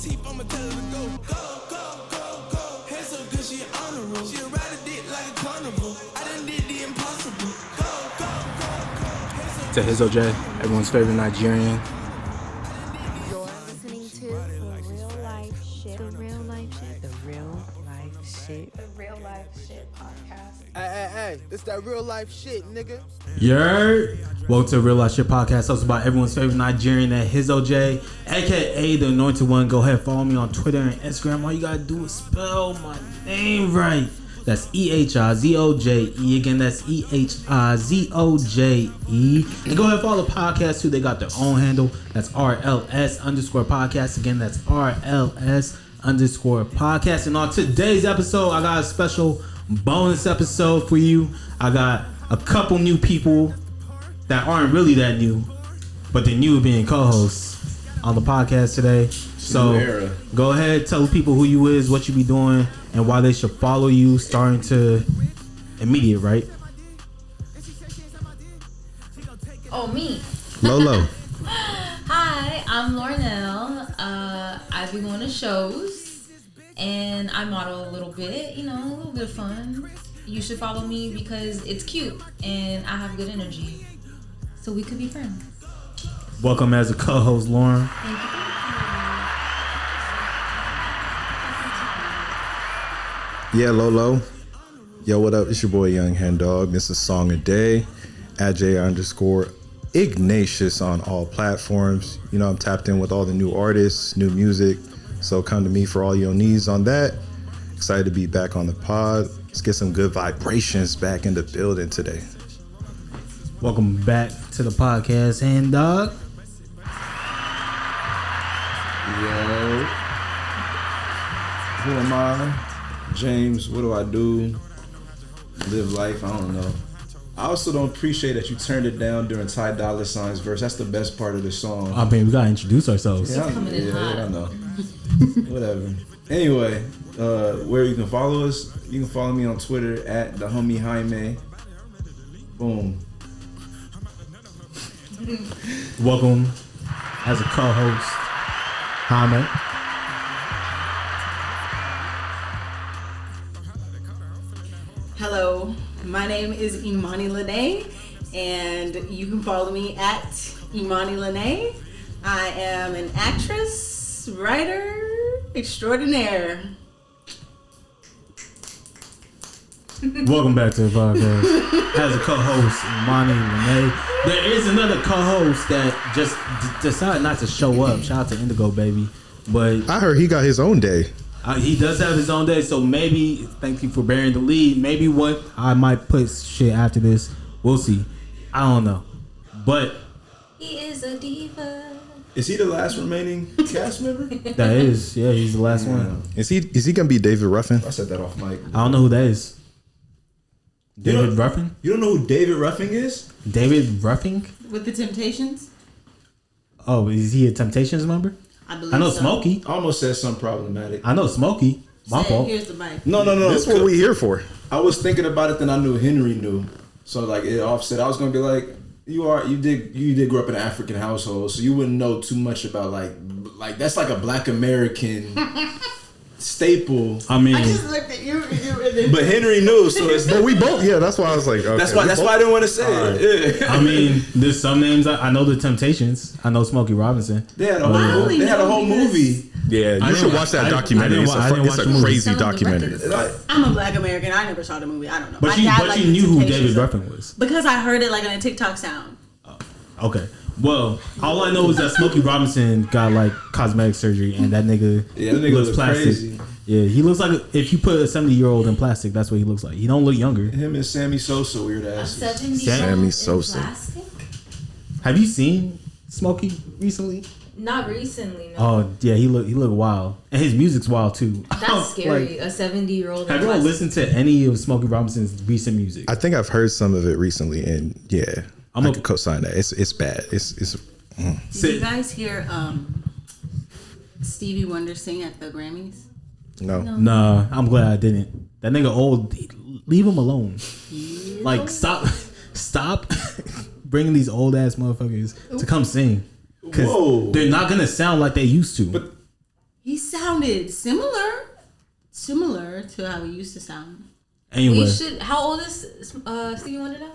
teeth, I'ma tell her to go. Go, go, go, go. Hair so good, she honorable. She'll ride a dick like a carnival. I done did the impossible. Go, go, go, go. To Ehizoje, everyone's favorite Nigerian. You're listening to The Real Life Shit. The Real Life Shit. The Real Life Shit. The Real Life Shit Podcast. Hey, it's that real life shit, nigga. Yer! Welcome to Real Life Shit Podcast, hosted by everyone's favorite Nigerian, Ehizoje, aka the Anointed One. Go ahead, follow me on Twitter and Instagram. All you gotta do is spell my name right. That's Ehizoje. Again, that's Ehizoje. And go ahead and follow the podcast too. They got their own handle. That's RLS_podcast. Again, that's RLS_podcast. And on today's episode, I got a special bonus episode for you. I got a couple new people that aren't really that new, but they're new being co-hosts on the podcast today. So go ahead, tell people who you is, what you be doing, and why they should follow you, starting to immediate, right? Oh, me. Lolo. Hi, I'm Loren. I be going to shows and I model a little bit, a little bit of fun. You should follow me because it's cute and I have good energy. So we could be friends. Welcome as a co-host, Loren. Thank you. Yeah, Lolo. Yo, what up? It's your boy Young Henndawg. This is Song a Day at J_Ignatius on all platforms. I'm tapped in with all the new artists, new music. So come to me for all your needs on that. Excited to be back on the pod. Let's get some good vibrations back in the building today. Welcome back to the podcast, Henndawg. Yo, who am I? James, what do I do? Live life, I don't know. I also don't appreciate that you turned it down during Ty Dolla $ign's verse. That's the best part of the song. I mean, we gotta introduce ourselves. Yeah, I know. Whatever. Anyway, where you can follow us, you can follow me on Twitter at the homie Jaime. Boom. Welcome as a co-host, Jaime. Hello, my name is Imani Lene, and you can follow me at Imani Lene. I am an actress, writer extraordinaire. Welcome back to the podcast. As a co-host, Imani Lene. There is another co-host that just decided not to show up. Shout out to Indigo, baby. But I heard he got his own day. He does have his own day, so maybe, thank you for bearing the lead. Maybe what I might put shit after this, we'll see. I don't know. But He is a diva. Is he the last remaining cast member? that is, yeah, he's the last one. Is he gonna be David Ruffin? I said that off mic. I don't know who that is. David don't- Ruffin? You don't know who David Ruffin is? David Ruffin? With the Temptations, Oh, is he a Temptations member? I believe I know so. Smokey. I almost said something problematic. I know Smokey. My Say, fault. here's the mic. No. That's what we here for. I was thinking about it, then I knew Henry knew. So like it offset. I was gonna be like, you did grow up in an African household, so you wouldn't know too much about like that's like a Black American staple. I mean, I just looked at you and then But Henry knew, so it's But we both, yeah, that's why I was like, okay, that's why I didn't want to say it. Yeah. I mean, there's some names I know. The Temptations. I know Smokey Robinson. They had a But- whole, they had a whole movie. Yeah, you should watch that documentary. It's I didn't watch a the movie. crazy Some of the documentary. records. I'm a Black American. I never saw the movie. I don't know. But My you, dad liked the knew who Temptations. David Ruffin was. Because I heard it like on a TikTok sound. Okay. Well, all I know is that Smokey Robinson got like cosmetic surgery, and that nigga, Yeah, that nigga looks looks plastic. crazy. Yeah, he looks like if you put a 70-year-old in plastic, that's what he looks like. He don't look younger. Him and Sammy Sosa, weird A asses. 70 Sammy Sosa. plastic? Have you seen Smokey recently? Not recently, no. Oh yeah, he look wild, and his music's wild too. That's scary. Like, A 70-year-old. have you all listened to any of Smokey Robinson's recent music? I think I've heard some of it recently, and yeah, I'm I a- could co-sign that. It's bad. It's Did you guys hear Stevie Wonder sing at the Grammys? no. Nah, I'm glad I didn't. That nigga old. Leave him alone. Like stop bringing these old ass motherfuckers to come sing, Whoa. because they're not gonna sound like they used to. But he sounded similar to how he used to sound. Anyway, How old is Stevie Wonder now?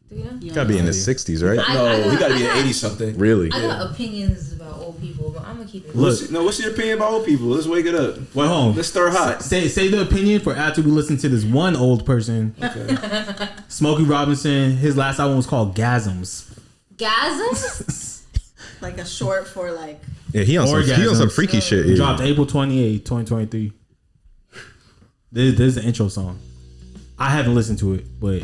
Do you know? Yeah. Gotta be in his 60s, right? No, he got to be 80 something. Really? I got opinions about old people, but I'm gonna keep it. Look. What's your opinion about old people? Let's wake it up. well, hold on. Let's stir hot. Say the opinion for after we listen to this one old person. Okay. Smokey Robinson. His last album was called Gasms. Gasms? Like a short for like. Yeah, he on some freaky shit. Yeah. Dropped April 28, 2023. This is the intro song. I haven't listened to it, but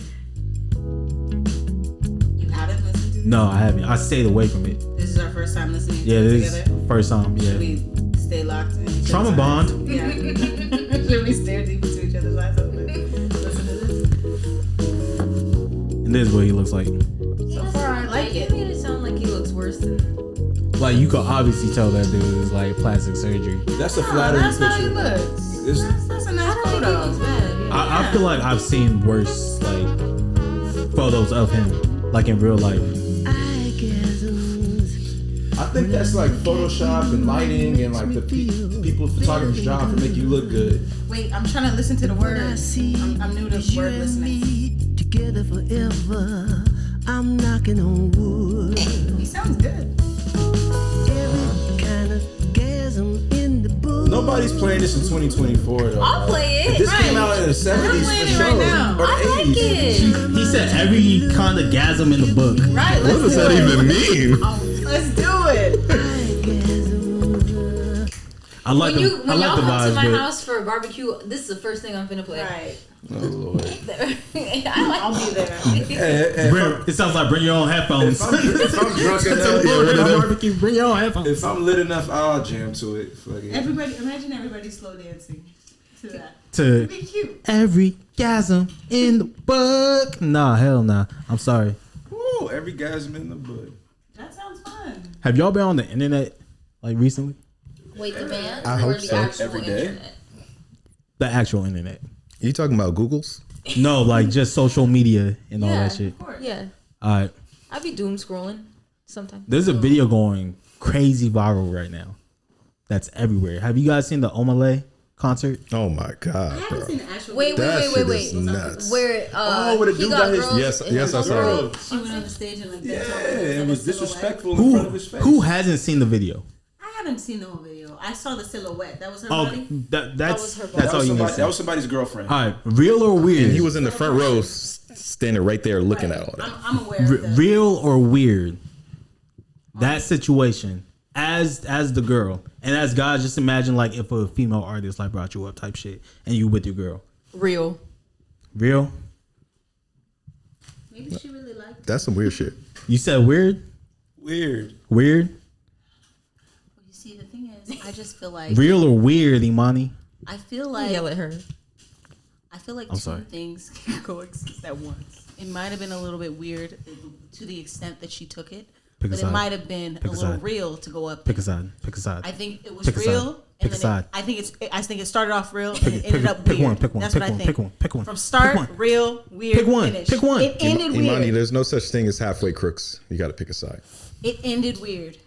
You haven't listened to it? no, I haven't. I stayed away from it. This is our first time listening Yeah, to it this together. is first time. Should Yeah, we stay locked in? Trauma Bond. Yeah. Should we stare deep into each other's eyes? Listen to this. And this is what he looks like. So far, I like You it. made it sound like he looks worse than. Like you could obviously tell that dude is like plastic surgery. That's a Oh, flattering that's how he picture. looks. It's- That's a I nice don't think he photo. looks bad. Yeah. I feel like I've seen worse like photos of him, like in real life. I think that's like Photoshop and lighting and like the people photographer's job to make you look good. Wait, I'm trying to listen to the words. I'm new to word listening. Together forever, I'm knocking on wood. He sounds good. Every kind of gasm in the book. Nobody's playing this in 2024 though. I'll play it. This came out in the 70s I'm for playing it sure. right now. Or the I like 80s. it. He said every kind of gasm in the book. Right, What does that even mean? Let's do it. I like When the y'all I like the come to vibes, my but house for a barbecue, this is the first thing I'm finna play. Right. Oh Lord. I like I'll be there. Hey, it sounds like bring your own headphones. if I'm drunk enough, Barbecue, bring your own headphones. if I'm lit enough, I'll jam to it. Fuck it. Imagine everybody slow dancing to that. To Be cute. every gasm in the book. Nah, hell nah. I'm sorry. Ooh, every gasm in the book. That sounds fun. Have y'all been on the internet like recently? Wait, the band I or hope the so. actual Every day? internet? The actual internet. You talking about Google's? No, like just social media and all Yeah. that shit. Of course. Yeah, All right. I be doom scrolling sometimes. There's a video going crazy viral right now. That's everywhere. Have you guys seen the Omah Lay concert? Oh my I god, haven't bro. seen the actual Wait, video. That shit wait. is nuts. Where where the he dude got got his- girls Yes, in yes, his I saw girl- that. She went on the stage and like Yeah, bent over it and was a silhouette. disrespectful in front of his face. Who hasn't seen the video? I haven't seen the whole video. I saw the silhouette. That was her Oh, body. that's was her body. that's all you need to That say. was somebody's girlfriend. All right, real or weird? And he was in the front row, standing right there looking at all that. I'm aware of that. Real or weird? That situation as the girl and as guys, just imagine like if a female artist like brought you up type shit and you with your girl. Real. Real? Maybe she really liked it. That's some weird shit. You said weird? Weird. Weird? You see, the thing is, I just feel like Real or weird, Imani? I feel like Yell at her. I feel like I'm two sorry. things can coexist at once. It might have been a little bit weird to the extent that she took it, Pick a but it side. might have been Pick a a little side. real to go up. Pick a side. Pick a side. I think it was Pick a side. real, Pick and a then side. I think it started off real and Pick- it ended pick- up pick weird. one, pick one, That's pick what I one, think. pick one, pick one. From start, Pick one. real, weird, Pick one, finish. pick one. It ended Imani, weird. there's no such thing as halfway crooks. You got to pick a side. It ended weird,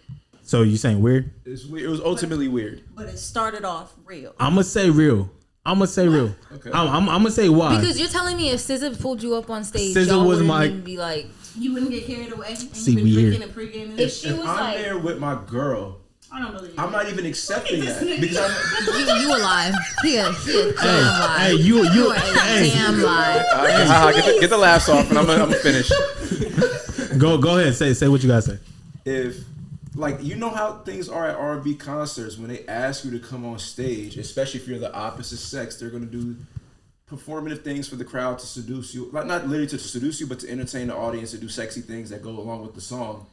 So you saying weird? It's weird. It was ultimately weird. but it started off real. I'm gonna say real. I'm gonna say real. Okay. I'm gonna say why. Because you're telling me if SZA pulled you up on stage, SZA y'all was wouldn't my- even be like, You wouldn't get carried away. And See, you've been we here. drinking and pre-gaming. if she If was I'm like, there with my girl, I don't believe I'm it. not even accepting that because I'm. you a lie. He a damn lie. hey, you You are a hey, damn lie. Get the laughs off, and I'm gonna finish. go ahead. Say what you gotta say. If like you know how things are at R&B concerts when they ask you to come on stage, especially if you're the opposite sex, they're gonna do performative things for the crowd to seduce you, like not literally to seduce you, but to entertain the audience, to do sexy things that go along with the song.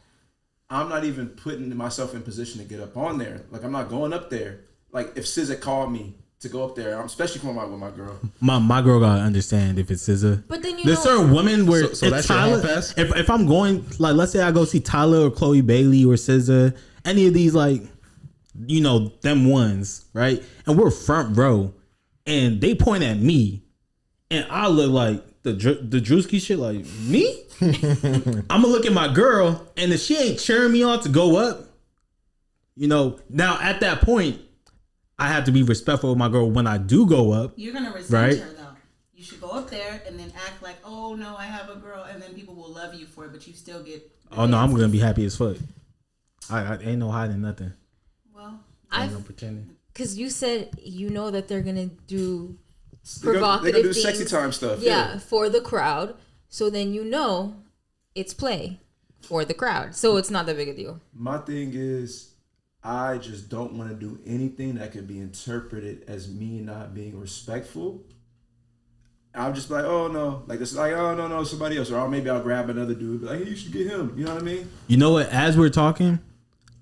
I'm not even putting myself in position to get up on there. Like I'm not going up there. Like if SZA called me to go up there, I'm especially coming out with my girl. My girl gotta understand if it's SZA. But then you There's know, certain women where So if that's your Tyler, hall pass? if I'm going like let's say I go see Tyler or Chloe Bailey or SZA, any of these like you know them ones, right? And we're front row, and they point at me, and I look like the Drewski shit like me. I'm gonna look at my girl, and if she ain't cheering me on to go up, you know, now at that point, I have to be respectful of my girl when I do go up. You're gonna resent Right. her though. You should go up there and then act like, oh no, I have a girl, and then people will love you for it, but you still get. Oh no, I'm gonna be happy as fuck. I ain't no hiding nothing. Well, Ain't no pretending. Because you said you know that they're gonna do They're provocative gonna do things. sexy time stuff. Yeah, for the crowd. So then you know it's play for the crowd. So it's not that big a deal. My thing is, I just don't want to do anything that could be interpreted as me not being respectful. I'm just like, oh no, like this, like oh no, somebody else, or maybe I'll grab another dude, be like, hey, you should get him. You know what I mean? You know what? As we're talking,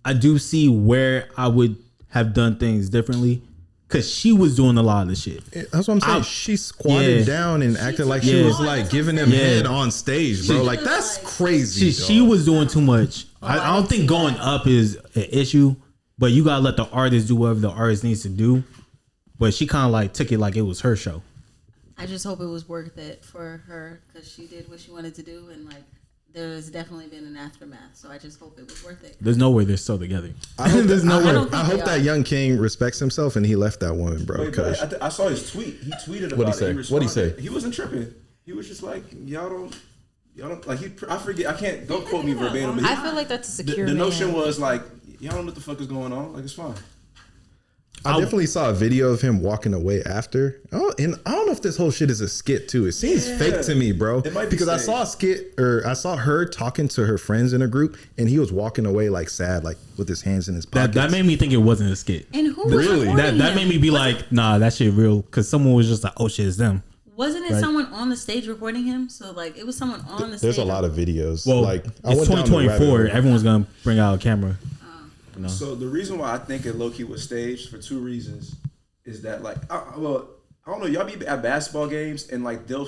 I do see where I would have done things differently, because she was doing a lot of the shit. That's what I'm saying. She squatted down and acted like she was like giving him head on stage, bro. Like that's crazy. She was doing too much. I don't think going up is an issue, but you gotta let the artist do whatever the artist needs to do. But she kind of like took it like it was her show. I just hope it was worth it for her because she did what she wanted to do, and like there's definitely been an aftermath. So I just hope it was worth it. There's no way they're still together. I hope, There's no way. I hope that young king respects himself and he left that woman, bro. Wait, but I saw his tweet. He tweeted about What'd he it. say? What'd he say? He wasn't tripping. He was just like, y'all don't like. I forget. I can't. Don't quote me verbatim. But I feel like that's a secure the man. notion was like, y'all don't know what the fuck is going on. Like it's fine. I definitely saw a video of him walking away after. Oh, and I don't know if this whole shit is a skit too. It seems fake to me, bro. It might be because I staged. saw a skit, or I saw her talking to her friends in a group, and he was walking away like sad, like with his hands in his pockets. That made me think it wasn't a skit. And who was Really? recording That him? made me be like, nah, that shit real. Because someone was just like, oh shit, it's them. Wasn't it Right. someone on the stage recording him? So like it was someone on the stage. There's a lot of videos. Well, like I it's went down the rabbit 2024. hole. Everyone's gonna bring out a camera. You know? So the reason why I think it low key was staged for two reasons is that like I don't know, y'all be at basketball games and like they'll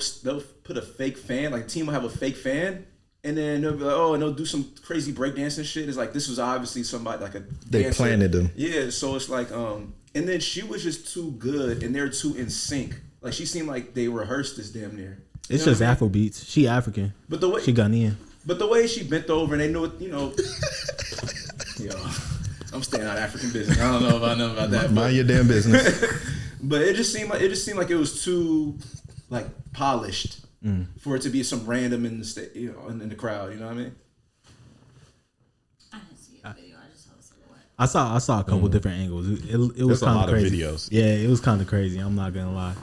put a fake fan, like the team will have a fake fan, and then they'll be like, oh, and they'll do some crazy breakdancing shit. It's like this was obviously somebody like a They dancer. planted them. Yeah, so it's like and then she was just too good and they're too in sync. Like she seemed like they rehearsed this damn near. You It's know just what I mean? Afro beats. She African. But the way She Ghanaian. But the way she bent over and they knew it, you know. Yo, I'm staying out of African business. I don't know if I know about that. But, Mind your damn business. but it just seemed like it was too like polished for it to be some random in the you know, in the crowd. You know what I mean? I didn't see a video. I just saw a silhouette. I saw a couple different angles. It was There's a kind lot of of crazy. videos. Yeah, it was kind of crazy. I'm not gonna lie.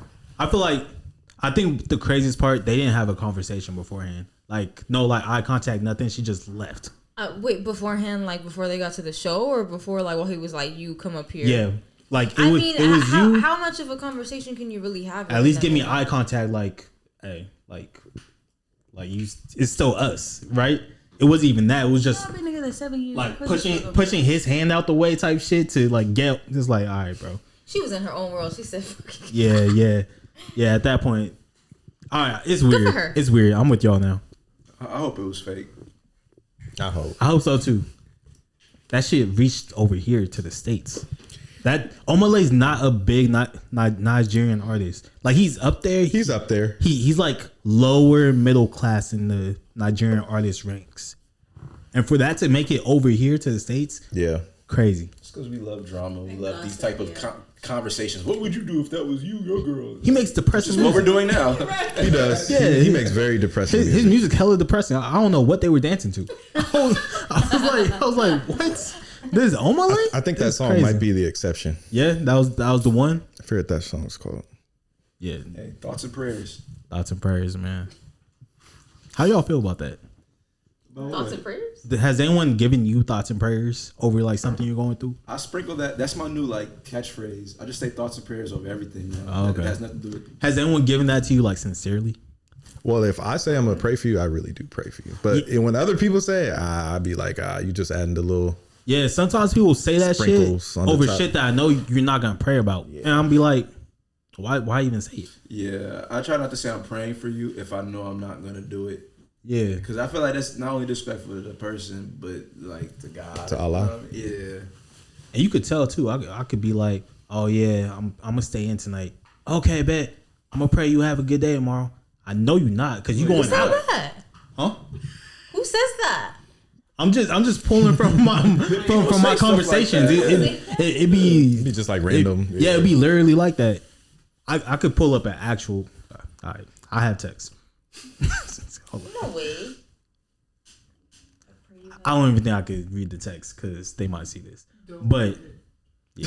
I think the craziest part, they didn't have a conversation beforehand. Like no, like eye contact, nothing. She just left. Wait, beforehand, like before they got to the show, or before like while he was like, "You come up here." Yeah, like I it was. mean, It was you. how much of a conversation can you really have? At least give me eye contact. Like, hey, like you. It's still us, right? It wasn't even that. It was just Y'all been together 7 years. like Of course it's pushing his hand out the way type shit to like get. Just like, all right, bro. She was in her own world. She said, Yeah. At that point, all right, it's weird. for her. It's weird. I'm with y'all now. I hope it was fake. I hope. I hope so too. That shit reached over here to the States. That Omah Lay's not a big Nigerian artist. Like he's up there. He's up there. He's like lower middle class in the Nigerian artist ranks. And for that to make it over here to the States, Yeah. crazy. It's because we love drama. We love these type of conversations. What would you do if that was you, your girl? He makes depressing That's what we're music. doing now. He does. Yeah. He makes very depressing His music. music hella depressing. I don't know what they were dancing to. I was like, what? This is Omah Lay? I think that That's song crazy. might be the exception. Yeah, that was the one. I forget what that song's called. Yeah, Hey, thoughts and prayers. thoughts and prayers, man. How y'all feel about that? "Thoughts and prayers." Has anyone given you thoughts and prayers over like something you're going through? I sprinkle that. That's my new like catchphrase. I just say thoughts and prayers over everything. Man. Oh, okay. That has nothing to do with. Has anyone given that to you like sincerely? Well, if I say I'm gonna pray for you, I really do pray for you. But when other people say it, I'd be like, you just adding the little. Yeah, sometimes people say that shit Sprinkles on the over top. shit that I know you're not gonna pray about, and I'm be like, why even say it? Yeah, I try not to say I'm praying for you if I know I'm not gonna do it. Yeah, Because I feel like that's not only disrespectful to the person, but like to God. To Allah. You know what I mean? Yeah. and you could tell too. I could be like, oh yeah, I'm gonna stay in tonight. Okay, bet. I'm gonna pray you have a good day tomorrow. I know you're not because you going Who said out, that? huh? Who says that? I'm just pulling from my conversations. It'd be just like random. It'd be literally like that. I could pull up an actual. All right, I have text. No way. I don't even think I could read the text because they might see this. But yeah,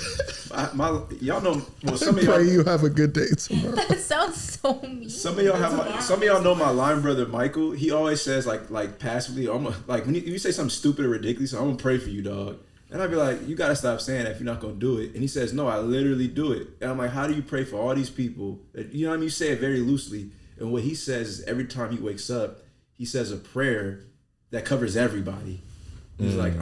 y'all know. Well, some of Pray y'all. you have a good day tomorrow. That sounds so mean. Some of y'all know my line brother Michael. He always says like passively, like when you say something stupid or ridiculous, I'm gonna pray for you, dog. And I'd be like, you gotta stop saying that if you're not gonna do it. And he says, no, I literally do it. And I'm like, how do you pray for all these people? You know what I mean? You say it very loosely. And what he says is every time he wakes up, he says a prayer that covers everybody. He's like,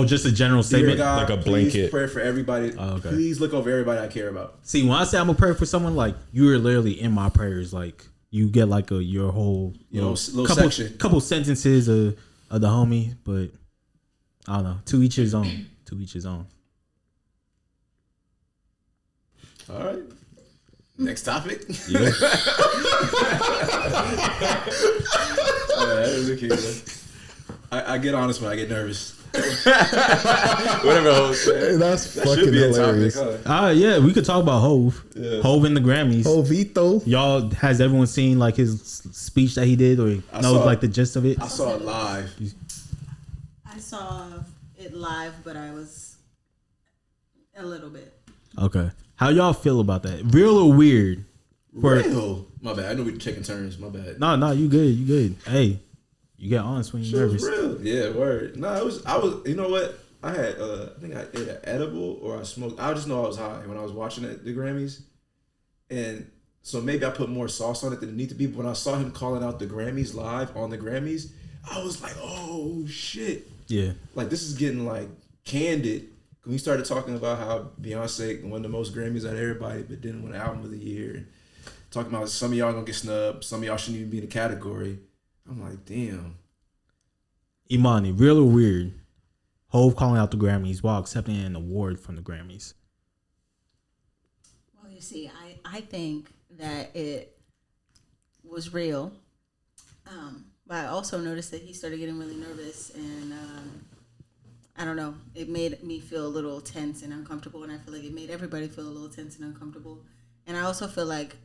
just a general statement, God, like a blanket. Pray for everybody. Oh, okay. Please look over everybody I care about. See, when I say I'm gonna pray for someone, like you are literally in my prayers. Like you get like your whole little couple sentences of the homie, but I don't know. To each his own. To each his own. All right. Next topic. Yeah. That was okay. I get honest when I get nervous. Whatever Hov said. Hey, that's that fucking hilarious. Topic, huh? Yeah, we could talk about Hov. Yeah. Hov in the Grammys. Hovito. Y'all, has everyone seen like his speech that he did, or knows like the gist of it? I saw it live. I saw it live, but I was a little bit. Okay, how y'all feel about that? Real or weird? Real. My bad. I knew we were taking turns. My bad. No, you good. You good. Hey, you get honest when you're nervous. Real. Yeah, word. No, I was. You know what? I had. I think I ate an edible or I smoked. I just know I was high when I was watching the Grammys, and so maybe I put more sauce on it than it needed to be. But when I saw him calling out the Grammys live on the Grammys, I was like, oh shit. Yeah. Like this is getting like candid. When we started talking about how Beyonce won the most Grammys out of everybody, but didn't win Album of the Year, and talking about some of y'all gonna get snubbed, some of y'all shouldn't even be in the category. I'm like, damn. Imani, real or weird? Hov calling out the Grammys while accepting an award from the Grammys. Well, you see, I think that it was real. But I also noticed that he started getting really nervous, and I don't know. It made me feel a little tense and uncomfortable, and I feel like it made everybody feel a little tense and uncomfortable. And I also feel like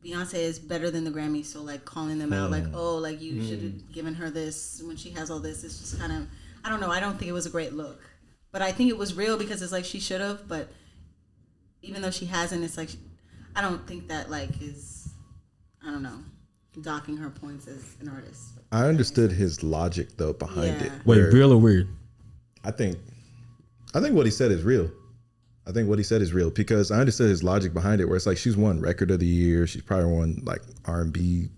Beyonce is better than the Grammys, so like calling them out, like, oh, like you should have given her this when she has all this. It's just kind of, I don't know. I don't think it was a great look, but I think it was real because it's like she should have. But even though she hasn't, it's like I don't think that like is, I don't know, docking her points as an artist. I understood his logic though behind it. Wait, real or weird? I think what he said is real. I think what he said is real because I understood his logic behind it, where it's like she's won Record of the Year, she's probably won like R&B,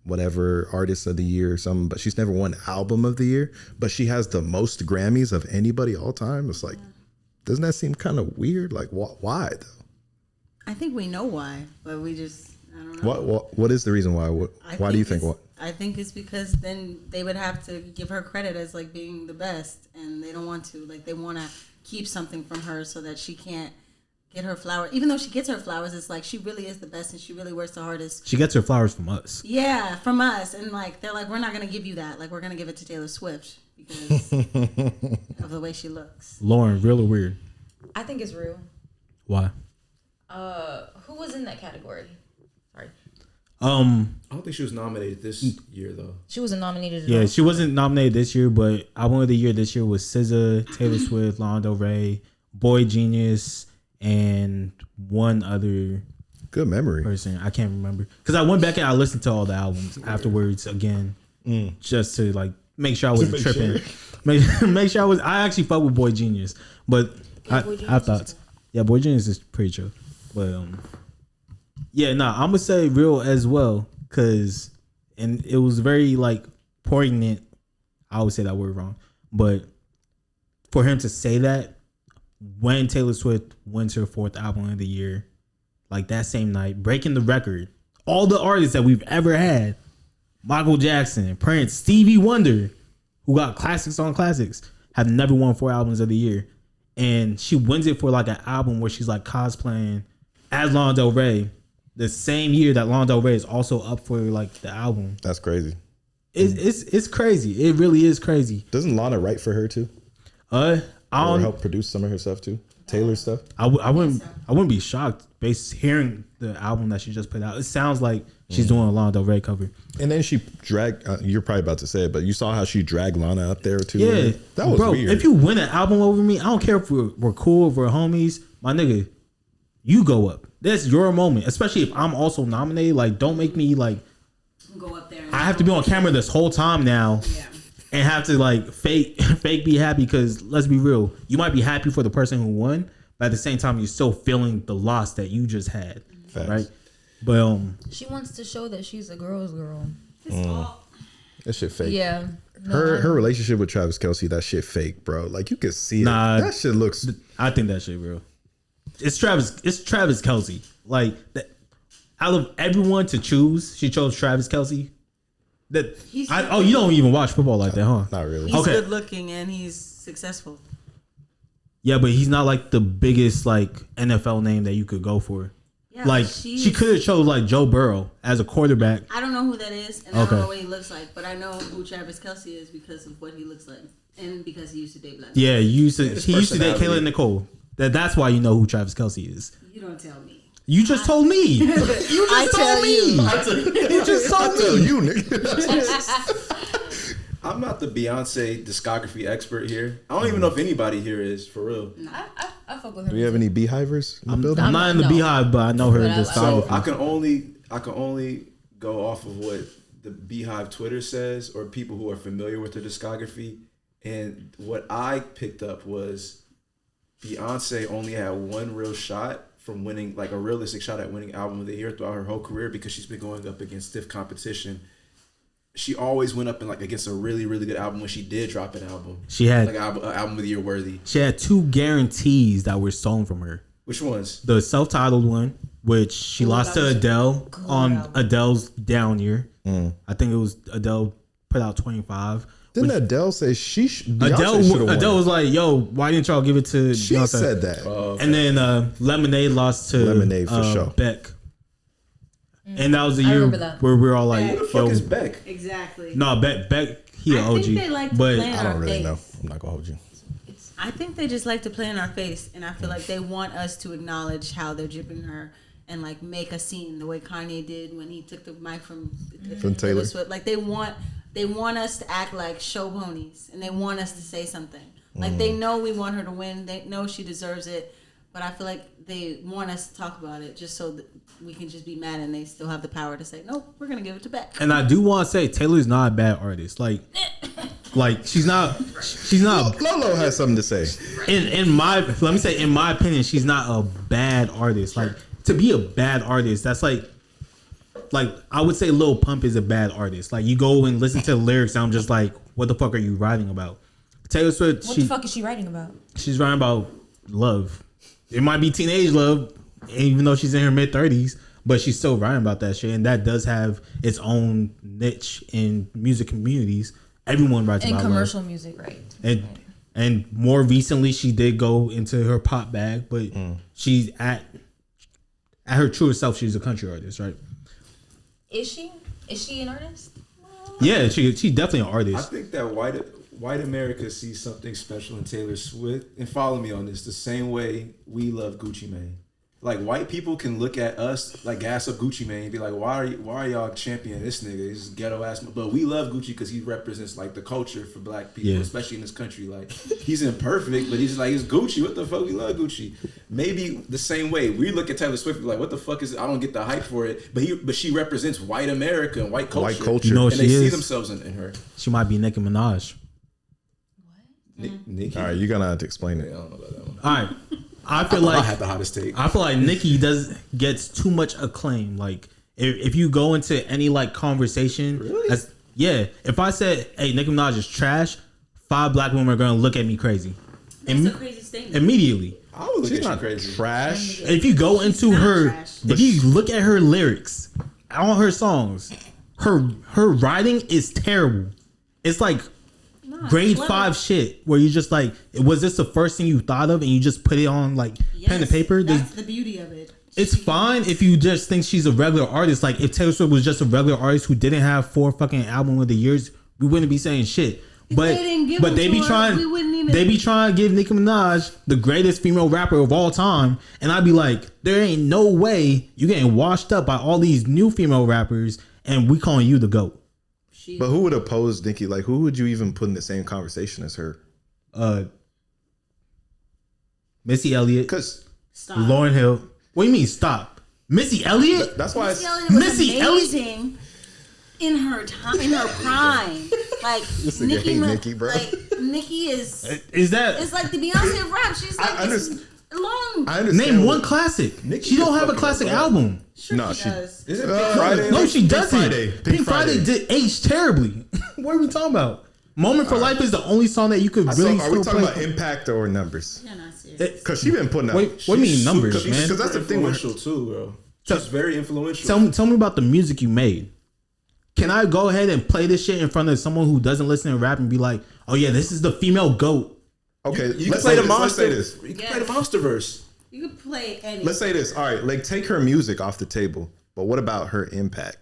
whatever, Artist of the Year or something, but she's never won Album of the Year. But she has the most Grammys of anybody all time. It's like, doesn't that seem kind of weird? Like, why though? I think we know why, but we just, I don't know. What is the reason why? Why do you think what? I think it's because then they would have to give her credit as like being the best, and they don't want to. Like they want to keep something from her so that she can't get her flowers. Even though she gets her flowers, it's like she really is the best and she really works the hardest. She gets her flowers from us. Yeah, from us. And like they're like, we're not going to give you that. Like we're going to give it to Taylor Swift because of the way she looks. Loren, real or weird? I think it's real. Why? Who was in that category? Sorry. I don't think she was nominated this year though. She wasn't nominated at Yeah, all. she wasn't nominated this year, but Album of the Year this year was SZA, Taylor Swift, Lana Del Rey, Boy Genius, and one other Good memory. person. I can't remember because I went back and I listened to all the albums afterwards again, just to like make sure I wasn't tripping. Make sure I was. I actually fuck with Boy Genius, but I thought, yeah, Boy Genius is pretty chill, but yeah, nah, I'm gonna say real as well, and it was very like poignant. I always say that word wrong, but for him to say that when Taylor Swift wins her 4th Album of the Year, like that same night, breaking the record, all the artists that we've ever had, Michael Jackson, Prince, Stevie Wonder, who got classics on classics, have never won 4 albums of the year, and she wins it for like an album where she's like cosplaying as Lana Del Rey. The same year that Lana Del Rey is also up for like the album. That's crazy. It's crazy. It really is crazy. Doesn't Lana write for her too? I Or don't. help produce some of her stuff too? Taylor stuff? I wouldn't be shocked based hearing the album that she just put out. It sounds like she's doing a Lana Del Rey cover. And then she dragged, you're probably about to say it, but you saw how she dragged Lana up there too? Yeah. That was weird. If you win an album over me, I don't care if we're cool, if we're homies. My nigga, you go up. That's your moment. Especially if I'm also nominated. Like, don't make me like Go up there. I have to be on camera this whole time now. Yeah. And have to like fake be happy, because let's be real, you might be happy for the person who won, but at the same time you're still feeling the loss that you just had. Facts. Right? But She wants to show that she's a girl's girl. That shit fake. Yeah. Her relationship with Travis Kelce, that shit fake, bro. Like you can see it. That shit looks. I think that shit real. It's Travis Kelce. Like that, out of everyone to choose, she chose Travis Kelce. You don't even watch football like that, huh? Not really. He's good looking and he's successful. Yeah, but he's not like the biggest like NFL name that you could go for. Yeah, like she could have chose like Joe Burrow as a quarterback. I don't know who that is, and I don't know what he looks like, but I know who Travis Kelce is because of what he looks like, and because he used to date black. Yeah, he used to date Kayla Nicole. That's why you know who Travis Kelce is. You don't tell me. You just told me. You just told me. You just told me. I tell you, nigga. I'm not the Beyonce discography expert here. I don't even know if anybody here is, for real. I fuck with her. Do we have any beehivers in the building? I'm not in the Beehive, but I know her discography. So I can only go off of what the Beehive Twitter says, or people who are familiar with her discography. And what I picked up was Beyonce only had one real shot from winning, like a realistic shot at winning album of the year throughout her whole career, because she's been going up against stiff competition. She always went up and like against a really, really good album when she did drop an album. She had like album of the year worthy. She had 2 guarantees that were stolen from her. Which ones? The self-titled one, which she lost to Adele on Adele's down year. I think it was Adele put out 25. Didn't Adele say Adele was like, "Yo, why didn't y'all give it to?" She Beyonce? said that. Okay. And then Lemonade lost to Lemonade for sure. Beck. And that was the year where we were all like, "Who the fuck is Beck?" Exactly. No, Beck, he an OG. I think they like to but play in I don't our really face. know. I'm not gonna hold you. I think they just like to play in our face, and I feel like they want us to acknowledge how they're jipping her and like make a scene the way Kanye did when he took the mic from Taylor Swift. Like they want us to act like show ponies, and they want us to say something. Like they know we want her to win. They know she deserves it, but I feel like they want us to talk about it just so that we can just be mad, and they still have the power to say, nope, we're gonna give it to Beck. And I do want to say Taylor's not a bad artist. Like she's not. Lolo has something to say. In my opinion, she's not a bad artist. Like to be a bad artist, that's like I would say Lil Pump is a bad artist. Like you go and listen to the lyrics, and I'm just like, what the fuck are you writing about? Taylor Swift. What the fuck is she writing about? She's writing about love. It might be teenage love, even though she's in her mid-30s, but she's still writing about that shit, and that does have its own niche in music communities. Everyone writes about commercial love. music, right? And more recently, she did go into her pop bag, but she's at her truest self. She's a country artist, right? Is she? Is she an artist? Yeah, she's definitely an artist. I think that white America sees something special in Taylor Swift, and follow me on this, the same way we love Gucci Mane. Like white people can look at us like gas up Gucci Mane and be like, why are y'all championing this nigga? He's ghetto ass. But we love Gucci because he represents like the culture for black people, especially in this country. Like he's imperfect, but he's like, it's Gucci. What the fuck? We love Gucci. Maybe the same way we look at Taylor Swift and be like, what the fuck is it? I don't get the hype for it. But she represents white America and white culture. White culture. You know what and she they see is? themselves in her. She might be Nicki Minaj. Nicki. All right, you're gonna have to explain it. I don't know about that one. All right. I feel like I had the hottest take. I feel like Nicki gets too much acclaim. Like if you go into any like conversation, really? If I said, "Hey, Nicki Minaj is trash," 5 black women are gonna look at me crazy. That's a crazy statement. Immediately. I would look She's at you not crazy. trash. If you go into not her, trash. if you look at her lyrics, all her songs, her writing is terrible. It's like grade 5 shit where you just like, was this the first thing you thought of and you just put it on like pen and paper? That's the beauty of it. It's fine if you just think she's a regular artist. Like if Taylor Swift was just a regular artist who didn't have 4 fucking album of the years, we wouldn't be saying shit. But they be trying to give Nicki Minaj the greatest female rapper of all time, and I'd be like, there ain't no way you getting washed up by all these new female rappers, and we calling you the GOAT. But who would oppose Nicki? Like, who would you even put in the same conversation as her? Missy Elliott, Because Lauryn Hill. What do you mean stop? Missy Elliott? that's why Missy amazing in her time, in her prime. Like Nicki, bro. Like Nicki is that? it's like the Beyonce of rap. She's like long. I understand. Name one classic. She don't have a classic album. Sure No, she does. Is it Pink Friday? No, she doesn't. Pink Pink Friday did age terribly. What are we talking about? Moment for Life is the only song that you could really are we still talking play. about impact or numbers? You're not serious. Because she been putting out. What do you mean numbers, man? Because that's the thing. Influential too, bro. She's very influential. Tell me about the music you made. Can I go ahead and play this shit in front of someone who doesn't listen to rap and be like, oh yeah, this is the female GOAT? Okay, You can let's play say the this. monster. Let's say this. You can play the Monsterverse. You could play any. Let's say this. All right, like take her music off the table. But what about her impact?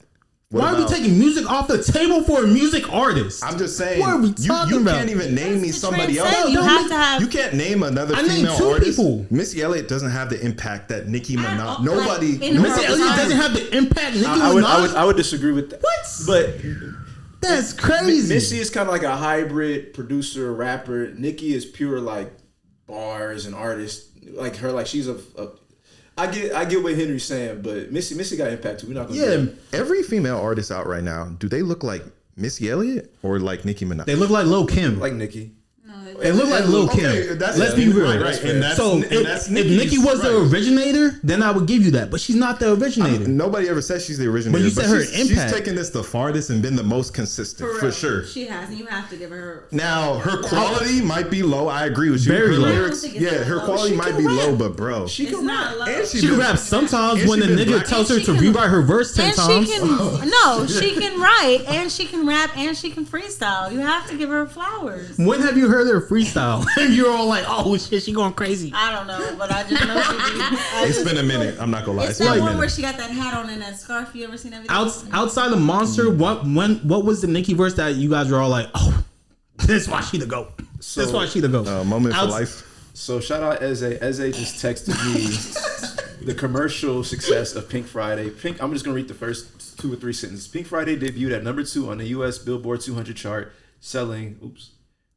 Why are we taking music off the table for a music artist? I'm just saying. What are we talking you about? can't even name me somebody else. Transcend. You have to have. You can't name another I named female 2 artist. people. Missy Elliott doesn't have the impact that Nicki Minaj. all, Nobody. like, in Missy her Elliott time. doesn't have the impact Nicki I Minaj. would disagree with that. What? But That's crazy. Missy is kind of like a hybrid producer, rapper. Nicki is pure like bars and artist. Like her, like she's a I get what Henry's saying, but Missy got impact too. We're not gonna. Yeah, Every female artist out right now, do they look like Missy Elliott or like Nicki Minaj? they look like Lil Kim. like Nicki. They look like Lil Kim. Let's be real. Right. And that's, So if Nicki was the originator, then I would give you that. But she's not the originator. Nobody ever said she's the originator. But you said her she's impact. taken this the farthest and been the most consistent for real. sure. She has, and you have to give her. Now her quality might be low. I agree with you. Very her low. lyrics, I don't think it's yeah, that her low. quality She might can be rap. low, but bro, It's not low. and She can rap sometimes and when she the been nigga black. tells her And to she can- rewrite her verse 10 And times. she can no, she can write and she can rap and she can freestyle. You have to give her flowers. When have you heard her freestyle? You're all like, oh shit, she going crazy. I don't know, but I just know she. It's been a minute. I'm not gonna lie. It's been that a one minute. where she got that hat on and that scarf. You ever seen that video? Outside of Monster, what was the Nicki verse that you guys were all like, oh, this is why she the GOAT. This is why she the GOAT. Moment for life. So shout out Ehizoje. Ehizoje just texted me the commercial success of Pink Friday. I'm just gonna read the first 2 or 3 sentences. Pink Friday debuted at number 2 on the U.S. Billboard 200 chart, selling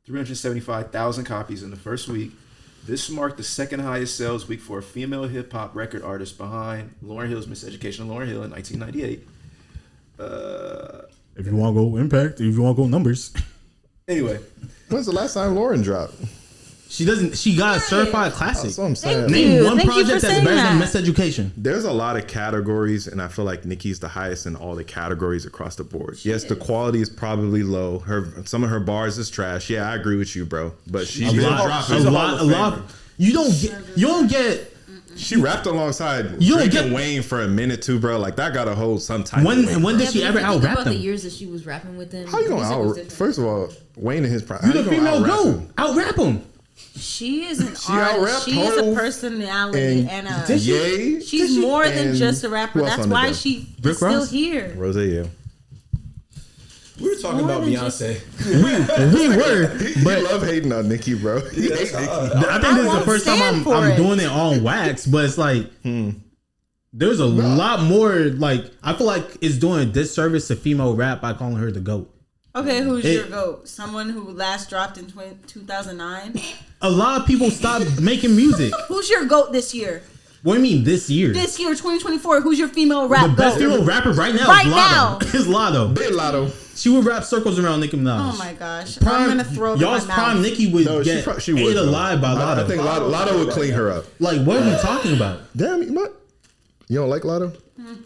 375,000 copies in the first week. This marked the second highest sales week for a female hip hop record artist behind Lauryn Hill's Miseducation of Lauryn Hill in 1998. If you want to go impact, if you want to go numbers. Anyway, When's the last time Loren dropped? She doesn't. She got a certified classic. That's what I'm saying. Thank you. Name one Thank you project for that's saying better than that. Miseducation. There's a lot of categories, and I feel like Nicki's the highest in all the categories across the board. Yes, the quality is probably low. Some of her bars is trash. Yeah, I agree with you, bro. But she A lot. You don't get. She rapped alongside You don't Drake get- and Wayne for a minute too, bro. Like that got to hold some type. When of weight, did bro. she ever Think out rap about the them? years that she was rapping with them. How you gonna music was out? different. First of all, Wayne in his prime. You how the gonna female out-rap go him? out rap them. She is an She artist. out-rapped She is a Hov personality and a. Did Ye? She's more than And just a rapper. who else That's on the why bill? she Rick is still Ross? here. Rose, yeah. we were talking More about than Beyonce. We were, You but love hating on Nicki, bro. You hate Nicki. I think this is the won't first time stand for I'm it. doing it on wax. But it's like there's a lot more. Like I feel like it's doing a disservice to female rap by calling her the GOAT. Okay, who's It- your GOAT? Someone who last dropped in 2009? A lot of people stopped making music. Who's your GOAT this year? What do you mean this year? This year, 2024, who's your female rap The best GOAT? female rapper right now Right is Lotto. now. Is Lotto. Big Lotto. She would rap circles around Nicki Minaj. Oh my gosh. Prime, I'm gonna throw them in y'all's my prime mouth. Nicki would No, get she would. ate though. alive by Lotto. I think Lotto would clean her up. Like what are we talking about? Damn, what? You don't like Lotto?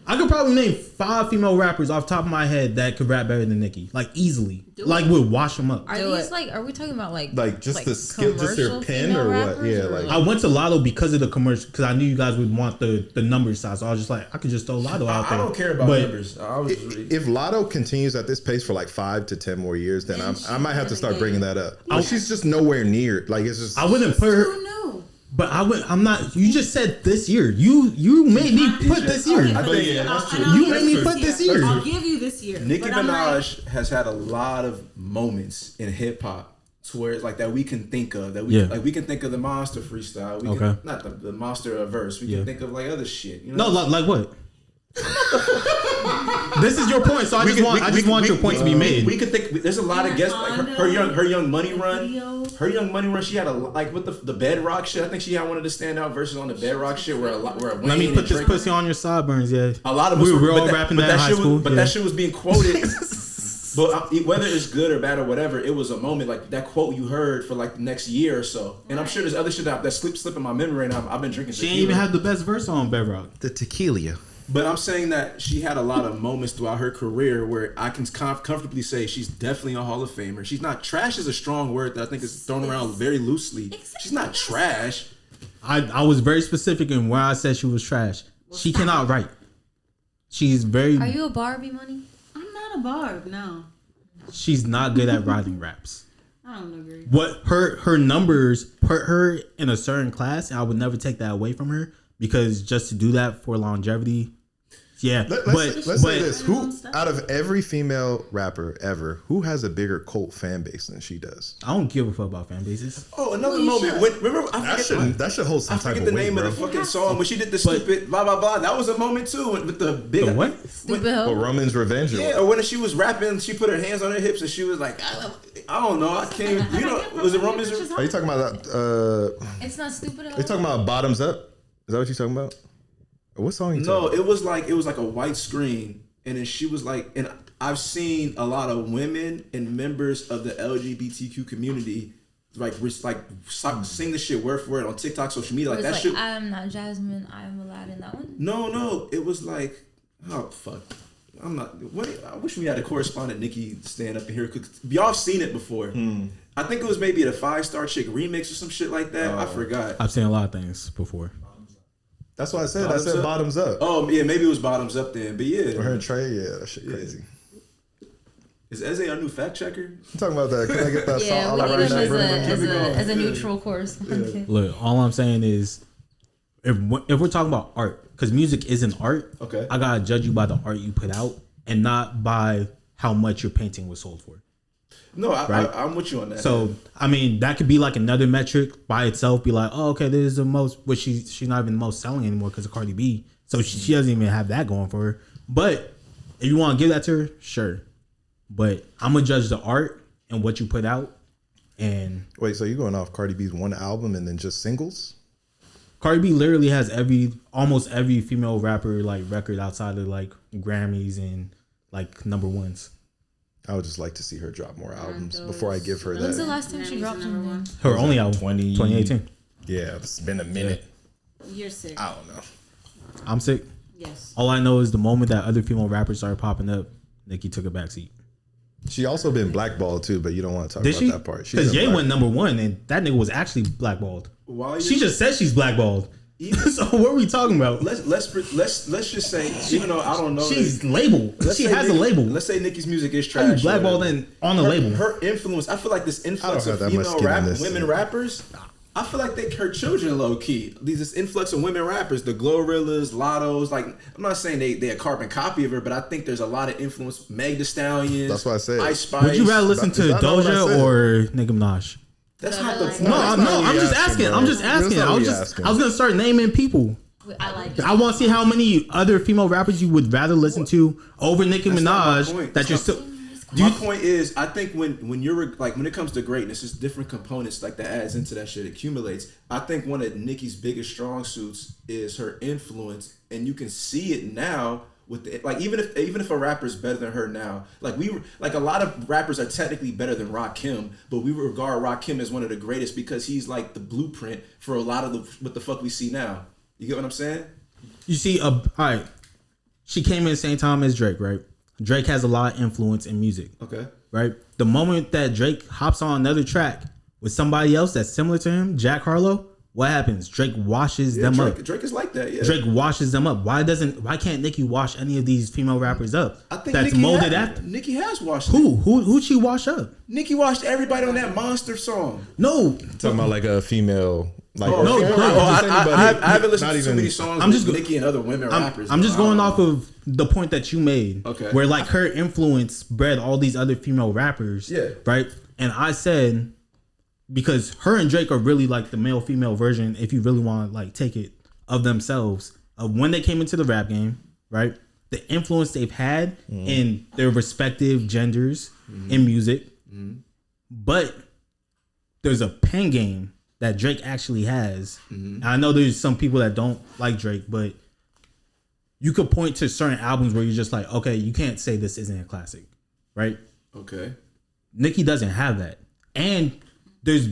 I could probably name 5 female rappers off the top of my head that could rap better than Nicki. Like easily. Like would wash them up. Are Do these it. like? Are we talking about like Just the skill, just their commercial pen female or what? rappers, Yeah, or, like I went to Lotto because of the commercial because I knew you guys would want the number size. So I was just like, I could just throw Lotto out I there. don't care about But numbers. I was just reading. if Lotto continues at this pace for like 5 to 10 more years, then I might have to start bringing that up. But she's just nowhere near. Like it's just. I wouldn't put her. Who knew? But I'm not. You just said this year. You made me put this year. I think that's true. You made me put this year. I'll give you this year. Nicki But I'm like, Minaj has had a lot of moments in hip hop to where it's like that we can think of like we can think of the Monster freestyle. We can, not the Monster verse. We can think of like other shit. You know? No, like what? This is your point, so I just want your point to be made. We could think. There's a lot of guests like her young money run. Her young money run. She had like with the bedrock shit. I think she had one of the standout verses on the bedrock shit where let me put this pussy on your sideburns. Yeah, a lot of us we were all rapping that in high school. But that shit was being quoted. But whether it's good or bad or whatever, it was a moment like that quote you heard for like the next year or so. And I'm sure there's other shit that slip in my memory right now. I've been drinking. She ain't even had the best verse on bedrock. The tequila. But I'm saying that she had a lot of moments throughout her career where I can comfortably say she's definitely a Hall of Famer. She's not trash is a strong word that I think is thrown around very loosely. She's not trash. I was very specific in where I said she was trash. She cannot write. She's very. Are you a Barbie, Money? I'm not a barb. No, she's not good at writing raps. I don't agree. What her numbers put her in a certain class, and I would never take that away from her because just to do that for longevity. Yeah, let's say this: who out of every female rapper ever, who has a bigger cult fan base than she does? I don't give a fuck about fan bases. Oh, another moment. Remember, that should hold some type of weight. I forget the name of the fucking song when she did the stupid blah blah blah. That was a moment too with the big the what? Stupid hoe. Roman's Revenge. Yeah, or when she was rapping, she put her hands on her hips and she was like, I don't know, I can't. You know, was it Roman's? Are you talking about that? It's not stupid. Are you talking about Bottoms Up? Is that what you're talking about? What song you talking about? No, it was like a white screen, and then she was like, and I've seen a lot of women and members of the LGBTQ community like sing the shit word for word on TikTok, social media, like that shit. I'm not Jasmine, I'm Aladdin. That one. No, it was like, oh fuck, I'm not. What? I wish we had a correspondent Nicki stand up in here. Y'all seen it before? I think it was maybe a 5-star chick remix or some shit like that. I forgot. I've seen a lot of things before. That's what I said. I said Bottoms Up. Oh yeah, maybe it was Bottoms Up then. But yeah, or her and Trey, yeah, that shit crazy. Is Eze our new fact checker? I'm talking about that. Can I get that song? Yeah, we need him as a neutral course. Look, all I'm saying is, if we're talking about art, because music isn't art. Okay. I gotta judge you by the art you put out, and not by how much your painting was sold for. No, I'm with you on that. So, I mean, that could be like another metric by itself. Be like, oh, okay, this is the most, which she's not even the most selling anymore because of Cardi B. So she doesn't even have that going for her. But if you want to give that to her, sure. But I'm gonna judge the art and what you put out. And wait, so you're going off Cardi B's one album and then just singles? Cardi B literally has almost every female rapper like record outside of like Grammys and like number ones. I would just like to see her drop more albums before I give her that. When's the last time she dropped one? Her only album, 2018. Yeah, it's been a minute. You're sick. I don't know. I'm sick. Yes. All I know is the moment that other female rappers started popping up, Nicki took a backseat. She also been blackballed too, but you don't want to talk about that part. Because Ye went number one, and that nigga was actually blackballed. She just said she's blackballed. So what are we talking about? Let's just say, even though I don't know, she's labeled. She has a label. Let's say Nicki's music is trash. How you blackballed on the label? Her influence. I feel like this influx of female women rappers. I feel like her children low key. This influx of women rappers, the Glorrillas, Lottos. Like, I'm not saying they a carbon copy of her, but I think there's a lot of influence. Meg Thee Stallion. That's what I said. Ice Spice. Would you rather listen to Doja or Nicki Minaj? That's not the point. No, I'm just asking. I was gonna start naming people. I like it. I want to see how many other female rappers you would rather listen to over Nicki Minaj. That you're still. My point is, I think when you're like, when it comes to greatness, it's different components like that adds into that shit, accumulates. I think one of Nicki's biggest strong suits is her influence, and you can see it now with the, like, even if a rapper's better than her now, like a lot of rappers are technically better than Rakim, but we regard Rakim as one of the greatest because he's like the blueprint for a lot of what the fuck we see now. You get what I'm saying? You see, all right, she came in the same time as Drake, right? Drake has a lot of influence in music. Okay. Right? The moment that Drake hops on another track with somebody else that's similar to him, Jack Harlow, what happens? Drake washes them up. Drake is like that, yeah. Drake washes them up. Why can't Nicki wash any of these female rappers up? I think that's molded after. Nicki has washed Who'd she wash up? Nicki washed everybody on that Monster song. No. Talking about like a female Like, No, I haven't listened not to too even- many songs I'm with just- Nicki and other women rappers. I'm just though. going off of the point that you made, Okay. where like her influence bred all these other female rappers, Yeah. right? And I said because her and Drake are really like the male female version, if you really want to like take it, of themselves, of when they came into the rap game, right? The influence they've had in their respective genders in music, but there's a pen game that Drake actually has. And I know there's some people that don't like Drake, but you could point to certain albums where you're just like, okay, you can't say this isn't a classic, right? Okay. Nicki doesn't have that. And there's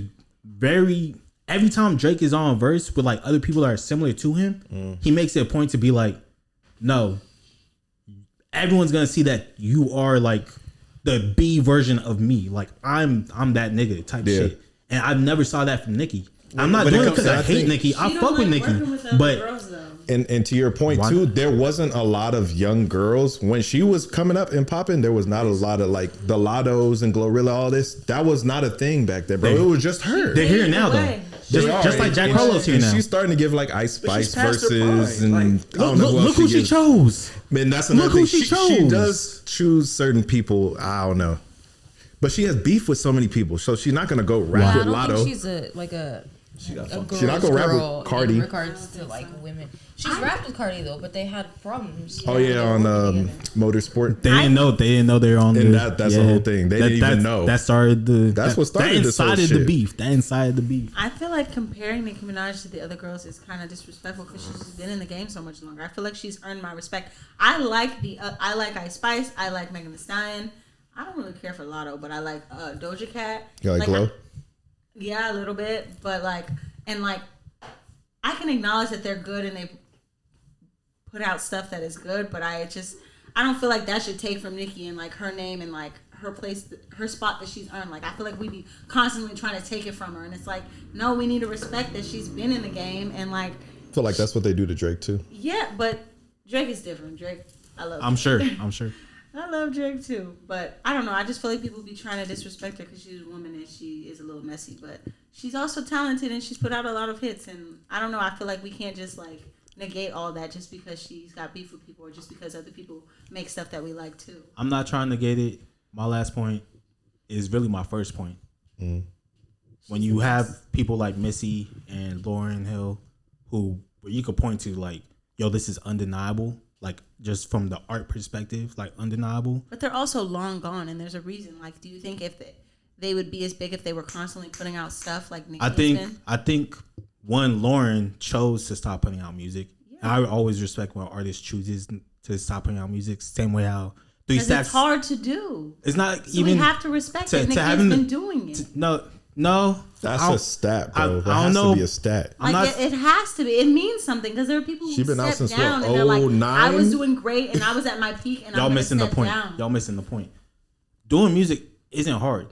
every time Drake is on a verse with like other people that are similar to him, he makes it a point to be like, no, everyone's gonna see that you are like the B version of me. Like I'm that nigga type shit. And I never saw that from Nicki. I'm not doing it because I hate Nicki. I fuck with Nicki, but and to your point too, there wasn't a lot of young girls when she was coming up and popping. There was not a lot of like the Lottos and Glorilla, all this. That was not a thing back then, bro. It was just her. they're here now though. Just like Jack Harlow's here now. She's starting to give like Ice Spice she's past her verses, prime. and Like, I don't know Look who she gives. chose. Man, that's another thing. who she She chose. does choose certain people. I don't know, but she has beef with so many people, so she's not gonna go rap I with don't Lotto. think she's a girl's She not gonna rap with girl Cardi. in regards to like women. She's rapped with Cardi though, but they had problems. Oh yeah, on Motorsport. They didn't know they were on And the, that's the whole thing. They didn't even know. That started the. That's what started this whole incited the shit. beef. That incited the beef. I feel like comparing Nicki Minaj to the other girls is kind of disrespectful because she's been in the game so much longer. I feel like she's earned my respect. I like I like Ice Spice. I like Megan Thee Stallion. I don't really care for Lotto, but I like Doja Cat. You like Glow? Yeah, a little bit, but like, and like, I can acknowledge that they're good and they put out stuff that is good, but I don't feel like that should take from Nicki and like her name and like her place, her spot that she's earned. Like, I feel like we be constantly trying to take it from her, and it's like, no, we need to respect that she's been in the game and like. I feel like that's what they do to Drake too. Yeah, but Drake is different. Drake, I love. I'm sure. I love Drake too, but I don't know. I just feel like people be trying to disrespect her because she's a woman and she is a little messy. But she's also talented and she's put out a lot of hits. And I don't know. I feel like we can't just like negate all that just because she's got beef with people or just because other people make stuff that we like too. I'm not trying to negate it. My last point is really my first point. When you have people like Missy and Loren Hill, where you could point to like, yo, this is undeniable. Like, just from the art perspective, like, undeniable. But they're also long gone, and there's a reason. Like, do you think if they would be as big if they were constantly putting out stuff like Nicki has been? I think one, Loren chose to stop putting out music. Yeah. I always respect when an artist chooses to stop putting out music. Same way how 3 Stacks. It's hard to do. It's not so even. We have to respect it. Nicki has been doing it. No. That's a stat, bro. That I don't has know. to be a stat. Like it has to be. It means something because there are people who been out step since down what, and they're like, 09? I was doing great and I was at my peak and y'all I'm missing the point. Down. Y'all missing the point. Doing music isn't hard.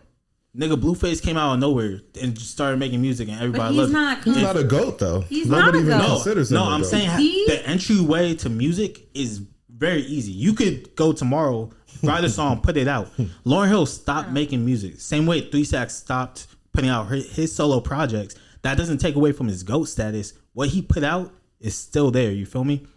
Nigga, Blueface came out of nowhere and just started making music and everybody loved it. He's not a GOAT though. He's Nobody not a even GOAT. considers him. No, I'm saying the entryway to music is very easy. You could go tomorrow, write a song, put it out. Lauryn Hill stopped making music. Same way 3 Stacks stopped putting out his solo projects. That doesn't take away from his GOAT status. What he put out is still there. You feel me?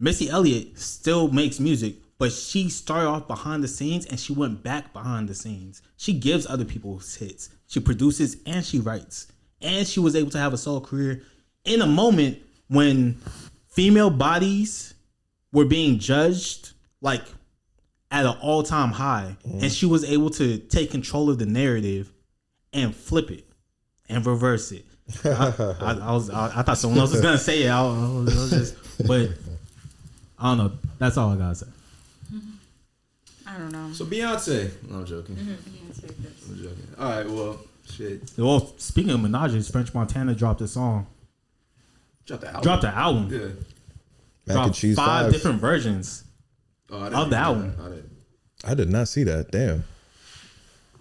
Missy Elliott still makes music, but she started off behind the scenes and she went back behind the scenes. She gives other people's hits. She produces and she writes. And she was able to have a solo career in a moment when female bodies were being judged like at an all-time high. And she was able to take control of the narrative and flip it and reverse it. I thought someone else was gonna say it. I was just, but I don't know. That's all I gotta say. I don't know. So Beyonce. No, I'm joking. I'm joking. All right, well, shit. Well, speaking of Minaj's, French Montana dropped a song. Dropped the album. Yeah. Mac Dropped and Cheese 5 different versions of the album. I did not see that. Damn.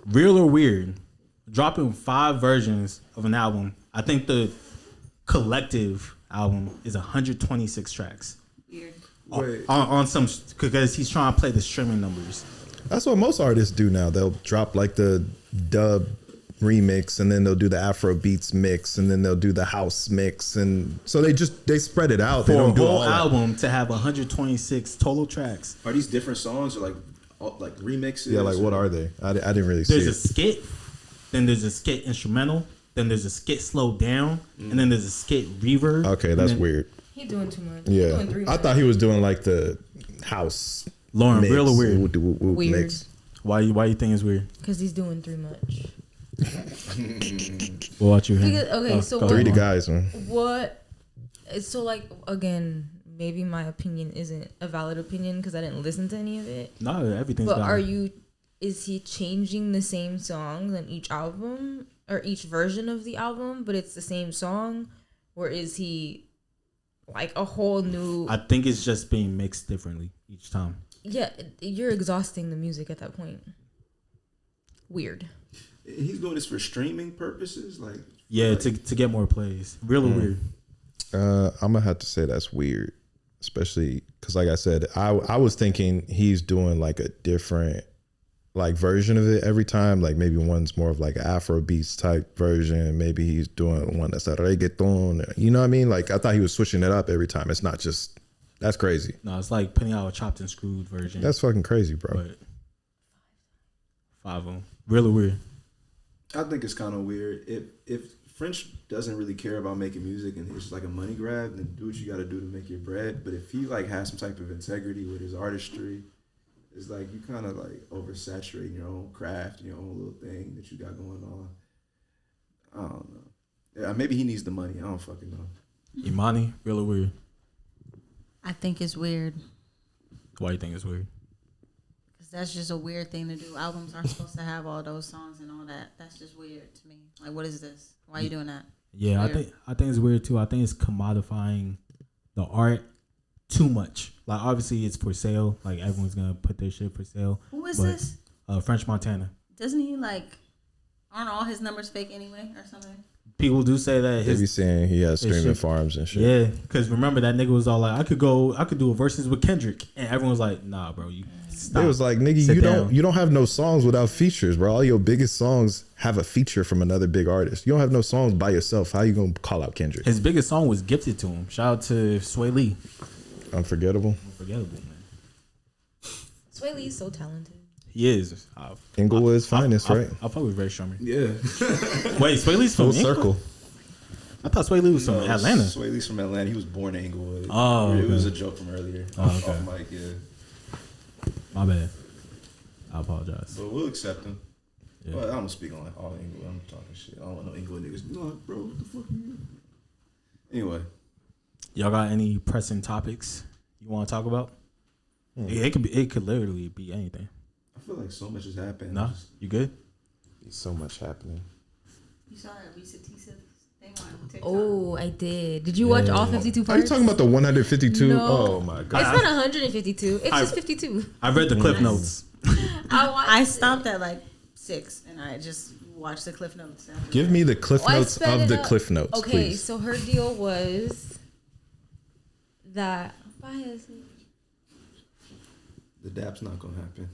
Real or weird? Dropping 5 versions of an album. I think the collective album is 126 tracks. Weird. On some, because he's trying to play the streaming numbers. That's what most artists do now. They'll drop like the dub remix, and then they'll do the Afro beats mix, and then they'll do the house mix, and so they spread it out. They For don't a do whole all that. album to have 126 total tracks. Are these different songs or like remixes? Yeah, like what are they? I didn't really see There's a it. skit, then there's a skit instrumental, then there's a skit slowed down, and then there's a skit reverb. Okay, that's weird. He doing too much. Yeah, He doing 3 I thought he was doing like the house. Loren, mix, real or weird? Weird. Mix. Why you think it's weird? Because he's doing too much. What about you? Hen? Because, okay, so go Three the on. guys, man. What? So like again, maybe my opinion isn't a valid opinion because I didn't listen to any of it. No, everything's. But valid. is he changing the same songs on each album or each version of the album, but it's the same song? Or is he like a whole new... I think it's just being mixed differently each time. Yeah, you're exhausting the music at that point. Weird. He's doing this for streaming purposes, like Yeah, to get more plays. Real or weird? I'm gonna have to say that's weird, especially because, like I said, I was thinking he's doing like a different like version of it every time. Like maybe one's more of like an Afro beats type version. Maybe he's doing one that's a reggaeton. You know what I mean? Like I thought he was switching it up every time. It's not just. That's crazy. No, it's like putting out a chopped and screwed version. That's fucking crazy, bro. But 5 of them. Real or weird? I think it's kind of weird. If French doesn't really care about making music and it's just like a money grab, then do what you got to do to make your bread. But if he like has some type of integrity with his artistry, it's like you kind of like oversaturating your own craft, your own little thing that you got going on. I don't know. Yeah, maybe he needs the money. I don't fucking know. Imani, real or weird? I think it's weird. Why you think it's weird? Because that's just a weird thing to do. Albums aren't supposed to have all those songs and all that. That's just weird to me. Like, what is this? Why are you doing that? Yeah, Weird. I think it's weird too. I think it's commodifying the art too much. Like obviously it's for sale. Like everyone's gonna put their shit for sale. Who is But, this? French Montana. Doesn't he, like, aren't all his numbers fake anyway or something? People do say that They be his saying he has streaming shit. farms and shit. yeah, because remember that nigga was all like, I could do a verses with Kendrick, and everyone was like, nah, bro, you stop. It was like, nigga, Sit you down. don't have no songs without features, bro. All your biggest songs have a feature from another big artist. You don't have no songs by yourself. How you gonna call out Kendrick? His biggest song was gifted to him. Shout out to Sway Lee. Unforgettable. Unforgettable, man. Sway Lee's so talented. He is. Inglewood's finest, right? I fuck with Ray Sherman. Yeah. Wait, Sway Lee's from Full England? circle. I thought Sway Lee was from Atlanta. Sway Lee's from Atlanta. He was born in Inglewood. Oh, It okay. was a joke from earlier. Oh, okay. Off mic, yeah. My bad. I apologize. But we'll accept him. Yeah. But I don't speak on all Inglewood. I'm talking shit. I don't want no Inglewood niggas. Be like, bro, what the fuck are you? Anyway. Y'all got any pressing topics you want to talk about? It could literally be anything. I feel like so much has happened. No, you good? There's so much happening. You saw that Reesa Teesa thing on TikTok? Oh, I did. Did you watch all 52 parts? Are you talking about the 152? No. Oh my god. It's not 152. It's just 52. I read the clip notes. I stopped at like 6 and I just watched the Cliff Notes. After. Give me the cliff I notes sped of it the up. cliff notes, Okay, please. so her deal was that. The dap's not gonna happen.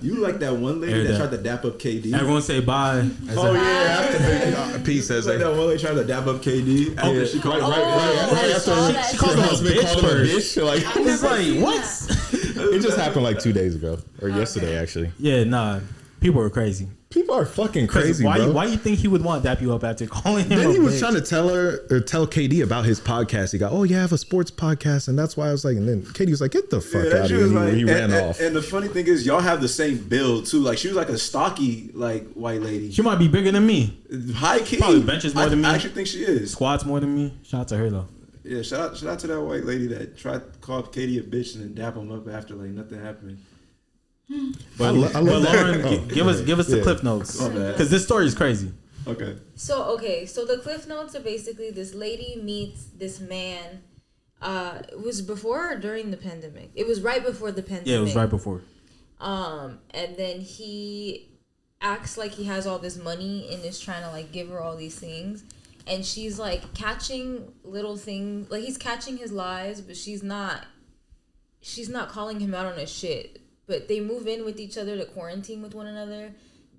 You like that one lady Air that dap. tried to dap up KD? Everyone say bye. Oh yeah, Peace it's as like they. that one lady tried to dap up KD. Oh, Yeah, she called Right after She called him a bitch first. Like, I was like, what? it just happened like 2 days ago or yesterday, actually. Yeah, nah. People are crazy. People are fucking 'Cause crazy, why? bro. Why you think he would want to dap you up after calling him? Then a he was bitch? trying to tell KD about his podcast. He got, oh yeah, I have a sports podcast, and that's why I was like, and then KD was like, get the fuck out of she here. was And like, he ran off. And the funny thing is, y'all have the same build too. Like she was like a stocky like white lady. She might be bigger than me. High key, Probably benches more than me. I actually think she is. Squats more than me. Shout out to her though. Yeah, shout out to that white lady that tried to call Katie a bitch and then dap him up after like nothing happened. But, I love but that. Lauren, give us the Yeah. cliff notes Oh, man. because this story is crazy. Okay. So the cliff notes are basically this lady meets this man. It was before or during the pandemic. It was right before the pandemic. Yeah, it was right before. And then he acts like he has all this money and is trying to like give her all these things, and she's like catching little things. Like he's catching his lies, but she's not calling him out on his shit. But they move in with each other to quarantine with one another.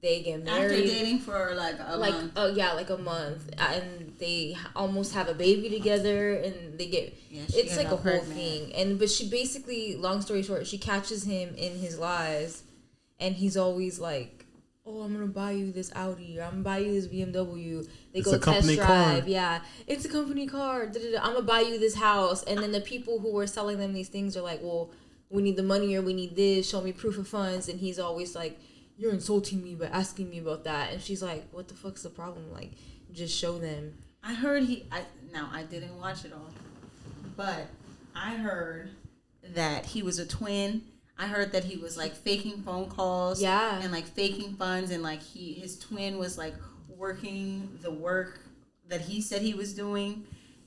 they get After married. dating for like a month. Oh yeah, like a month, and they almost have a baby together, and they get. It's like a whole thing, but she basically, long story short, she catches him in his lies, and he's always like, "Oh, I'm gonna buy you this Audi, or I'm gonna buy you this BMW." They go test drive. Yeah, it's a company car. Da-da-da. I'm gonna buy you this house, and then the people who were selling them these things are like, "Well, we need the money, or we need this. Show me proof of funds." And he's always like, "You're insulting me by asking me about that." And she's like, "What the fuck's the problem? Like, just show them." I heard I didn't watch it all, but I heard that he was a twin. I heard that he was like faking phone calls, and like faking funds, and like his twin was like working the work that he said he was doing.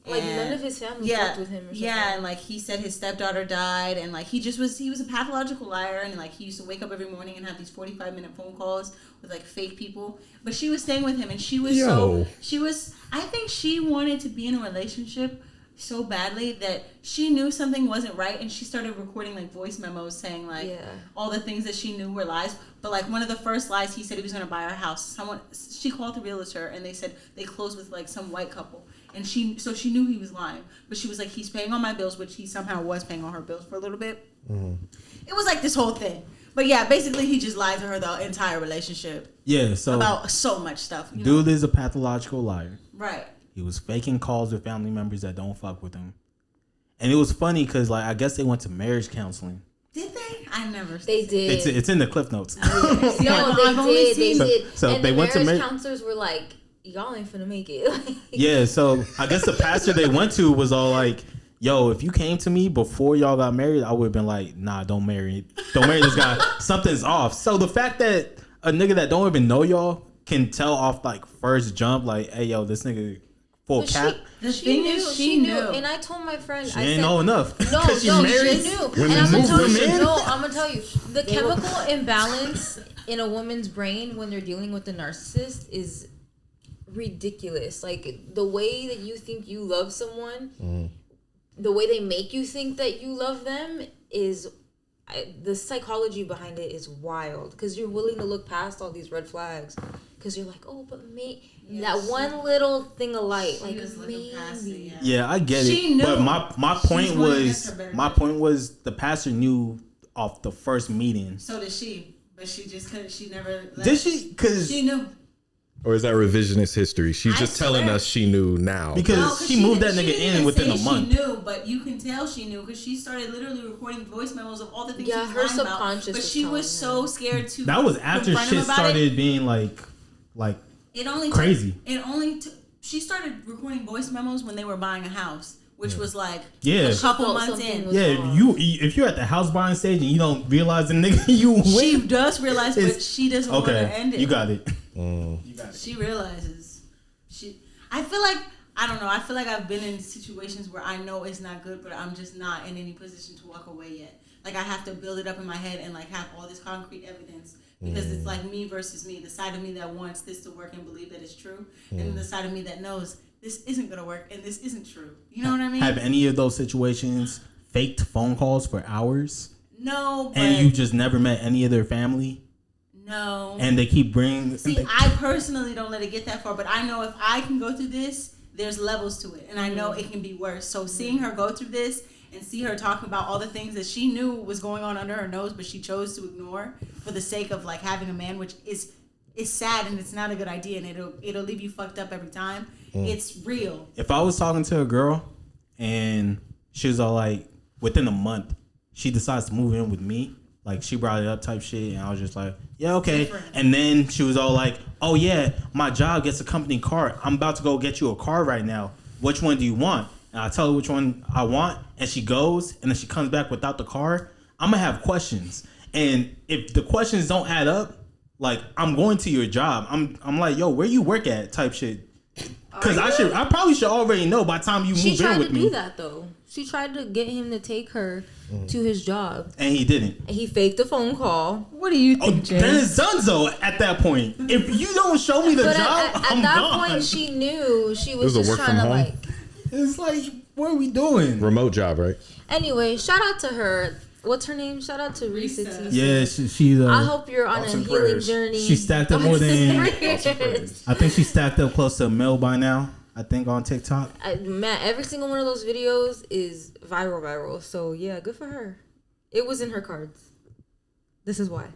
Like none of his family worked with him or something. Yeah, and like he said his stepdaughter died, and like he was a pathological liar, and like he used to wake up every morning and have these 45-minute phone calls with like fake people. But she was staying with him, and she was I think she wanted to be in a relationship so badly that she knew something wasn't right, and she started recording like voice memos saying like all the things that she knew were lies. But like one of the first lies, he said he was going to buy her house. She called the realtor, and they said they closed with like some white couple. And she knew he was lying, but she was like, he's paying all my bills, which he somehow was paying all her bills for a little bit. Mm-hmm. It was like this whole thing. But yeah, basically he just lied to her the entire relationship. Yeah, so about so much stuff. Dude is a pathological liar. Right. He was faking calls with family members that don't fuck with him. And it was funny because like I guess they went to marriage counseling. Did they? I never. They did. It's in the Cliff Notes. No, they did. So and they went to marriage counselors were like, y'all ain't finna make it. Yeah, so I guess the pastor they went to was all like, yo, if you came to me before y'all got married, I would have been like, nah, don't marry this guy. Something's off. So the fact that a nigga that don't even know y'all can tell off like first jump, like, hey, yo, this nigga full cap. She knew. And I told my friend, I ain't know enough. No, she knew. And I'm gonna tell you, the chemical imbalance in a woman's brain when they're dealing with a narcissist is ridiculous. Like the way that you think you love someone, the way they make you think that you love them is the psychology behind it is wild, because you're willing to look past all these red flags because you're like, oh, but that one little thing of light, like maybe. Yeah, I get it. But my point was the pastor knew off the first meeting. So did she, but she just couldn't. She never. Did she? Because she knew. Or is that revisionist history? She's just telling us she knew now. Because she moved that nigga in within a month. She knew, but you can tell she knew because she started literally recording voice memos of all the things she was lying about. But she was so scared to. That was after shit started being like crazy. She started recording voice memos when they were buying a house, which was like a couple months in. Yeah, if you're at the house buying stage and you don't realize the nigga you with. She does realize, but she doesn't want to end it. You got it. She realizes. I feel like, I don't know, I feel like I've been in situations where I know it's not good, but I'm just not in any position to walk away yet. Like I have to build it up in my head and like have all this concrete evidence, because it's like me versus me. The side of me that wants this to work and believe that it's true, and then the side of me that knows this isn't gonna work and this isn't true. You know what I mean? Have any of those situations faked phone calls for hours? No. But and you just never met any of their family? No. And they keep bringing. See, I personally don't let it get that far, but I know if I can go through this, there's levels to it, and I know it can be worse. So seeing her go through this and see her talk about all the things that she knew was going on under her nose, but she chose to ignore for the sake of like having a man, which is sad and it's not a good idea, and it'll leave you fucked up every time. It's real. If I was talking to a girl and she was all like, within a month, she decides to move in with me. Like, she brought it up type shit, and I was just like, yeah, okay. Different. And then she was all like, oh, yeah, my job gets a company car. I'm about to go get you a car right now. Which one do you want? And I tell her which one I want, and she goes, and then she comes back without the car. I'm going to have questions. And if the questions don't add up, like, I'm going to your job. I'm like, yo, where you work at type shit. Because I probably should already know by the time you move in with me. She tried to do that, though. She tried to get him to take her to his job. And he didn't. And he faked a phone call. What do you think, Jay? Then it's Dunzo at that point. If you don't show me the job, I'm gone. At that point, she knew she was just trying to, like... It's like, what are we doing? Remote job, right? Anyway, shout out to her What's her name? Shout out to Reesa Teesa. Yeah, she's. I hope you're on a Awesome healing prayers. journey. She stacked up more than. Prayers. I think she stacked up close to a mil by now. I think on TikTok. Man, every single one of those videos is viral. So yeah, good for her. It was in her cards. This is why.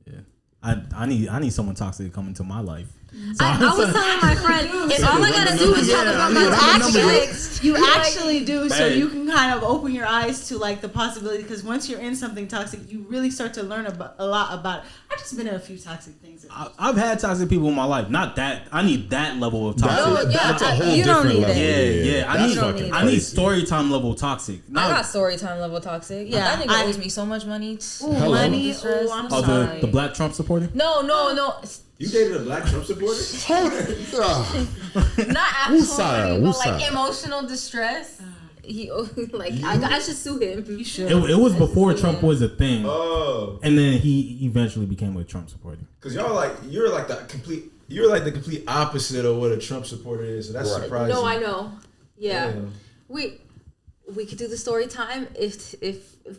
Yeah. I need someone toxic to come into my life. So I was telling my friend, if all I gotta do is talk about my toxic, You actually do, so Hey. you can kind of open your eyes to like the possibility. Because once you're in something toxic, you really start to learn a lot about it. I've just been in a few toxic things. I've had toxic people in my life. Not that. I need that level of toxic. That's a whole you don't different need level. it. Yeah. That's don't fucking need I need crazy. story time level toxic. I Not got story time level toxic. Yeah, That nigga owes me so much money. Ooh, Hello. money. Stress. Ooh, I'm oh, sorry. the black Trump supporter. No. You dated a black Trump supporter? Not actual Woosah, money, but woosah. like emotional distress. He like I should sue him. You should. It was before Trump was a thing, Oh, and then he eventually became a Trump supporter. because you're like the complete opposite of what a Trump supporter is. So that's Right. surprising. No, I know. Yeah. Yeah. We could do the story time if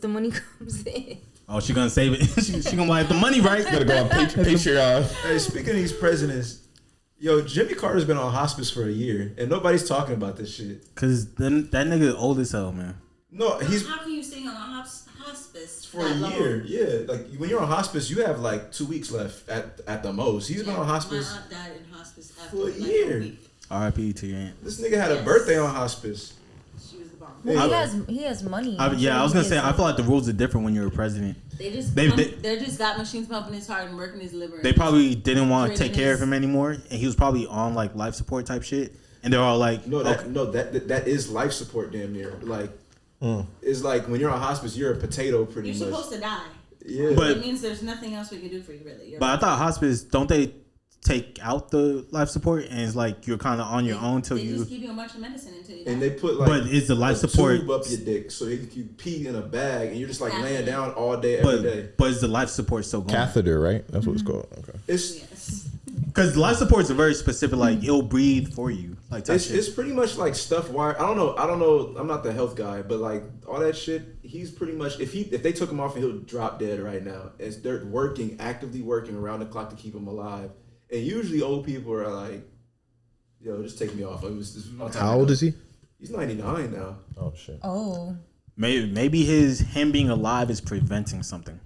the money comes in. Oh, she gonna save it. she gonna like the money, right? Gotta go on Patreon. Hey, speaking of these presidents, yo, Jimmy Carter's been on hospice for a year, and nobody's talking about this shit. Cause then that nigga old as hell, man. No, he's How can you stay on a hospice for a year. Yeah, like when you're on hospice, you have like 2 weeks left at the most. He's been on hospice My aunt died in hospice for a year. R.I.P. to your aunt. This nigga had a birthday on hospice. She was the bomb. He has money. I was gonna say I feel like the rules are different when you're a president. They just They- they just got machines pumping his heart and working his liver. They probably didn't want to take Draining care of his- him anymore, and he was probably on like life support type shit. And they're all like, No, okay. that is life support damn near. Like it's like when you're on hospice, you're a potato pretty You're much. supposed to die. Yeah. But- It means there's nothing else we can do for you, really. But I thought hospice, don't they take out the life support, and it's like you're kind of on your own till they you. just give you a bunch of medicine until you die. And they put like But is the life a support? tube up your dick so you pee in a bag and you're just like laying down all day every day. But is the life support still going? Catheter, right? That's what it's called. Okay. It's Yes. Because life support is a very specific, like it'll breathe for you, like type shit. it's pretty much like stuff wired. I don't know. I'm not the health guy, but like all that shit, he's pretty much if they took him off, he'll drop dead right now. As they're actively working around the clock to keep him alive. And usually old people are like, yo, just take me off. This is my time How to old go. is he? He's 99 now. Oh shit. Oh. Maybe him being alive is preventing something,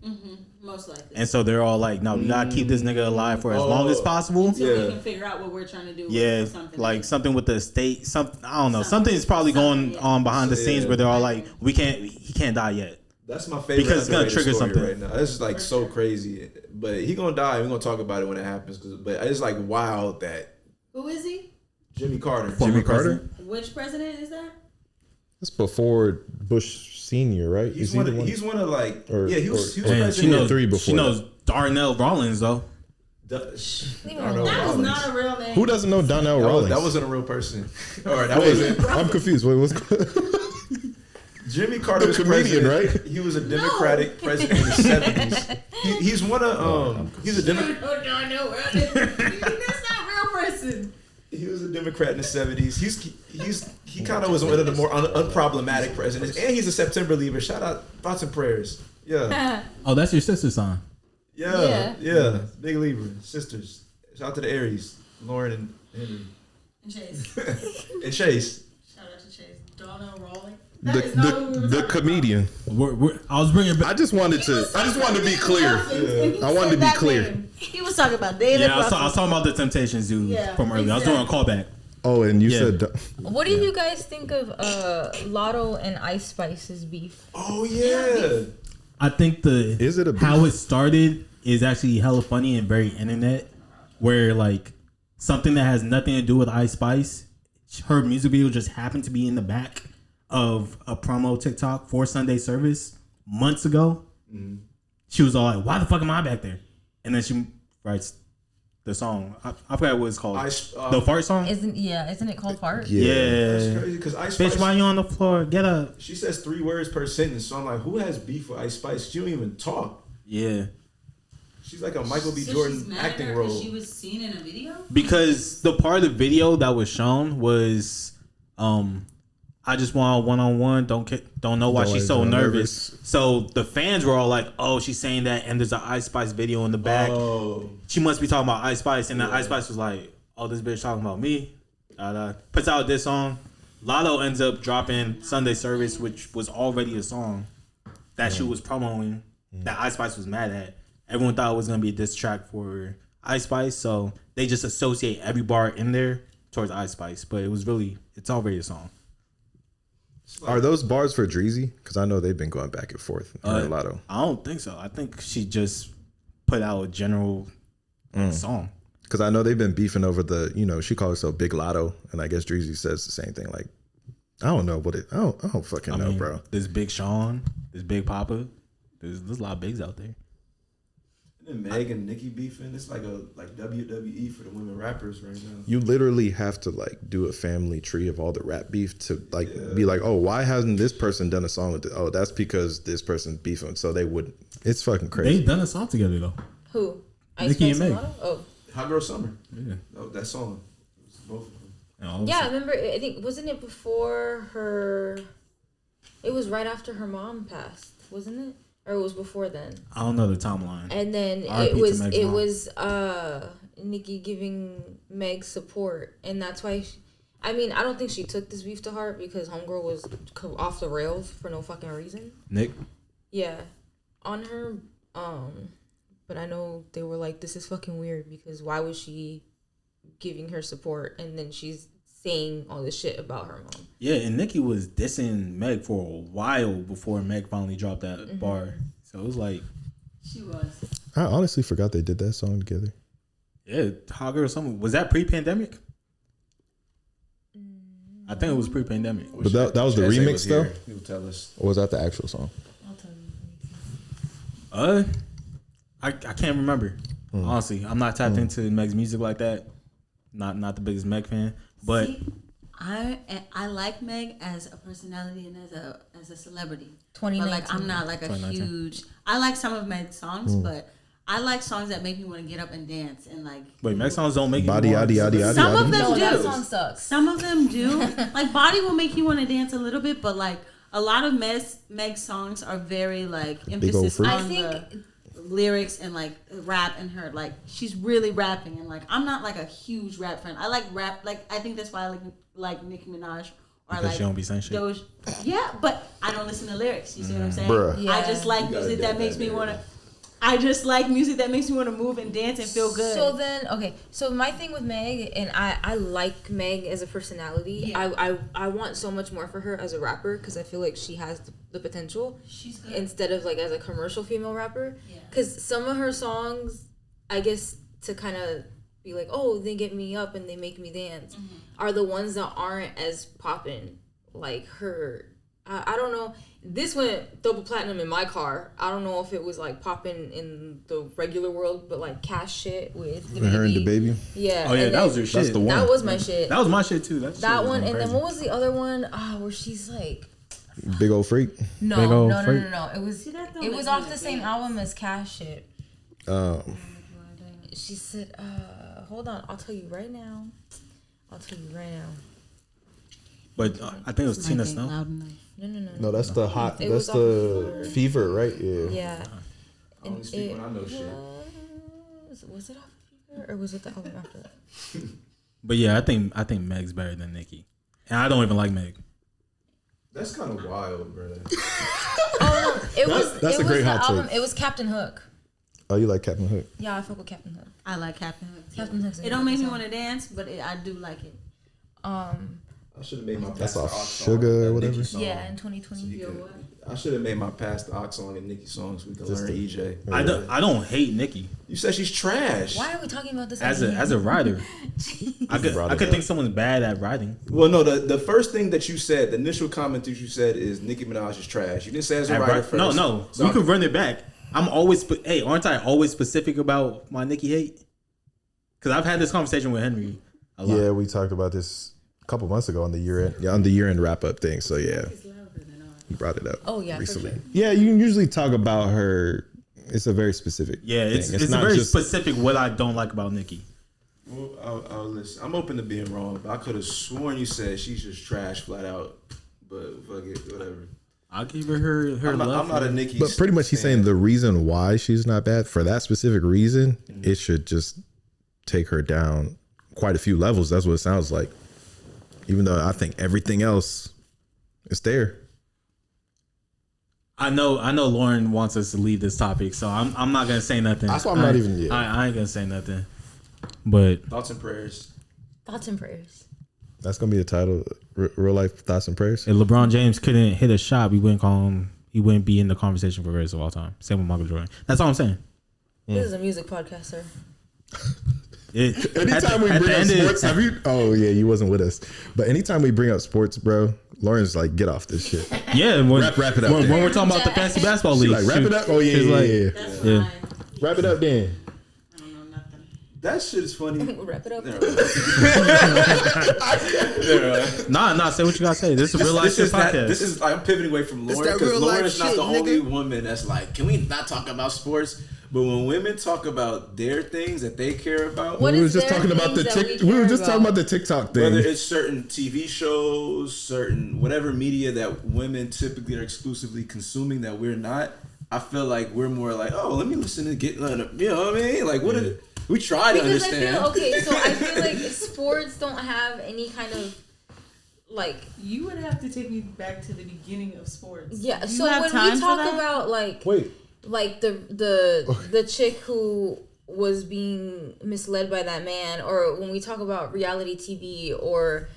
Most likely. and so they're all like, no, we gotta keep this nigga alive for as long as possible. Until Yeah. we can figure out what we're trying to do. Yeah, with something like something with the state, I don't know, Something. something's probably going Yeah. on behind the scenes Yeah. where they're all like, he can't die yet. That's my favorite. Because it's gonna underrated trigger story something. right now. This is like so crazy, but he gonna die. We're gonna talk about it when it happens. But it's like wild that Who is he? Jimmy Carter. Jimmy Carter? Which president is that? That's before Bush Senior, right? He's Is he one. the Of, one? he's one of like. Or- Yeah, he was. He was And president. she knows three before she knows Darnell Rollins though. Darnell That was Rollins. not a real name. Who doesn't know Donnell Rollins? That wasn't a real person. All right, that wasn't. I'm confused. Wait, what's Jimmy Carter The was comedian, president. right? He was a Democratic president in the 70s. He's one of he's a Democrat. That's not a real person. He was a Democrat in the 70s. He kind of was one of the more unproblematic presidents, and he's a September leaver. Shout out, thoughts and prayers. Yeah, Oh, that's your sister's son. yeah. Big Libra sisters. Shout out to the Aries, Loren and Henry And Chase. and Chase. Shout out to Chase. Donnell Rawlings. That is not who we were the talking about. comedian. I was bringing back. I just wanted to be clear. I wanted to be clear. He was talking about David. Yeah, I was talking about the Temptations dude Yeah, from earlier. I was doing a callback. Oh, and you Yeah. said What do you guys think of Lotto and Ice Spice's beef? Oh yeah. I think Is it a beef? how it started is actually hella funny and very internet, where like something that has nothing to do with Ice Spice, her music video just happened to be in the back of a promo TikTok for Sunday service months ago. She was all like, "Why the fuck am I back there?" And then she writes the song. I forgot what it's called. The fart song. Isn't it called Fart? That's Yeah. crazy because Ice Bitch, Spice. why you on the floor? Get up. She says 3 words per sentence, so I'm like, who has beef with Ice Spice? She don't even talk. Yeah. She's like a Michael B. So Jordan she's mad at acting her role. 'cause she was seen in a video? Because the part of the video that was shown was I just want one-on-one. Don't know why she's so nervous. So the fans were all like, "Oh, she's saying that," and there's an Ice Spice video in the back. Oh. She must be talking about Ice Spice, and then Ice Spice was like, "Oh, this bitch talking about me." Puts out this song. Lotto ends up dropping Sunday Service, which was already a song that she was promoting that Ice Spice was mad at. Everyone thought it was gonna be a diss track for Ice Spice, so they just associate every bar in there towards Ice Spice, but it's already a song. Are those bars for Dreezy? Because I know they've been going back and forth. Lotto. I don't think so. I think she just put out a general song. Because I know they've been beefing over she calls herself Big Lotto, and I guess Dreezy says the same thing. Like, I don't know what I don't fucking know, bro. There's Big Sean, there's Big Papa, there's a lot of bigs out there. And then Meg and Nicki beefing. It's like WWE for the women rappers right now. You literally have to do a family tree of all the rap beef to be like, oh, why hasn't this person done a song with this? Oh, that's because this person's beefing, so they wouldn't. It's fucking crazy. They've done a song together though. Who? Nicki and Meg. Oh. Hot Girl Summer. Yeah. Oh, that song. It was both of them. Yeah, I remember. I think wasn't it before her? It was right after her mom passed, wasn't it? Or it was before then. I don't know the timeline. And then R.I.P. it was Nicki giving Meg support, and that's why. I don't think she took this beef to heart because homegirl was off the rails for no fucking reason. Nick. Yeah, on her. But I know they were like, this is fucking weird because why was she giving her support and then she's saying all this shit about her mom? Yeah, and Nicki was dissing Meg for a while before Meg finally dropped that bar. So it was like... She was. I honestly forgot they did that song together. Yeah, Hot Girl Summer. Was that pre-pandemic? I think it was pre-pandemic. But that was the remix though? He would tell us. Or was that the actual song? I'll tell you. I can't remember. Honestly, I'm not tapped into Meg's music like that. Not the biggest Meg fan, but See, I like Meg as a personality and as a celebrity. 2019. But like I'm not like a huge. I like some of Meg's songs, but I like songs that make me want to get up and dance and like. Wait, Meg songs don't make you Body want yaddy yaddy yaddy. Some of them No, do. that song sucks. Some of them do. Like Body will make you want to dance a little bit, but like a lot of Meg's songs are very like emphasis freak. on I think the lyrics and like rap and her like she's really rapping and like I'm not like a huge rap fan. I like rap, like I think that's why I like Nicki Minaj or because like she don't be saying shit. those. Yeah, but I don't listen to lyrics. You see what I'm saying? Bruh. Yeah. I just like music that makes me want to. I just like music that makes me want to move and dance and feel good. So then, okay. So my thing with Meg, and I like Meg as a personality. Yeah. I want so much more for her as a rapper because I feel like she has the potential. She's good. Instead of like as a commercial female rapper. Yeah. Because some of her songs, I guess to kind of be like, oh, they get me up and they make me dance, are the ones that aren't as poppin'. Like her, I don't know. This went double platinum in my car. I don't know if it was like popping in the regular world, but like Cash Shit with the baby. Her and the baby. Yeah. Oh yeah, and that then- was her shit. That's the one. That was my shit. That was my shit too. That one, and then what was the other one? Where she's like, Big old freak. no, Big no, Ol' no, no, Freak. no, no. It was that don't it make was me off wanna the same dance. album as Cash Shit. She said, hold on, I'll tell you right now. But I think it was Tina Snow. No. No, that's the hot. It That's was the fever, right? Yeah. Yeah. I only speak when I know shit. Was it off of Fever or was it the album after that? But yeah, I think Meg's better than Nicki, and I don't even like Meg. That's kind of wild, bro. Oh no, it was that's it a was great the hot album. take. It was Captain Hook. Oh, you like Captain Hook? Yeah, I fuck with Captain Hook. I like Captain Hook. Too. Captain Hook's a It don't make me song. want to dance, but I do like it. I should have made my That's Pastor off Ox song, Sugar or that whatever? Nicki song. Yeah, in 2020. So you could- I should have made my Pastor Ox song and Nicki songs. We can Just learn the- EJ. I don't hate Nicki You said she's trash. Why are we talking about this as again? a writer. I Brought it could up. think someone's bad at writing. Well, no, the first thing that you said, the initial comment that you said is Nicki Minaj is trash. You didn't say as a At writer write- first. no. So We could run it back. I'm always aren't I always specific about my Nicki hate? Because I've had this conversation with Henry a lot. Yeah, we talked about this a couple months ago on the year end wrap up thing. So yeah, he brought it up. Oh, yeah, for recently. sure. Yeah, you can usually talk about her. It's a very specific. Yeah, it's thing. a not very just- specific what I don't like about Nicki. Well, I'll listen. I'm open to being wrong, but I could have sworn you said she's just trash, flat out. But fuck it, whatever. I'll give her I'm love. not a Nicki. But pretty much he's saying the reason why she's not bad for that specific reason, it should just take her down quite a few levels. That's what it sounds like. Even though I think everything else is there. I know Loren wants us to leave this topic, so I'm not gonna say nothing. That's why I'm not even. I ain't gonna say nothing. But Thoughts and prayers. Thoughts and prayers. That's gonna be the title. Real life thoughts and prayers. if LeBron James couldn't hit a shot, he wouldn't be in the conversation for greatest of all time. Same with Michael Jordan. That's all I'm saying. This is a music podcast, sir. Anytime we bring up sports, have you? Oh yeah, you wasn't with us. But anytime we bring up sports, bro, Lauren's like, get off this shit. Yeah, wrap it up. When we're talking about the fantasy basketball league, Like, wrap it up. Oh yeah, yeah. That's Yeah. fine. Wrap it up then. I don't know nothing. That shit is funny. Wrap it up. Nah. Say what you gotta say. This is a real life shit podcast. This is like, I'm pivoting away from Lauren that because real Lauren life is not shit, the only nigga. woman that's like, can we not talk about sports? But when women talk about their things that they care about, What We were is just their talking about the things that we were care just talking about the TikTok thing. whether it's certain TV shows, certain whatever media that women typically are exclusively consuming that we're not, I feel like we're more like, oh, let me listen and get, you know what I mean? Like, what? We try to Because understand. I feel like sports don't have any kind of like. You would have to take me back to the beginning of sports. Yeah, Do you so have when time we for talk that? about like the chick who was being misled by that man, or when we talk about reality TV or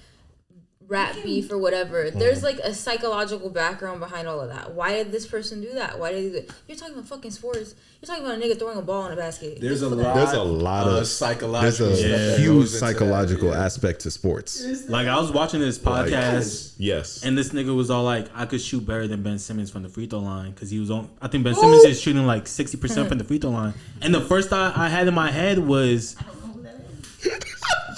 rap beef or whatever, there's like a psychological background behind all of that. Why did this person do that? Why did he do that? You're talking about fucking sports. You're talking about a nigga throwing a ball in a basket. There's a There's a lot of psychological There's stuff a that huge goes into psychological that, yeah. aspect to sports. Like I was watching this podcast, Yes. and this nigga was all like, "I could shoot better than Ben Simmons from the free throw line because he was on." I think Ben Simmons is shooting like 60% from the free throw line. And the first thought I had in my head was,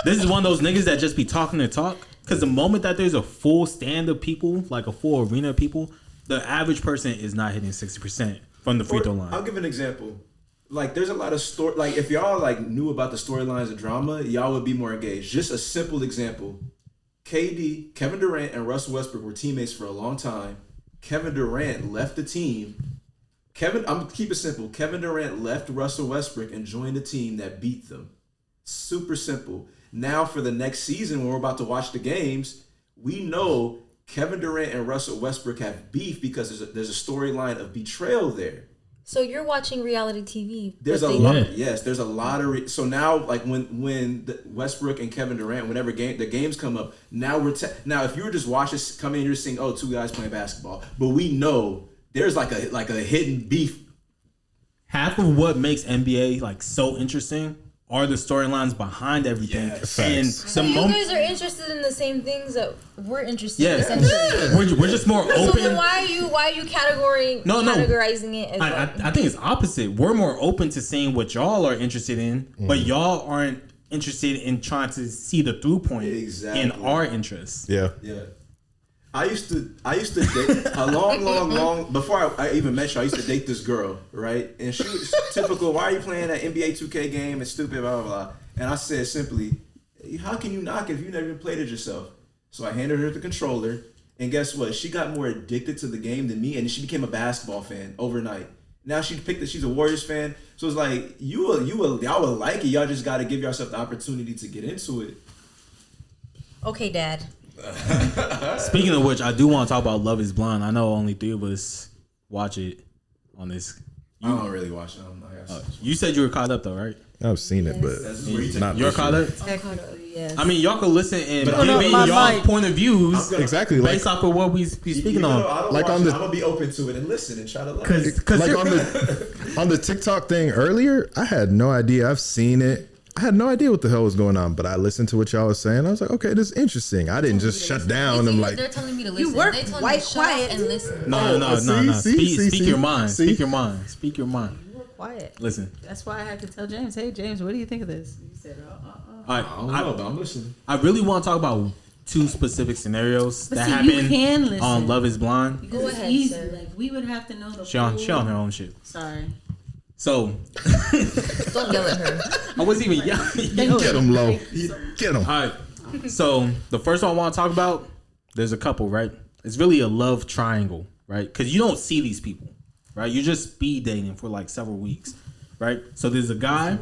"This is one of those niggas that just be talking to talk." Because the moment that there's a full stand of people, like a full arena of people, the average person is not hitting 60% from the free throw line. I'll give an example. Like, there's a lot of story. Like, if y'all like knew about the storylines of drama, y'all would be more engaged. Just a simple example: KD, Kevin Durant, and Russell Westbrook were teammates for a long time. Kevin Durant left the team. I'm gonna keep it simple. Kevin Durant left Russell Westbrook and joined a team that beat them. Super simple. Now for the next season, when we're about to watch the games, we know Kevin Durant and Russell Westbrook have beef because there's a storyline of betrayal there. So you're watching reality TV. There's but a they- lot. Yes, there's a lot of. So now, like when the Westbrook and Kevin Durant, whenever the games come up, now now if you were just watching, come in, you're seeing, oh, two guys playing basketball, but we know there's like a hidden beef. Half of what makes NBA like so interesting are the storylines behind everything. Yes. And So the you moment, guys are interested in the same things that we're interested in. yeah, Essentially. we're just more So open. then why are you categorizing it as I think it's opposite. We're more open to seeing what y'all are interested in, but y'all aren't interested in trying to see the through point in our interests. Yeah. Yeah. I used to date a long before I even met you. I used to date this girl, right? And she was typical. Why are you playing that NBA 2K game? It's stupid, blah blah blah. And I said simply, how can you knock it if you never even played it yourself? So I handed her the controller, and guess what? She got more addicted to the game than me, and she became a basketball fan overnight. Now she picked that she's a Warriors fan. So it's like y'all will like it. Y'all just got to give yourself the opportunity to get into it. Okay, Dad. Speaking of which, I do want to talk about Love Is Blind. I know only 3 of us watch it on this. I don't really watch it. You said you were caught up though, right? I've seen it, but not You're this caught year. up. Technically, yes. I mean, y'all could listen and But give in my y'all mic. point of views Exactly. based off of what we speaking on. Like on the- I'm gonna be open to it and listen and try to learn. Because Like on the TikTok thing earlier, I had no idea. I've seen it. I had no idea what the hell was going on, but I listened to what y'all was saying. I was like, okay, this is interesting. I didn't just shut down and like, They're telling me to listen. work They told me white to shut up quiet. and listen. no. Speak your mind. see. Speak your mind. Speak your mind. You were quiet. Listen. That's why I had to tell James, hey, James, what do you think of this? He said, All right, I don't know, but I'm listening. I really want to talk about 2 specific scenarios But that see, happen you can listen. on Love Is Blind. Because Go it's ahead, easy. sir. Like, we would have to know the She on full- her own shit. Sorry. So Don't yell at her. I wasn't even yelling. get him low. Get him. All right. So the first one I want to talk about, there's a couple, right? it's really a love triangle, right? Because you don't see these people, right? You just speed dating for like several weeks, right? So there's a guy.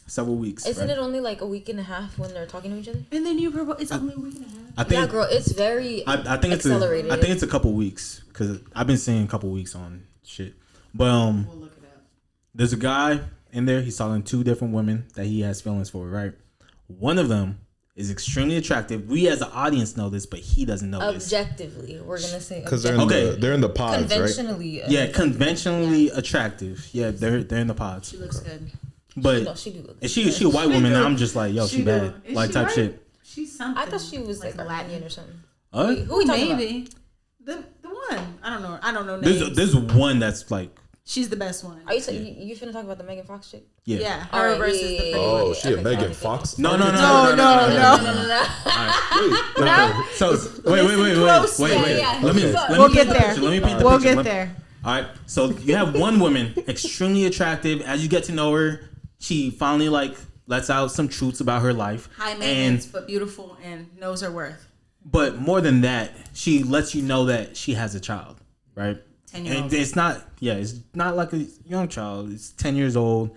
Several weeks. Isn't right? it only like a week and a half when they're talking to each other? And then you propose. It's only a week and a half. I think, yeah, girl, it's very I think accelerated. I think it's a couple weeks because I've been seeing a couple weeks on shit. But We'll look it up. there's a guy in there. He's talking to 2 different women that he has feelings for, right? One of them is extremely attractive. We as an audience know this, but he doesn't know this. Objectively, we're gonna say Because objectively. they're in the pods, right? Conventionally, Yeah, conventionally attractive. Yeah, they're in the pods. She looks good. But she do look and she a white woman, and I'm just like, yo, she She bad, do. like Is she type white? shit. She's something. I thought she was like Latin or something. Who we talking Maybe. The one. I don't know names. There's one that's like, She's the best one. Are you you finna talk about the Megan Fox chick? yeah. Yeah, All her right, versus yeah, the yeah, pretty yeah. one. Oh, she a Okay, Megan okay. Fox? No. No. Okay, so wait. Close. Yeah. Let me We'll paint get the there. picture. Let me paint the We'll picture. get there. All right. So you have one woman, extremely attractive. As you get to know her, she finally like lets out some truths about her life. High maintenance, but beautiful and knows her worth. But more than that, she lets you know that she has a child, right? 10-year-old. And it's not like a young child. It's 10 years old.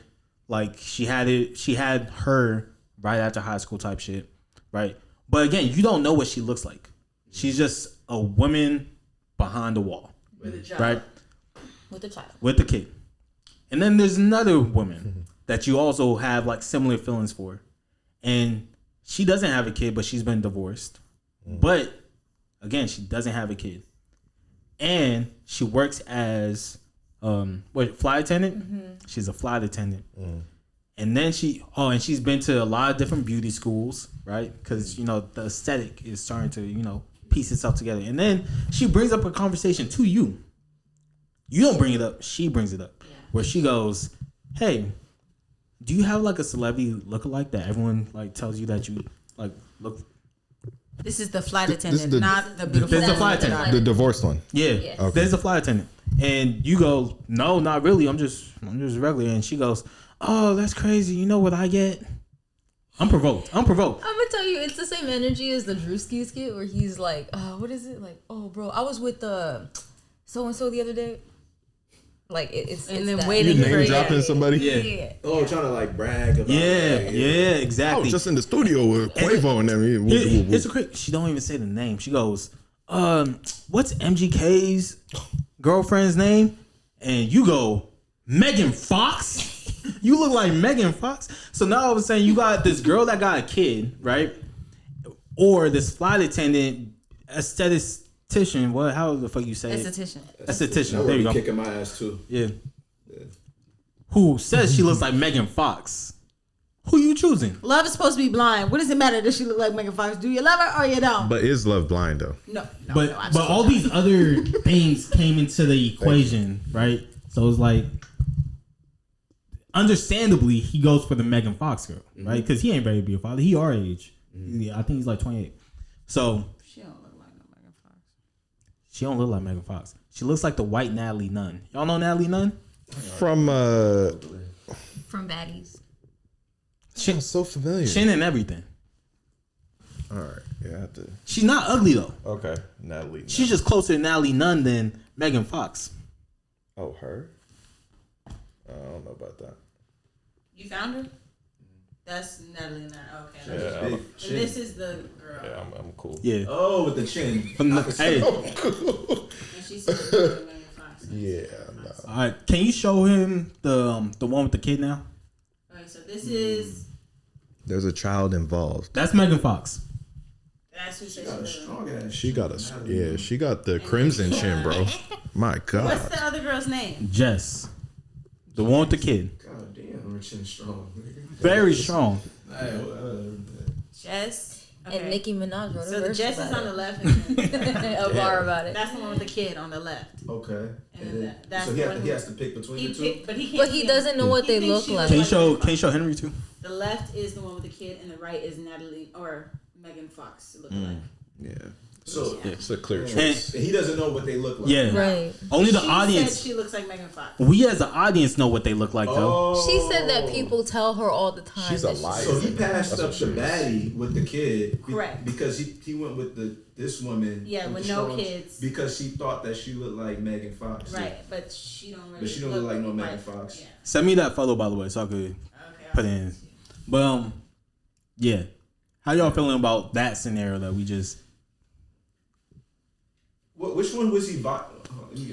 Like she had her right after high school type shit, right? But again, you don't know what she looks like. She's just a woman behind the wall, right? With the child. With the kid. And then there's another woman that you also have like similar feelings for. And she doesn't have a kid, but she's been divorced. But again, she doesn't have a kid. And she works as flight attendant? She's a flight attendant. And then she's been to a lot of different beauty schools, right? Because, the aesthetic is starting to, piece itself together. And then she brings up a conversation to you. You don't bring it up. She brings it up. Where she goes, hey, do you have like a celebrity lookalike that everyone like tells you that you like look? This is the flight attendant, the- not the beautiful. This is the woman flight that attendant. The divorced one. Yeah, Yes. there's a flight attendant, and you go, no, not really. I'm just regular. And she goes, oh, that's crazy. You know what I get? I'm provoked. I'm gonna tell you, it's the same energy as the Drewski skit where he's like, what is it? Like, oh, bro, I was with so and so the other day. Like it's And then that. waiting You for name dropping somebody? Yeah. Oh, trying to like brag about Yeah, it. I exactly. was just in the studio with Quavo and them. It's a quick. She don't even say the name. She goes, what's MGK's girlfriend's name? And you go, Megan Fox. You look like Megan Fox. So now all of a sudden you got this girl that got a kid, right? Or this flight attendant, aesthetician. What? How the fuck you say it? Esthetician. Esthetician. There you go. Kicking my ass too. Yeah. Who says she looks like Megan Fox? Who you choosing? Love is supposed to be blind. What does it matter? Does she look like Megan Fox? Do you love her or you don't? But is Love blind though? No. But all these other things came into the equation, right? So it's like, understandably, he goes for the Megan Fox girl, right? Because he ain't ready to be a father. He our age. Yeah, I think he's like 28. So She don't look like no Megan Fox. she don't look like Megan Fox. She looks like the white Natalie Nunn. Y'all know Natalie Nunn? From From Baddies. sounds so familiar. Shin and everything. All right, yeah, I have to. She's not ugly though. Okay, Natalie. She's just closer to Natalie Nunn than Megan Fox. Oh, her. I don't know about that. You found her? That's Natalie Nunn. Okay. Yeah, And this is the girl. yeah, I'm cool. Yeah. Oh, with the chin. Hey, And she said she looked like Megan Fox. Yeah, no. all right. Can you show him the one with the kid now? Okay, so this is. There's a child involved. That's Megan Fox. That's who said Got a she looked. strong ass. She got a she got the crimson chin, bro. My What's God. the other girl's name? Jess, the one with the kid. God damn, her chin strong. Very strong. Jess. And Nicki Minaj wrote So a the verse Jess is about on the it. left. And A bar about it. that's the one with the kid on the left. Okay. And then that's so the one he who- has to pick between He the two. picked, but he can't. But he see doesn't know what He they thinks look she like. Can you show Henry too? The left is the one with the kid, and the right is Natalie or Megan Fox. Look like. Yeah. So It's a clear And- choice. he doesn't know what they look like. Yeah. Right. Only the She audience. said she looks like Megan Fox. We as the audience know what they look like though. Oh. She said that people tell her all the time. She's a that liar. So he passed That's up what she the is. baddie with the kid, Correct. because he went with this woman, Yeah, with the no strong- kids. because she thought that she looked like Megan Fox. Right, but she don't really. But she don't look like no Megan Fox. Yeah. Send me that photo by the way, so I could Okay. put it in. But yeah. How y'all feeling about that scenario that we just? Which one was he? He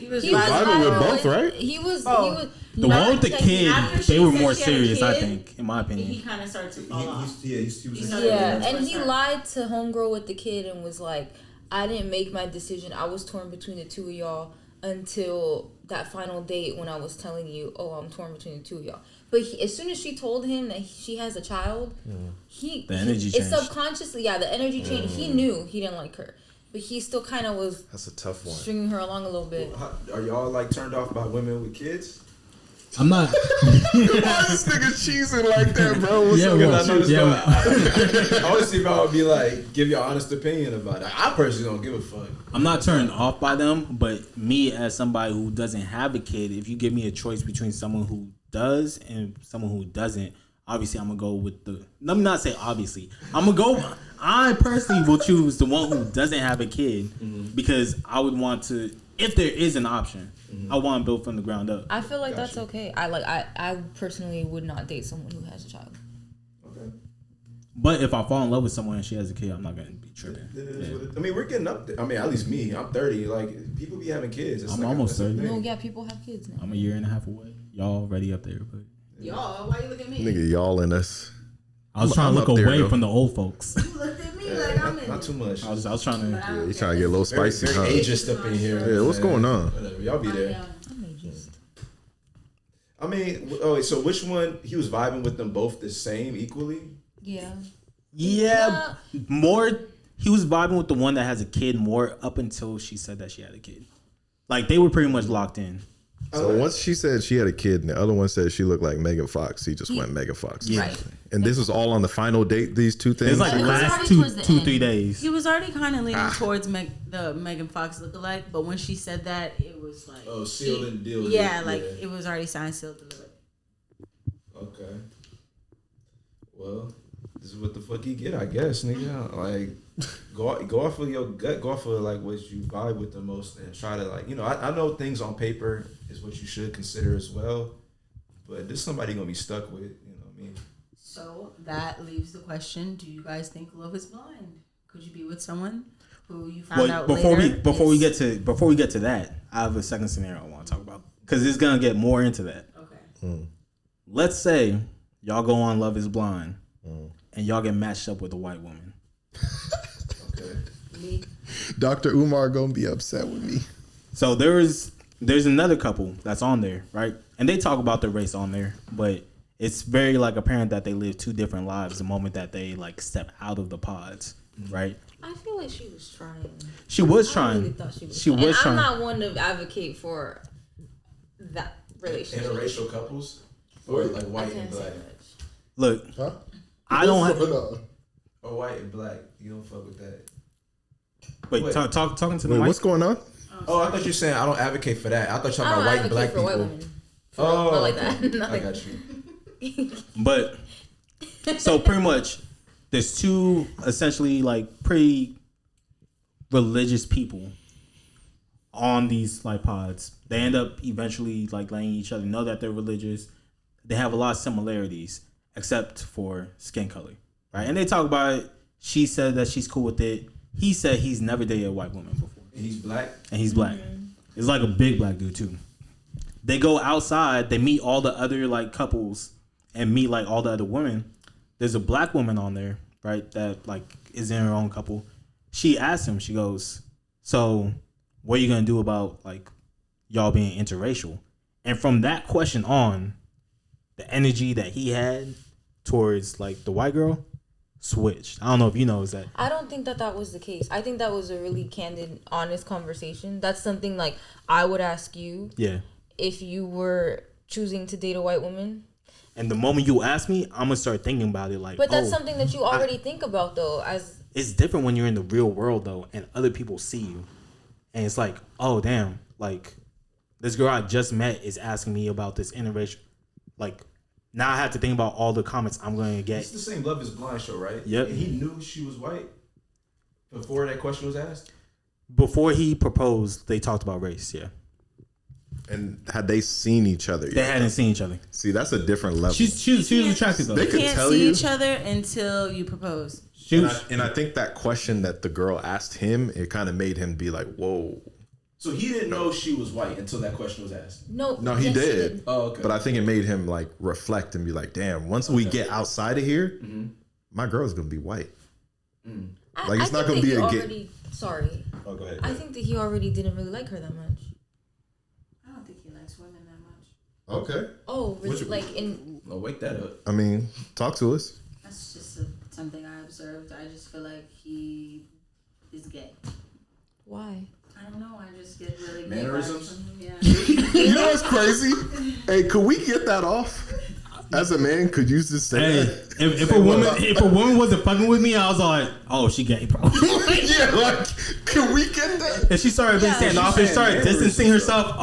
was vibing with both, right? He was. Oh. He was. The one with the Like, kid, after she they were said more she had a serious, I kid, think, in my He opinion. kind of started to fall off. he was Yeah, That's and he right. lied to homegirl with the kid and was like, "I didn't make my decision. I was torn between the two of y'all until that final date when I was telling you, oh, I'm torn between the two of y'all." But as soon as she told him that she has a child, The energy it's changed. subconsciously, the energy changed. He knew he didn't like her, but he still kind of was That's a tough one. stringing her along a little bit. Are y'all like turned off by women with kids? I'm not. Why this nigga cheesing like that, bro? What's Yeah, up? well, I know this yeah, I want to see if I would be like, give your honest opinion about it. I personally don't give a fuck. I'm not turned off by them, but me as somebody who doesn't have a kid, if you give me a choice between someone who does and someone who doesn't, obviously I'm gonna go with the. Let me not say obviously. I'm gonna go. I personally will choose the one who doesn't have a kid because I would want to. If there is an option, I want to build from the ground up. I feel like that's okay. I personally would not date someone who has a child. Okay. But if I fall in love with someone and she has a kid, I'm not gonna be tripping. I mean, we're getting up there. I mean, at least me. I'm 30. Like, people be having kids. It's I'm like almost that's a 30. thing. No, yeah, people have kids now. I'm a year and a half away. Y'all already up there, but Y'all, why you look at me? Nigga, y'all in us. I was trying I'm to look up there, away though. from the old folks. You looked at me like I'm in. Not too much. I was trying to. Yeah, you trying to get a little Very, spicy, very huh? ageist up in here. Yeah, what's going on? Whatever. Y'all be there. I'm ageist. I mean, oh, so which one? He was vibing with them both the same equally? Yeah. Yeah, more. He was vibing with the one that has a kid more up until she said that she had a kid. Like they were pretty much locked in. So once she said she had a kid and the other one said she looked like Megan Fox, he just went Megan Fox. Yeah. Right. And this was all on the final date, these two things? It's like It was last already two, towards the 3 end. days. He was already kind of leaning towards the Megan Fox lookalike, but when she said that, it was like Sealed and deal. Yeah, like it was already signed, sealed, delivered. Okay. Well, this is what the fuck you get, I guess, nigga. Like, go off of your gut, go off of like what you vibe with the most, and try to like, I know things on paper is what you should consider as well, but this somebody gonna be stuck with, you know what I mean? So that leaves the question: do you guys think love is blind? Could you be with someone who you found out before later? we get to that, I have a second scenario I want to talk about because it's gonna get more into that. Okay. Let's say y'all go on Love Is Blind and y'all get matched up with a white woman. Okay. Me. Dr. Umar gonna be upset with me. So there's another couple that's on there, right? And they talk about their race on there, but it's very like apparent that they live 2 different lives the moment that they like step out of the pods, right? I feel like she was trying. She was I trying. really thought she was She trying. was And trying. I'm not one to advocate for that relationship. Interracial couples, or like I white and can't say black, much. Look, Huh? I don't have. or white and black. You don't fuck with that. Wait, Wait. talking to the Wait, mic. what's going on? Oh, I thought you were saying I don't advocate for that. I thought you were I talking don't about white and black advocate for people. white women. For real, not like that. Not I like got you. But so pretty much, there's 2 essentially like pretty religious people on these like pods. They end up eventually like letting each other know that they're religious. They have a lot of similarities, except for skin color, right? And they talk about it. She said that she's cool with it. He said he's never dated a white woman before, He's black. and he's black. It's like a big black dude too. They go outside. They meet all the other like couples and meet like all the other women. There's a black woman on there, right? That like is in her own couple. She asked him. She goes, "So, what are you gonna do about like y'all being interracial?" And from that question on, the energy that he had towards like the white girl switched. I don't know if you know that. I don't think that was the case. I think that was a really candid, honest conversation. That's something like I would ask you Yeah. if you were choosing to date a white woman. And the moment you ask me, I'm gonna start thinking about it like. But that's oh, something that you already think about though, as it's different when you're in the real world though, and other people see you, and it's like, oh damn, like this girl I just met is asking me about this interracial, like now I have to think about all the comments I'm going to get. It's the same Love Is Blind show, right? Yep. And he knew she was white before that question was asked. Before he proposed, they talked about race. Yeah. And had they seen each other yet? They hadn't seen each other. See, that's a different level. She was attractive though. They You could can't tell see you. each other until you propose. And I think that question that the girl asked him, it kind of made him be like, whoa. So he didn't know she was white until that question was asked. No, He yes, did. Oh, okay. But I think it made him like reflect and be like, damn, once we get outside of here, my girl's going to be white. Like, it's not going to be a gay. Sorry. Oh, go ahead. I think that he already didn't really like her that much. I don't think he likes women that much. Okay. Oh, really? Like in. Oh, wake that up. I mean, talk to us. That's just something I observed. I just feel like he is gay. Why? I don't know. I just get really gay Mannerisms? vibes from him. Yeah. You know what's crazy? Hey, could we get that off? As a man, could you just say Hey, that? if a woman wasn't fucking with me, I was like, oh, she gay, bro. Yeah, like, can we get that? And she started being standoffish, started saying distancing herself.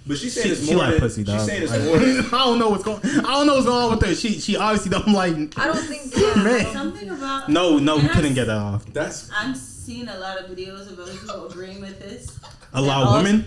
But she's saying it's She more like than, pussy, dog. She's saying it's Like, more than, I don't know what's going on with her. She obviously don't like. I don't think. Yeah, Man. Something about No, we And couldn't get that off. that's I'm seeing a lot of videos of other people agreeing with this. A lot of women.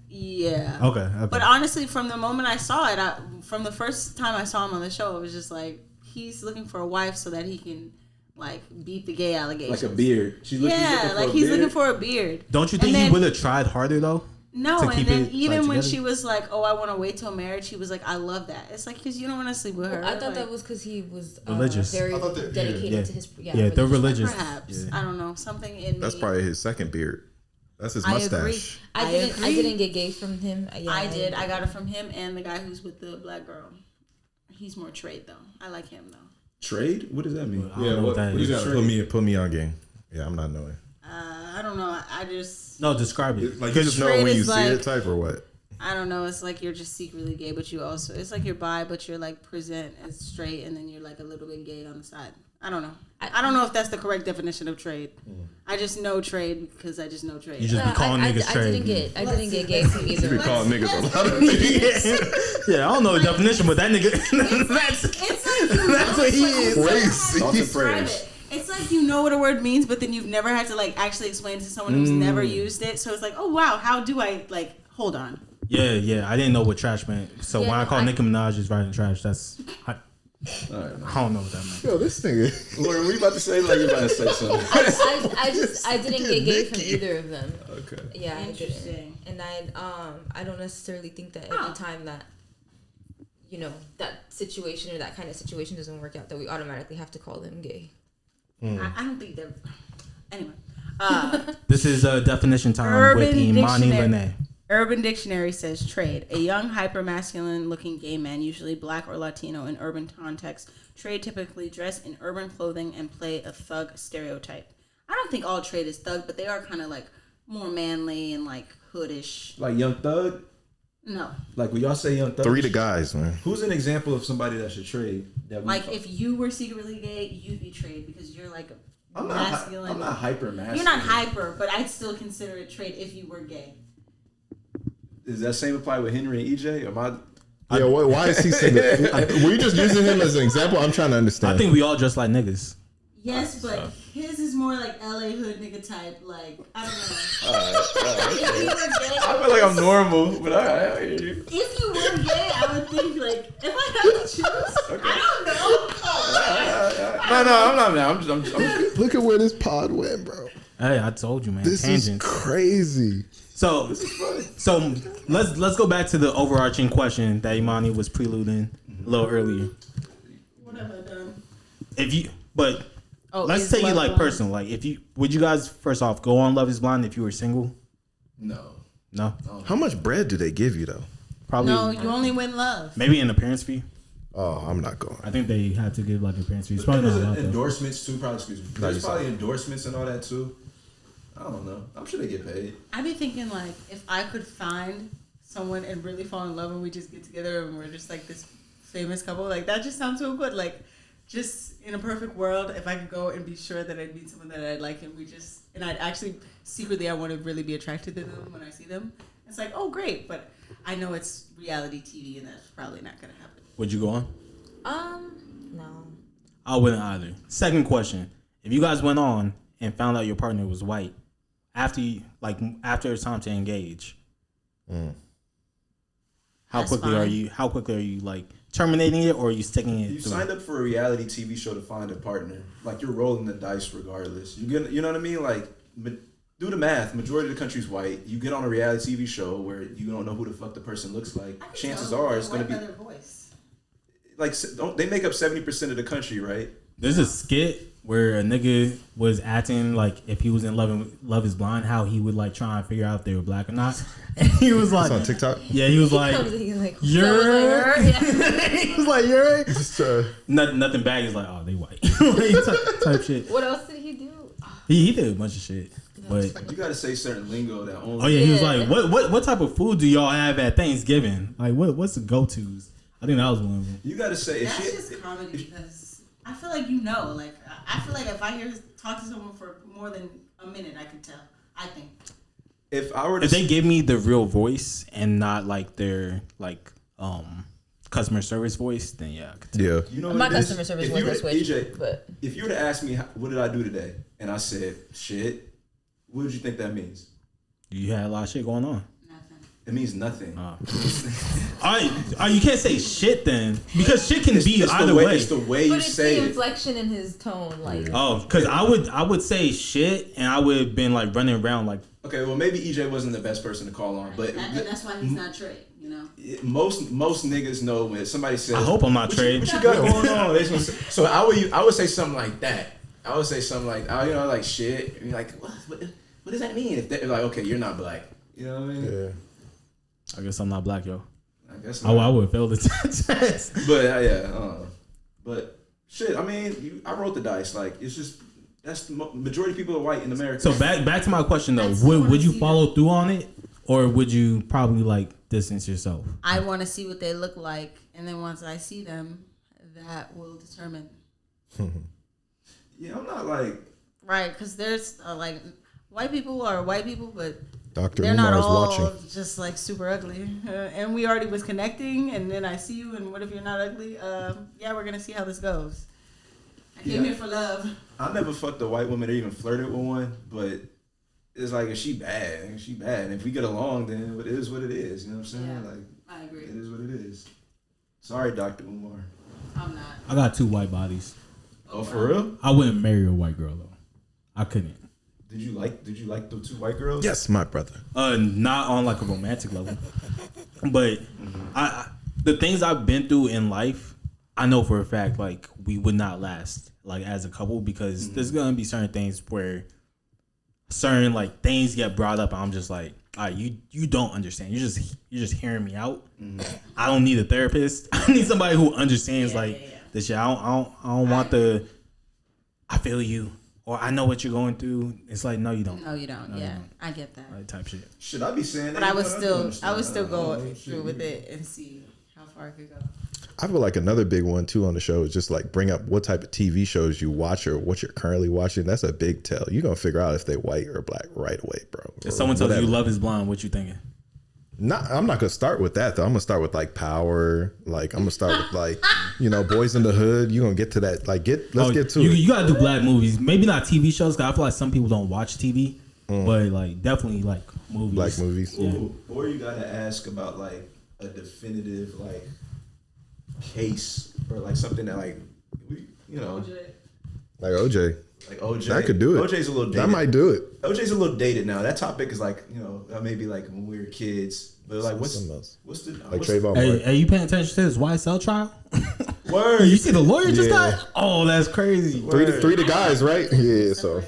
Yeah. Okay. But honestly, from the moment I saw it, from the first time I saw him on the show, it was just like he's looking for a wife so that he can like beat the gay allegations. like a beard. He's looking He's looking for a beard. Don't you think he would have tried harder though? No, to and keep then it, even like, when together? she was like, "Oh, I want to wait till marriage," she was like, "I love that." It's like because you don't want to sleep with her. I thought like, that was because he was Religious. very I thought that- dedicated yeah. to his. Yeah, they're religious. perhaps Yeah. I don't know something in That's me. probably his second beard. That's his I mustache. agree. I agree. didn't get gay from him. Yeah, I did. I got it from him and the guy who's with the black girl. He's more trade though. I like him though. trade. What does that mean? I don't know what that You is. gotta put me on game. Yeah, I'm not knowing. I don't know. I just No, describe it. Like you just know Trade when you is see like- it type or what? I don't know. It's like you're just secretly gay, but you also it's like you're bi, but you're like present as straight, and then you're like a little bit gay on the side. I don't know. I don't know if that's the correct definition of trade. I just know trade because I just know trade. You just be calling niggas I trade. didn't get gay from You either. be of calling them. niggas a lot of niggas. Yeah, I don't know the definition, but that nigga, that's It's like you that's what he is. Crazy. Thoughts and describe prayers. it. It's like you know what a word means, but then you've never had to like actually explain it to someone who's never used it. So it's like, oh wow, how do I like hold on? Yeah. I didn't know what trash meant. So when I call Nicki Minaj is writing trash, that's I don't know what that meant. Yo, this nigga. Lauren, what you about to say? Like you about to say something? I didn't get gay from either of them. Okay. Yeah, I Interesting. didn't. And I don't necessarily think that every time that that situation or that kind of situation doesn't work out that we automatically have to call them gay. I don't think they're anyway. This is definition time with Urban Imani Dictionary. Lene. Urban Dictionary says trade. A young, hyper-masculine looking gay man, usually black or Latino in urban contexts. Trade typically dress in urban clothing and play a thug stereotype. I don't think all trade is thug, but they are kind of like more manly and like hoodish. Like Young Thug. No. Like when y'all say Young Thug. 3 the guys, man. Who's an example of somebody that should trade? That we Like if you were secretly gay, you'd be trade because you're like I'm masculine. not hyper masculine. You're not hyper, but I'd still consider it trade if you were gay. Does that same apply with Henry and EJ? Am I? Yeah, why is he saying that? Were you just using him as an example? I'm trying to understand. I think we all dress like niggas. Yes, but his is more like LA hood nigga type. Like I don't know. If you were gay, I feel like I'm normal, but I hear you. if you were gay, I would think like if I had to choose, I don't know. No, I'm not mad. I'm just Look at where this pod went, bro. Hey, I told you, man. This Tangents. is crazy. So let's go back to the overarching question that Imani was preluding a little earlier. What have I done? Let's say you like personal. Like would you guys first off go on Love Is Blind if you were single? No. How much bread do they give you though? Probably. No, you only win love. Maybe an appearance fee. Oh, I'm not going. I think they had to give like appearance fees. Probably not a lot, though. Endorsements too. There's probably endorsements and all that too. I don't know. I'm sure they get paid. I'd be thinking like if I could find someone and really fall in love and we just get together and we're just like this famous couple, like that just sounds so good. Like just in a perfect world, if I could go and be sure that I'd meet someone that I'd like, and I'd actually secretly I want to really be attracted to them when I see them. It's like, oh great, but I know it's reality TV, and that's probably not gonna happen. Would you go on? No. I wouldn't either. Second question: if you guys went on and found out your partner was white after it's time to engage, how quickly are you like terminating it, or are you sticking it? You signed up for a reality TV show to find a partner. Like, you're rolling the dice regardless. You know what I mean? Like, do the math. Majority of the country's white. You get on a reality TV show where you don't know who the fuck the person looks like. Chances are it's going to be like, they make up 70% of the country, right? There's a skit where a nigga was acting like if he was in Love Is Blind, how he would like try and figure out if they were black or not. And he was like, it's on TikTok. Yeah, he was like, you're. He was like, you're. Nothing bad. He's like, oh, they white. type shit. What else did he do? He did a bunch of shit. But you gotta say certain lingo that only. Oh yeah, he was like, what type of food do y'all have at Thanksgiving? Like what's the go tos? I think that was one of them. You gotta say that's just comedy because I feel like like I feel like if I talk to someone for more than a minute, I can tell. I think if they give me the real voice and not like their customer service voice, then yeah, I could tell. Yeah. You know my customer service voice is EJ, but if you were to ask me what did I do today, and I said shit, what would you think that means? You had a lot of shit going on. It means nothing. You can't say shit then, because shit can be either way. It's the way you say it. But it's the inflection in his tone, like. Oh, because I would say shit, and I would have been like running around like. Okay, well maybe EJ wasn't the best person to call on, but and that's why he's not Trey. You know. Most niggas know when somebody says. I hope I'm not Trey. What you got going on? So I would say something like that. I would say something like like shit. And you're like, what does that mean? If they're like, okay, you're not black. You know what I mean? Yeah. I guess I'm not black, yo. I guess not. I would fail the test. But but shit. I mean, I rolled the dice. Like, it's just that's the majority of people are white in America. So back to my question though, would you follow through on it, or would you probably like distance yourself? I want to see what they look like, and then once I see them, that will determine. Yeah, I'm not like right, because there's like white people are white people, but. Dr. They're Umar not is all watching. just like super ugly, and we already was connecting, and then I see you, and what if you're not ugly? Yeah, we're gonna see how this goes. I came here for love. I never fucked a white woman or even flirted with one, but it's like if she bad, and if we get along, then it is what it is. You know what I'm saying? Yeah, like I agree. It is what it is. Sorry, Dr. Umar. I'm not. I got 2 white bodies. Oh, for real? I wouldn't marry a white girl though. I couldn't. Did you like the 2 white girls? Yes, my brother. Not on like a romantic level, but the things I've been through in life, I know for a fact like we would not last like as a couple, because there's gonna be certain things where certain like things get brought up, and I'm just like, all right, you don't understand. You're just hearing me out. I don't need a therapist. I need somebody who understands this shit. I don't want the I feel you. Or I know what you're going through. It's like, no, you don't. No, you don't. Yeah, I get that. Like type shit. Should I be saying that? But I would still go through with it and see how far it could go. I feel like another big one too on the show is just like bring up what type of TV shows you watch or what you're currently watching. That's a big tell. You're gonna figure out if they white or black right away, bro. If someone tells you Love Is Blind, what you thinking? I'm not gonna start with that though. I'm gonna start with like Power. Like I'm gonna start with like, Boys in the Hood. You gonna get to that? Like let's get to it. You gotta do black movies. Maybe not TV shows, cause I feel like some people don't watch TV, but like definitely like movies. Black movies. Yeah. Or you gotta ask about like a definitive like case or like something that like like OJ. Like OJ. That could do it. OJ's a little dated. That might do it. OJ's a little dated now. That topic is like, maybe like when we were kids. But like what's the like Trayvon? Hey, you paying attention to this YSL trial? Word. You see the lawyer just died? Oh, that's crazy. Three the guys, right? Yeah, so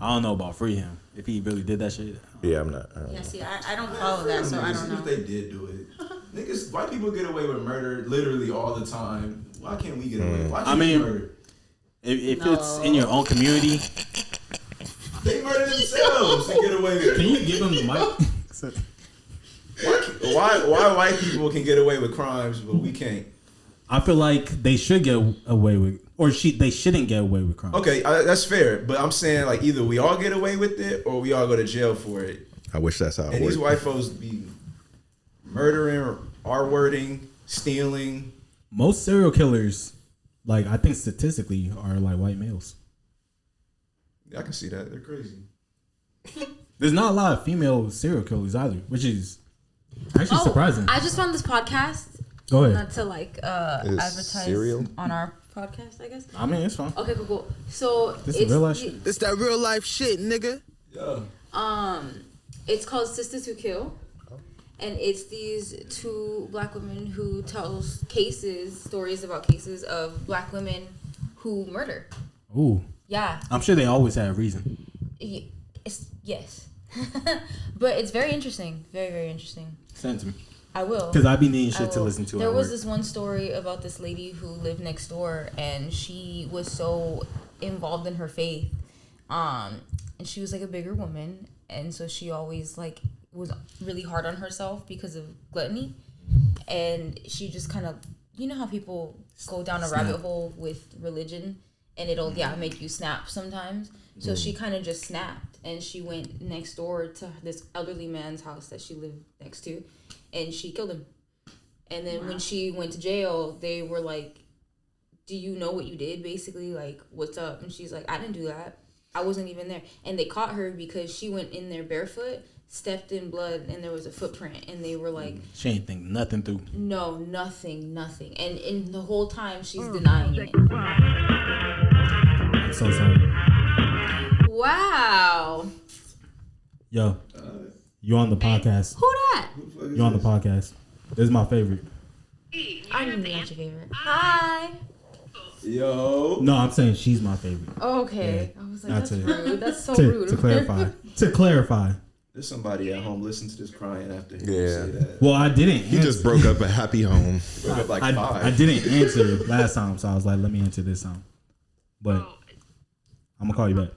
I don't know about free him. If he really did that shit. Yeah, I'm not. Yeah, see, I don't follow that, so I don't know. If they did do it. Niggas, white people get away with murder literally all the time. Why can't we get away? Why can't we murder? If it's in your own community, they murder themselves and get away with it. Can you give them the mic? Why white people can get away with crimes but we can't? I feel like they should get away with or they shouldn't get away with crime. Okay, that's fair. But I'm saying like either we all get away with it or we all go to jail for it. I wish that's how it And worked. these white folks be murdering, R-wording, stealing. Most serial killers, like I think statistically, are like white males. I can see that. They're crazy. There's not a lot of female serial killers either, which is actually surprising. I just found this podcast. Go ahead. Not to like advertise cereal? on our podcast, I guess. I mean, it's fine. Okay, cool. So This is real life shit. It's that real life shit, nigga. Yeah. It's called Sisters Who Kill. And it's these two black women who tell stories about cases of black women who murder. Ooh, Yeah. I'm sure they always had a reason. Yes. But it's very interesting. Very, very interesting. Send it to me. I will. Because I be needing I shit to will. listen to. There at was work. this one story about this lady who lived next door, and she was so involved in her faith, and she was like a bigger woman, and so she always like was really hard on herself because of gluttony, and she just kind of, you know how people go down a rabbit hole with religion, and it'll make you snap sometimes. So she kind of just snapped, and she went next door to this elderly man's house that she lived next to, and she killed him. And then when she went to jail, they were like, do you know what you did, basically? Like, what's up? And she's like, I didn't do that. I wasn't even there. And they caught her because she went in there barefoot, stepped in blood, and there was a footprint. And they were like, She ain't think nothing through. no, nothing. And in the whole time, she's denying it. I'm so sorry. Wow. Yo, you on the podcast. Who that? You on the podcast. This is my favorite. I knew that's your favorite. Hi. Yo. No, I'm saying she's my favorite. Okay. Yeah. I was like, That's that's it. rude. That's so To rude. clarify. To clarify. There's somebody at home listening to this crying after hearing you Yeah. say that. Well, I didn't. He just broke up a happy home. Broke up like I 5. didn't answer last time, so I was like, let me answer this time. But I'm gonna call you back.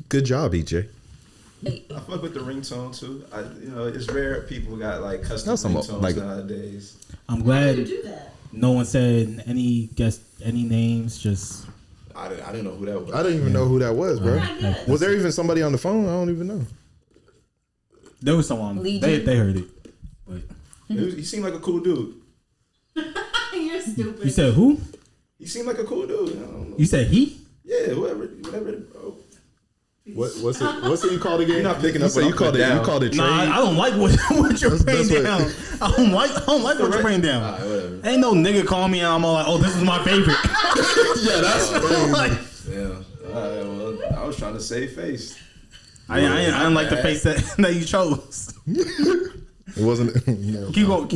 Good job, EJ. I fuck with the ringtone too. It's rare people got like custom That's some, ringtones like- nowadays. I'm glad You do that. no one said any names. Just I didn't know who that was. I didn't even know who that was, bro. good. Was there even somebody on the phone? I don't even know. there was someone. Legion. They heard it. But He seemed like a cool dude. You're stupid. you said who? He seemed like a cool dude. I don't know. You said he? Yeah, whatever. Oh. What's it you called again? You're not picking up So what you I'm called putting it. You down. called it trade. Nah, I don't like what you're That's putting what- down. I don't like what you're putting down. Alright, whatever. Ain't no nigga call me and I'm all like, oh, this is my favorite. Yeah, that's Like, Yeah. Alright, well, I was trying to save face. I didn't like the face that you chose. It wasn't. No. Keep going.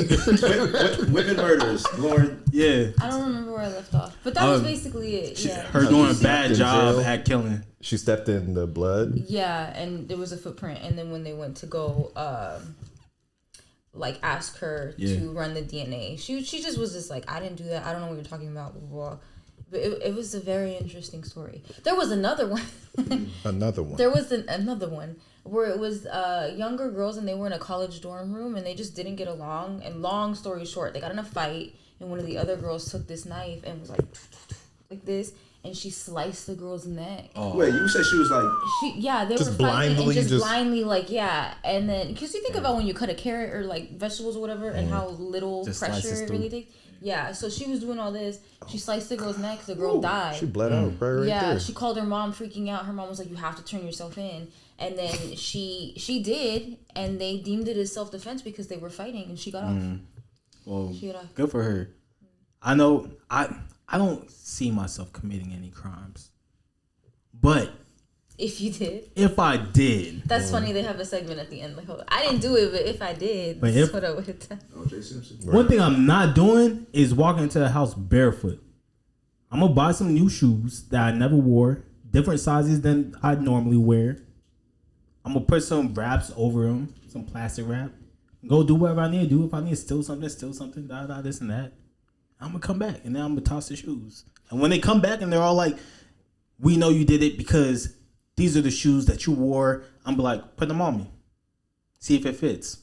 Women murderers. Lauren. Yeah. I don't remember where I left off. But that was basically it. Yeah. Her doing a bad in job jail. at killing. She stepped in the blood. Yeah, and there was a footprint, and then when they went to go, like ask her to run the DNA, she just was just like, I didn't do that. I don't know what you're talking about. Blah, blah, blah. But it was a very interesting story. There was another one. Another one. There was another one where it was younger girls, and they were in a college dorm room, and they just didn't get along. And long story short, they got in a fight, and one of the other girls took this knife and was like this. And she sliced the girl's neck. Wait, you said she was like. They Just were fighting blindly, and just- blindly, like, yeah. And then, because you think about when you cut a carrot or like vegetables or whatever, and how little Just pressure slices it through. really takes. Yeah, so she was doing all this. She sliced the girl's neck. The girl died. She bled out right Yeah, there. she called her mom, freaking out. Her mom was like, "You have to turn yourself in." And then she did, and they deemed it as self-defense because they were fighting, and she got off. Well, She got off. good for her. I know I don't see myself committing any crimes. But If you did. if I did, That's funny. They have a segment at the end. Like, hold on. I didn't do it, but if I did, But that's if- what I would have done. O.J. Simpson. one thing I'm not doing is walking into the house barefoot. I'm gonna buy some new shoes that I never wore, different sizes than I normally wear. I'm gonna put some wraps over them, some plastic wrap. Go do whatever I need to do. If I need to steal something, this and that. I'm gonna come back and then I'm gonna toss the shoes. And when they come back and they're all like, "We know you did it because these are the shoes that you wore," I'm be like, "Put them on me. See if it fits."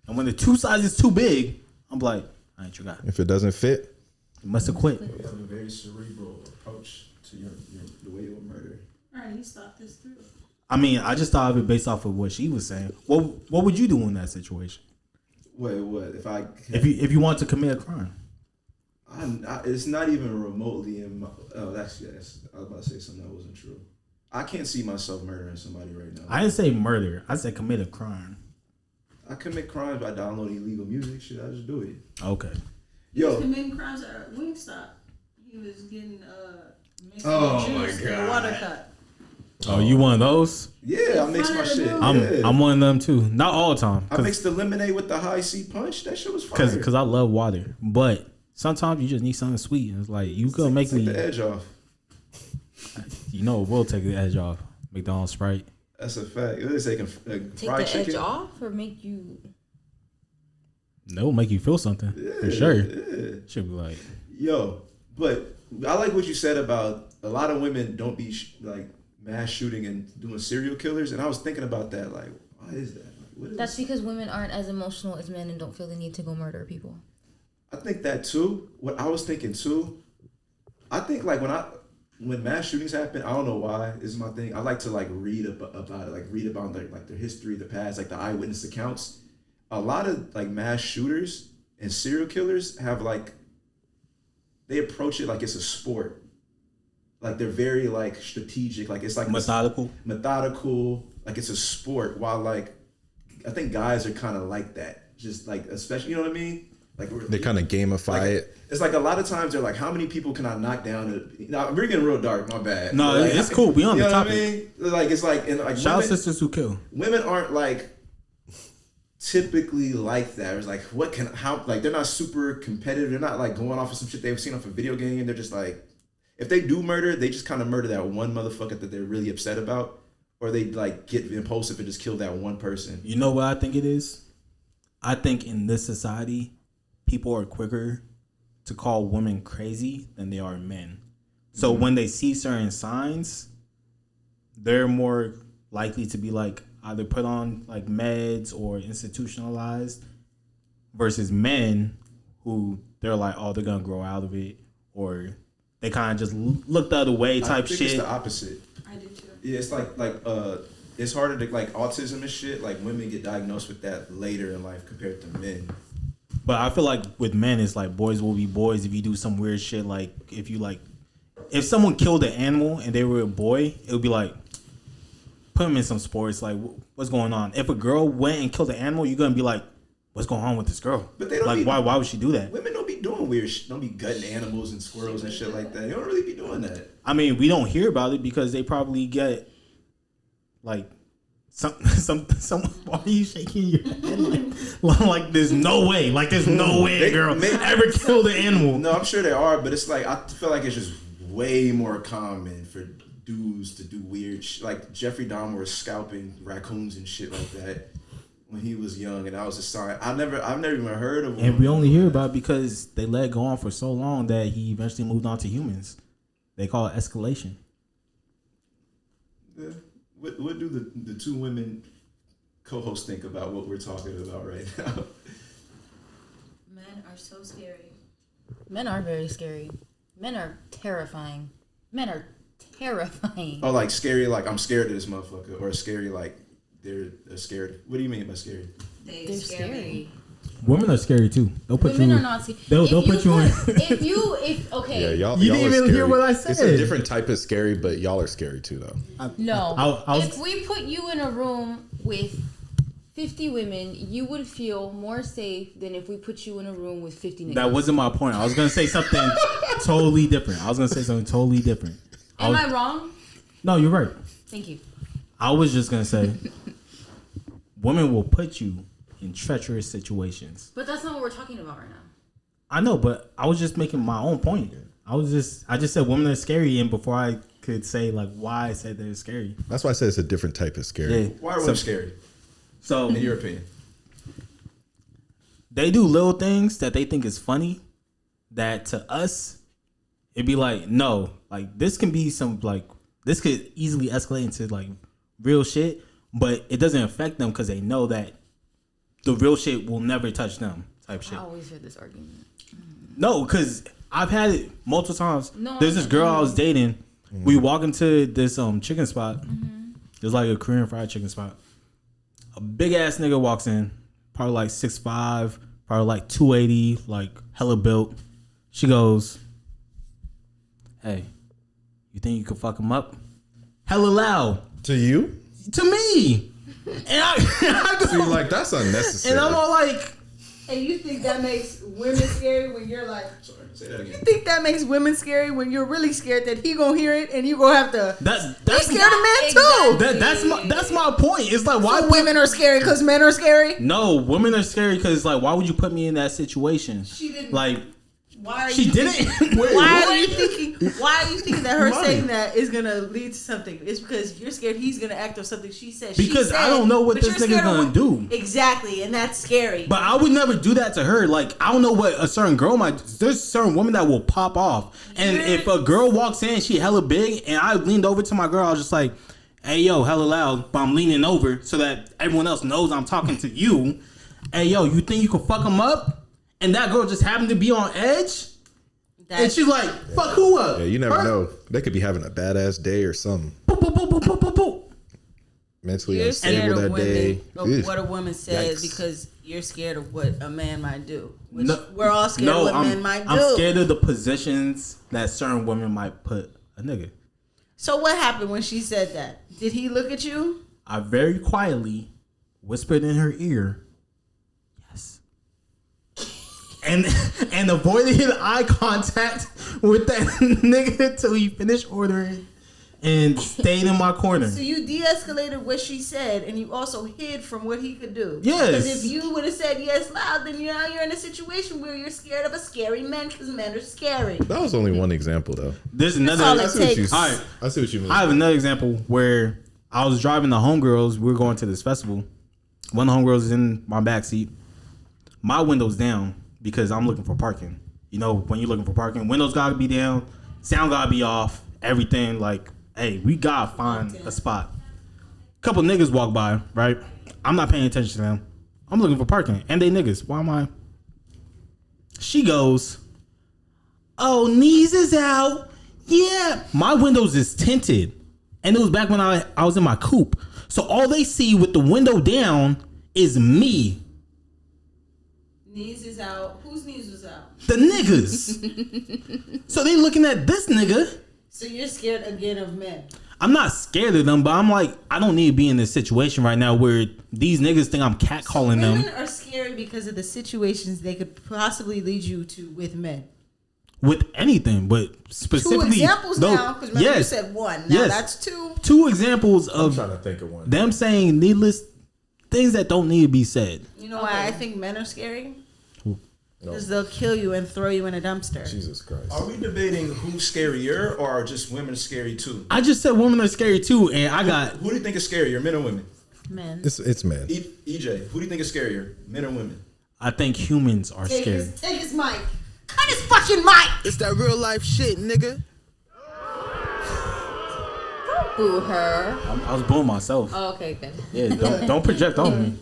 And when the two sizes too big, I'm like, I ain't your guy. If it doesn't fit, You must have quit. You have a very cerebral approach to the way you would murder. All right, you stop this through. I mean, I just thought of it based off of what she was saying. What would you do in that situation? Wait, what? If you want to commit a crime? It's not even remotely in my. Oh, that's yes. I was about to say something that wasn't true. I can't see myself murdering somebody right now. I didn't say murder. I said commit a crime. I commit crimes by downloading illegal music. Shit, I just do it. Okay. He was Yo. committing crimes at Wingstop. He was getting mixed Oh with my juice and God. water cut. Oh, you one of those? Yeah, I mix my shit. Yeah. I'm one of them too. Not all the time. I mixed the lemonade with the high C punch. That shit was fire. Because I love water, but sometimes you just need something sweet. It's like you gonna make me the edge off. You know, we'll take the edge off. McDonald's Sprite. That's a fact. It's taking Take fried the chicken. edge off or make you. No, make you feel something for sure. Should be like, Yo, but I like what you said about a lot of women don't be like mass shooting and doing serial killers, and I was thinking about that. Like, why is that? Like, what is That's because women aren't as emotional as men and don't feel the need to go murder people. I think that too. What I was thinking too. I think like when mass shootings happen, I don't know why. This is my thing. I like to like read about it, like read about their history, the past, like the eyewitness accounts. A lot of like mass shooters and serial killers have like they approach it like it's a sport. Like they're very like strategic. Like it's like methodical. Like it's a sport. While like I think guys are kind of like that. Just like especially, you know what I mean? Like they kind of gamify it. It's like a lot of times they're like, how many people can I knock down? Now we're getting real dark. My bad. No, like, it's cool. We on the topic. What I mean? Like it's like and like shout out sisters who kill. Women aren't like typically like that. It's like how like they're not super competitive. They're not like going off of some shit they've seen off a video game. They're just like, if they do murder, they just kind of murder that one motherfucker that they're really upset about, or they like get impulsive and just kill that one person. You know what I think it is? I think in this society, people are quicker to call women crazy than they are men. So when they see certain signs, they're more likely to be like either put on like meds or institutionalized, versus men who they're like, oh, they're gonna grow out of it, or they kind of just look the other way type I think shit. It's the opposite. I do too. Yeah, it's like it's harder to like autism and shit. Like women get diagnosed with that later in life compared to men. But I feel like with men, it's like boys will be boys if you do some weird shit. Like if someone killed an animal and they were a boy, it would be like, put them in some sports. Like, what's going on? If a girl went and killed an animal, you're gonna be like, what's going on with this girl? But they don't like, why would she do that? Women don't be doing weird shit. Don't be gutting animals and squirrels and shit like that. You don't really be doing that. I mean, we don't hear about it because they probably get like some. Why are you shaking your head? Like there's no way. Like there's no way a girl ever killed an animal. No, I'm sure they are, but it's like I feel like it's just way more common for dudes to do weird shit. Like Jeffrey Dahmer was scalping raccoons and shit like that when he was young, and that was a sign. I've never even heard of. And we only hear about it because they let it go on for so long that he eventually moved on to humans. They call it escalation. Yeah. What do the two women co-hosts think about what we're talking about right now? Men are so scary. Men are very scary. Men are terrifying. Men are terrifying. Oh, like scary, like I'm scared of this motherfucker, or scary, like they're scared. What do you mean by scary? They're scary. Women are scary too. They'll put Women you. are not scary. They'll put you in. If okay. Yeah, y'all. You y'all didn't are even hear scary. what I said. It's a different type of scary, but y'all are scary too, though. No. I was- If we put you in a room with 50 women, you would feel more safe than if we put you in a room with 50 niggas. That wasn't my point. I was gonna say something totally different. Am I wrong? No, you're right. Thank you. I was just gonna say, women will put you in treacherous situations. But that's not what we're talking about right now. I know, but I was just making my own point. I just said women are scary, and before I could say like why I said they're scary. That's why I said it's a different type of scary. Yeah. Why are women scary? So, In your opinion? they do little things that they think is funny that to us it'd be like, no, like this can be some like this could easily escalate into like real shit, but it doesn't affect them because they know that the real shit will never touch them type shit. I always hear this argument. No, because I've had it multiple times. No, There's this girl I was dating. We walk into this chicken spot. There's like a Korean fried chicken spot. A big ass nigga walks in, probably like 6'5", probably like 280, like hella built. She goes, "Hey, you think you could fuck him up?" Hella loud To you? to me. And I So you're like, that's unnecessary. and I'm all like, And you think that makes women scary when you're like, Sorry, say that you again. think that makes women scary when you're really scared that he gonna hear it and you gonna have to that's be scared of men too. that's my point. It's like, why So women are scary because men are scary? No, women are scary because like, why would you put me in that situation? She didn't. Like, Why are she you didn't. Wait, Why what? are you thinking? Why are you thinking that her Money. saying that is gonna lead to something? It's because you're scared he's gonna act on something she said. Because she I said, don't know what but this you're nigga's scared of gonna what- do. Exactly, and that's scary. But I would never do that to her. Like, I don't know what a certain girl might. There's certain women that will pop off. And if a girl walks in, she hella big, and I leaned over to my girl, I was just like, "Hey, yo, hella loud," but I'm leaning over so that everyone else knows I'm talking to you. "Hey, yo, you think you can fuck him up?" And that girl just happened to be on edge. And she's like, "Fuck who up?" Yeah, you never Her- know. They could be having a badass day or something. Boop, boop, boop, boop, boop, boop, boop. Mentally You're unstable scared that of day. women, Ugh. of what a woman says Yikes. because you're scared of what a man might do. Which No- we're all scared of what men might do. I'm scared of the positions that certain women might put a nigga. So what happened when she said that? Did he look at you? I very quietly whispered in her ear, "Yes," and avoided his eye contact with that nigga till he finished ordering and stayed in my corner. So you de-escalated what she said, and you also hid from what he could do. Yes. Because if you would have said yes loud, then now you're in a situation where you're scared of a scary man because men are scary. That was only one example, though. There's another. all I it see what you, takes. All right. I see what you mean. I have another example where I was driving the homegirls. We were going to this festival. One of the homegirls is in my backseat. My window's down because I'm looking for parking. You know, when you're looking for parking, windows gotta be down, sound gotta be off, everything. Like, hey, we gotta find a spot. Couple niggas walk by, right? I'm not paying attention to them. I'm looking for parking, and they niggas. Why am I? She goes, "Oh, knees is out. Yeah." My windows is tinted. And it was back when I was in my coupe. So all they see with the window down is me. Knees is out. Whose knees was out? The niggas. So they looking at this nigga. So you're scared again of men. I'm not scared of them, but I'm like, I don't need to be in this situation right now where these niggas think I'm catcalling Women them are scary because of the situations they could possibly lead you to with men. with anything, but specifically. Two examples though- now, because remember you yes, said one. Now yes. that's two. Two examples I'm of trying to think of one. them saying needless things that don't need to be said. You know why I think men are scary? No. Because they'll kill you and throw you in a dumpster. Jesus Christ. Are we debating who's scarier or are just women scary too? I just said women are scary too, and I got Who do you think is scarier, men or women? Men. It's man. EJ, who do you think is scarier, men or women? I think humans are scary. Take his mic. Cut his fucking mic. It's that real life shit, nigga. Boo her. I was booing myself. Oh, okay, good. Yeah, don't project on me.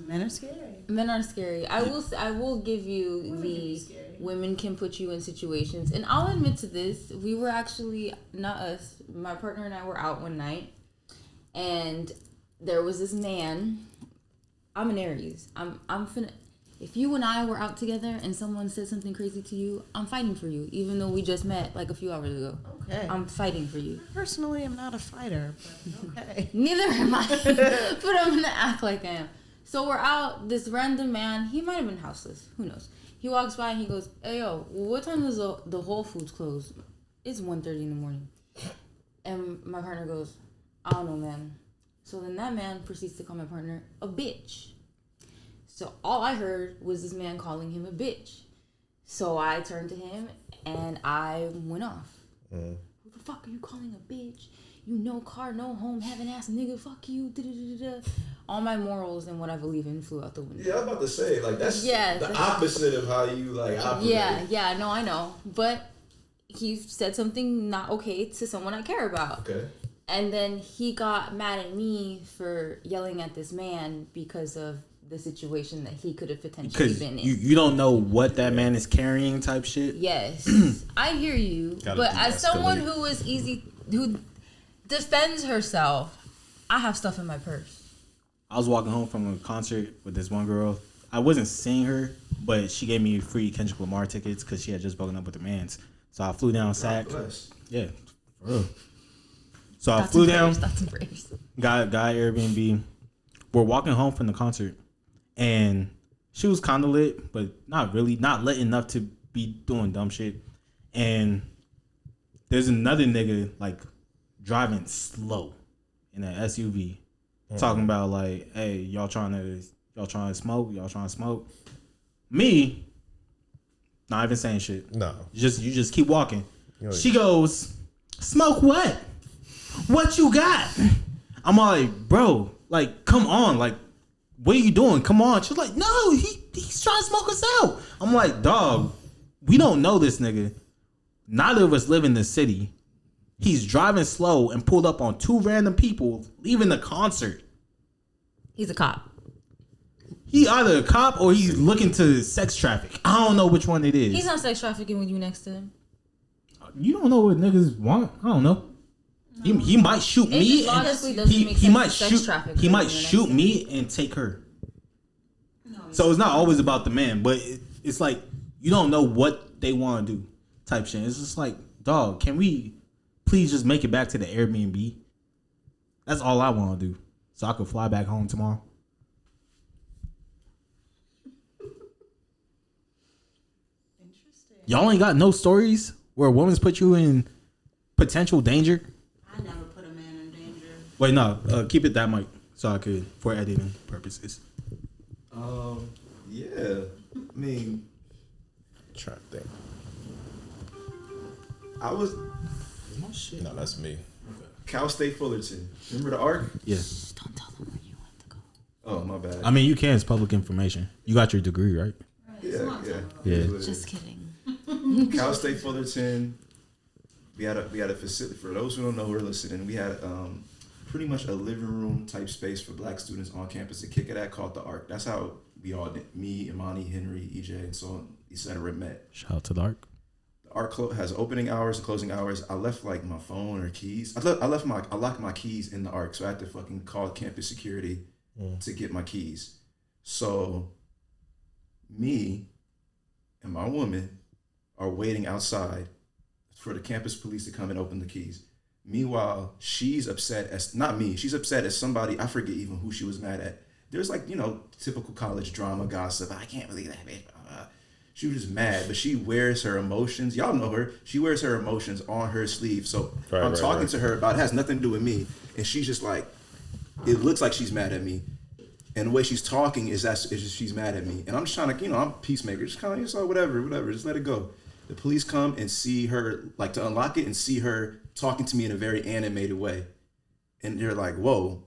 Men are scary. Men are scary. I will give you the women can put you in situations, and I'll admit to this. We were actually not us. My partner and I were out one night, and there was this man. I'm an Aries. I'm finna. If you and I were out together and someone said something crazy to you, I'm fighting for you, even though we just met like a few hours ago. Okay. I'm fighting for you. Personally, I'm not a fighter, but okay. Neither am I, but I'm gonna act like I am. So we're out. This random man, he might have been houseless. Who knows? He walks by and he goes, "Hey yo, what time does the Whole Foods close?" It's 1:30 in the morning. And my partner goes, "I don't know, man." So then that man proceeds to call my partner a bitch. So all I heard was this man calling him a bitch. So I turned to him and I went off. Who the fuck are you calling a bitch? You no car, no home, having ass nigga, fuck you. Da-da-da-da. All my morals and what I believe in flew out the window. Yeah, I was about to say, like, that's Yeah, the that's- opposite of how you, like, operate. Yeah, no, I know. But he said something not okay to someone I care about. Okay. And then he got mad at me for yelling at this man because of the situation that he could have potentially Because been in. you don't know what that man is carrying, type shit. Yes, I hear you. Gotta But as someone de-escalate. who defends herself, I have stuff in my purse. I was walking home from a concert with this one girl. I wasn't seeing her, but she gave me free Kendrick Lamar tickets because she had just broken up with her mans. So I flew down SAC. Yeah, for real. So I flew down, got Airbnb. We're walking home from the concert, and she was kind of lit, but not really, not lit enough to be doing dumb shit. And there's another nigga like driving slow in an SUV, talking about like, "Hey, y'all trying to smoke? Y'all trying to smoke?" Me, not even saying shit. No. You just keep walking. Right. She goes, "Smoke what? What you got?" I'm like, "Bro, like, come on, like, what are you doing? Come on." She's like, "No, he's trying to smoke us out." I'm like, "Dog, we don't know this nigga. Neither of us live in this city. He's driving slow and pulled up on two random people leaving the concert. He's a cop. He either a cop or he's looking to sex traffic. I don't know which one it is. He's not sex trafficking when you next to him. You don't know what niggas want. I don't know. He might shoot me. Honestly, doesn't make He sense might to sex shoot. traffic He when might you're next shoot to him. me and take her. So it's not always about the man, but it's like you don't know what they want to do, type shit. It's just like, dog, can we please just make it back to the Airbnb? That's all I want to do, so I could fly back home tomorrow. Y'all ain't got no stories where a woman's put you in potential danger? I never put a man in danger. Wait, no. Keep it that mic so I could, for editing purposes. Yeah. I mean, Trying to think. I was No, that's me. Cal State Fullerton. Remember the ARC? Yeah. Don't tell them where you went to go. Oh, my bad. I mean, you can. It's public information. You got your degree, right? Yeah. Yeah. Just kidding. Cal State Fullerton. We had a facility. For those who don't know who are listening, we had pretty much a living room type space for black students on campus to kick it at, called the ARC. That's how we all, me, Imani, Henry, EJ, and so on, etc. met. Shout out to the ARC. The ARC has opening hours and closing hours. I left like my phone or keys. I locked my keys in the ARC, so I had to fucking call campus security to get my keys. So me and my woman are waiting outside for the campus police to come and open the keys. Meanwhile, she's upset as, not me, she's upset as somebody, I forget even who she was mad at. There's like, typical college drama gossip. I can't believe that bitch. She was just mad, but she wears her emotions. Y'all know her. She wears her emotions on her sleeve. So I'm talking to her about it. It has nothing to do with me. And she's just like, it looks like she's mad at me. And the way she's talking is just she's mad at me. And I'm just trying to, I'm a peacemaker. Just kind of, just whatever, just let it go. The police come and see her, like to unlock it and see her talking to me in a very animated way. And they're like, "Whoa,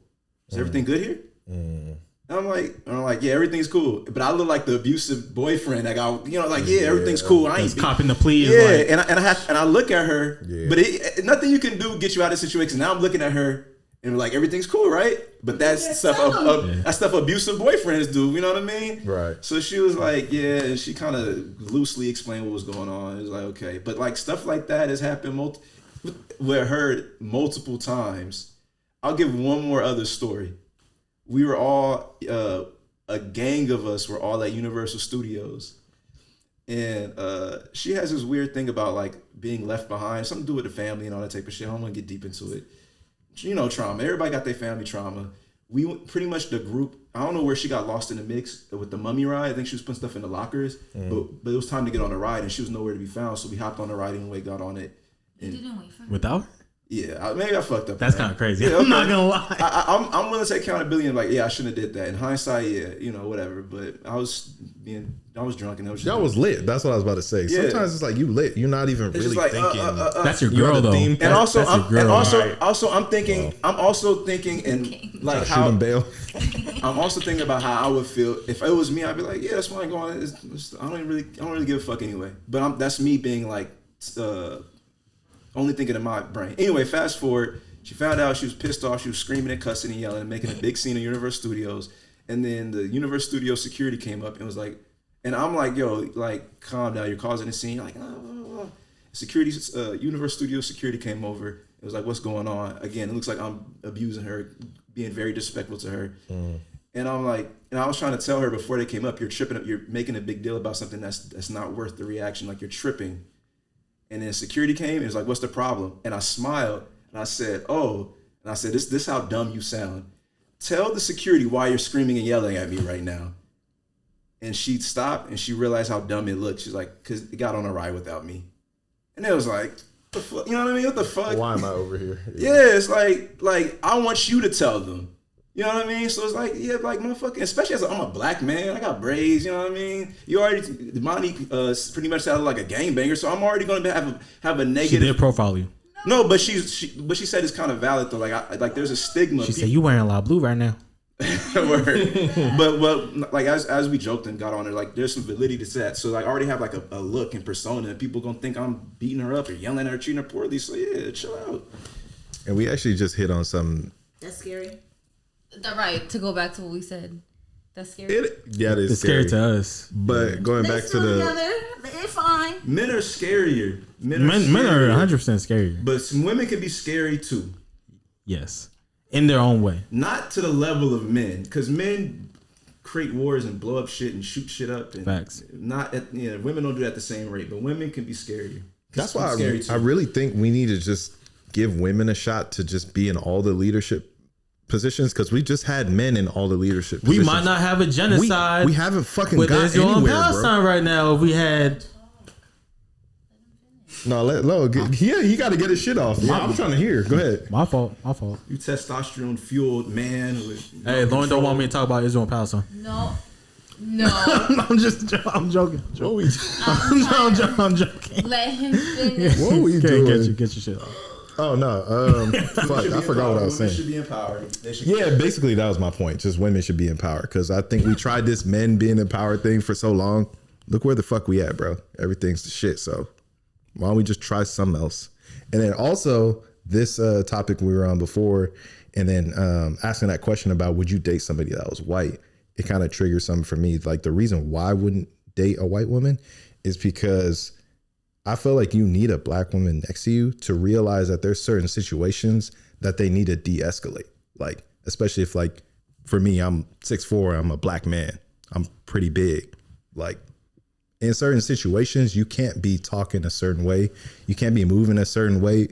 is everything good here?" And I'm like, "Yeah, everything's cool." But I look like the abusive boyfriend that got, yeah, everything's cool. I ain't copping the plea. Yeah, and I look at her, but nothing you can do get you out of the situation. Now I'm looking at her and like, everything's cool, right? But that's stuff that's stuff abusive boyfriends do. You know what I mean? Right. So she was like, yeah, and she kind of loosely explained what was going on. It was like, okay, but like stuff like that has happened with her multiple times. I'll give one more other story. We were all a gang of us were all at Universal Studios, and she has this weird thing about like being left behind, something to do with the family and all that type of shit. I don't want to get deep into it. Trauma. Everybody got their family trauma. We pretty much the group. I don't know where she got lost in the mix with the mummy ride. I think she was putting stuff in the lockers, but it was time to get on the ride, and she was nowhere to be found. So we hopped on the ride anyway, got on it. You didn't wait for her? Without her? Yeah, maybe I fucked up. That's kind of crazy. Yeah, I'm not gonna lie. I'm willing to take accountability and like, yeah, I shouldn't have did that. In hindsight, yeah, whatever. But I was drunk and it was just Y'all was lit. That's what I was about to say. Yeah. Sometimes it's like you lit. You're not even it's really just like, thinking. That's your You're girl on the though. theme. and also, That's I'm also thinking and like Shoot him, bail. I'm also thinking about how I would feel if it was me. I'd be like, yeah, that's fine. Go on. I don't really give a fuck anyway. But that's me being like, only thinking in my brain. Anyway, fast forward. She found out, she was pissed off. She was screaming and cussing and yelling and making a big scene in Universal Studios. And then the Universal Studio security came up and was like, and I'm like, yo, like, calm down, you're causing a scene. Like, security, Universal Studio security came over. It was like, what's going on? Again, it looks like I'm abusing her, being very disrespectful to her. And I'm like, and I was trying to tell her before they came up, you're tripping up, you're making a big deal about something that's not worth the reaction. Like, you're tripping. And then security came and it was like, what's the problem? And I smiled and I said, this is how dumb you sound. Tell the security why you're screaming and yelling at me right now. And she stopped and she realized how dumb it looked. She's like, because it got on a ride without me. And it was like, the fuck? You know what I mean? What the fuck? Why am I over here? Yeah, it's like I want you to tell them. You know what I mean? So it's like, yeah, like motherfucking, especially as I'm a black man, I got braids, you know what I mean? You already, Imani pretty much sounded like a gangbanger, so I'm already going to have a negative. She did profile you. No, but she said it's kind of valid though. Like there's a stigma. She said you wearing a lot of blue right now. but like as we joked and got on her, like there's some validity to that. So like I already have like a look and persona, and people gonna think I'm beating her up or yelling at her, treating her poorly. So yeah, chill out. And we actually just hit on some. That's scary. Right, to go back to what we said. That's scary. It is It's scary to us. But going back to They're fine. Men are scarier. Men Men are 100% scarier. But some women can be scary too. Yes. In their own way. Not to the level of men, because men create wars and blow up shit and shoot shit up. And Facts. Women don't do that at the same rate, but women can be scarier. That's why I really think we need to just give women a shot to just be in all the leadership positions, because we just had men in all the leadership positions. We might not have a genocide. We haven't fucking with got Israel anywhere, and Palestine bro. right now. If we had. No, he got to get his shit off. I'm trying to hear. Go ahead. My fault. You testosterone fueled man. Hey, Loren don't want me to talk about Israel and Palestine. No. I'm joking. I'm joking. Let him finish. What are we doing? Get your shit off. Oh no. Fuck. I forgot what I was saying. Women should be empowered. Yeah, basically that was my point. Just women should be empowered, because I think we tried this men being empowered thing for so long. Look where the fuck we at, bro. Everything's the shit. So why don't we just try something else? And then also this topic we were on before, and then asking that question about would you date somebody that was white? It kind of triggers something for me. Like the reason why I wouldn't date a white woman is because I feel like you need a black woman next to you to realize that there's certain situations that they need to de-escalate. Like, especially if, like, for me, I'm 6'4", I'm a black man, I'm pretty big. Like, in certain situations, you can't be talking a certain way. You can't be moving a certain way,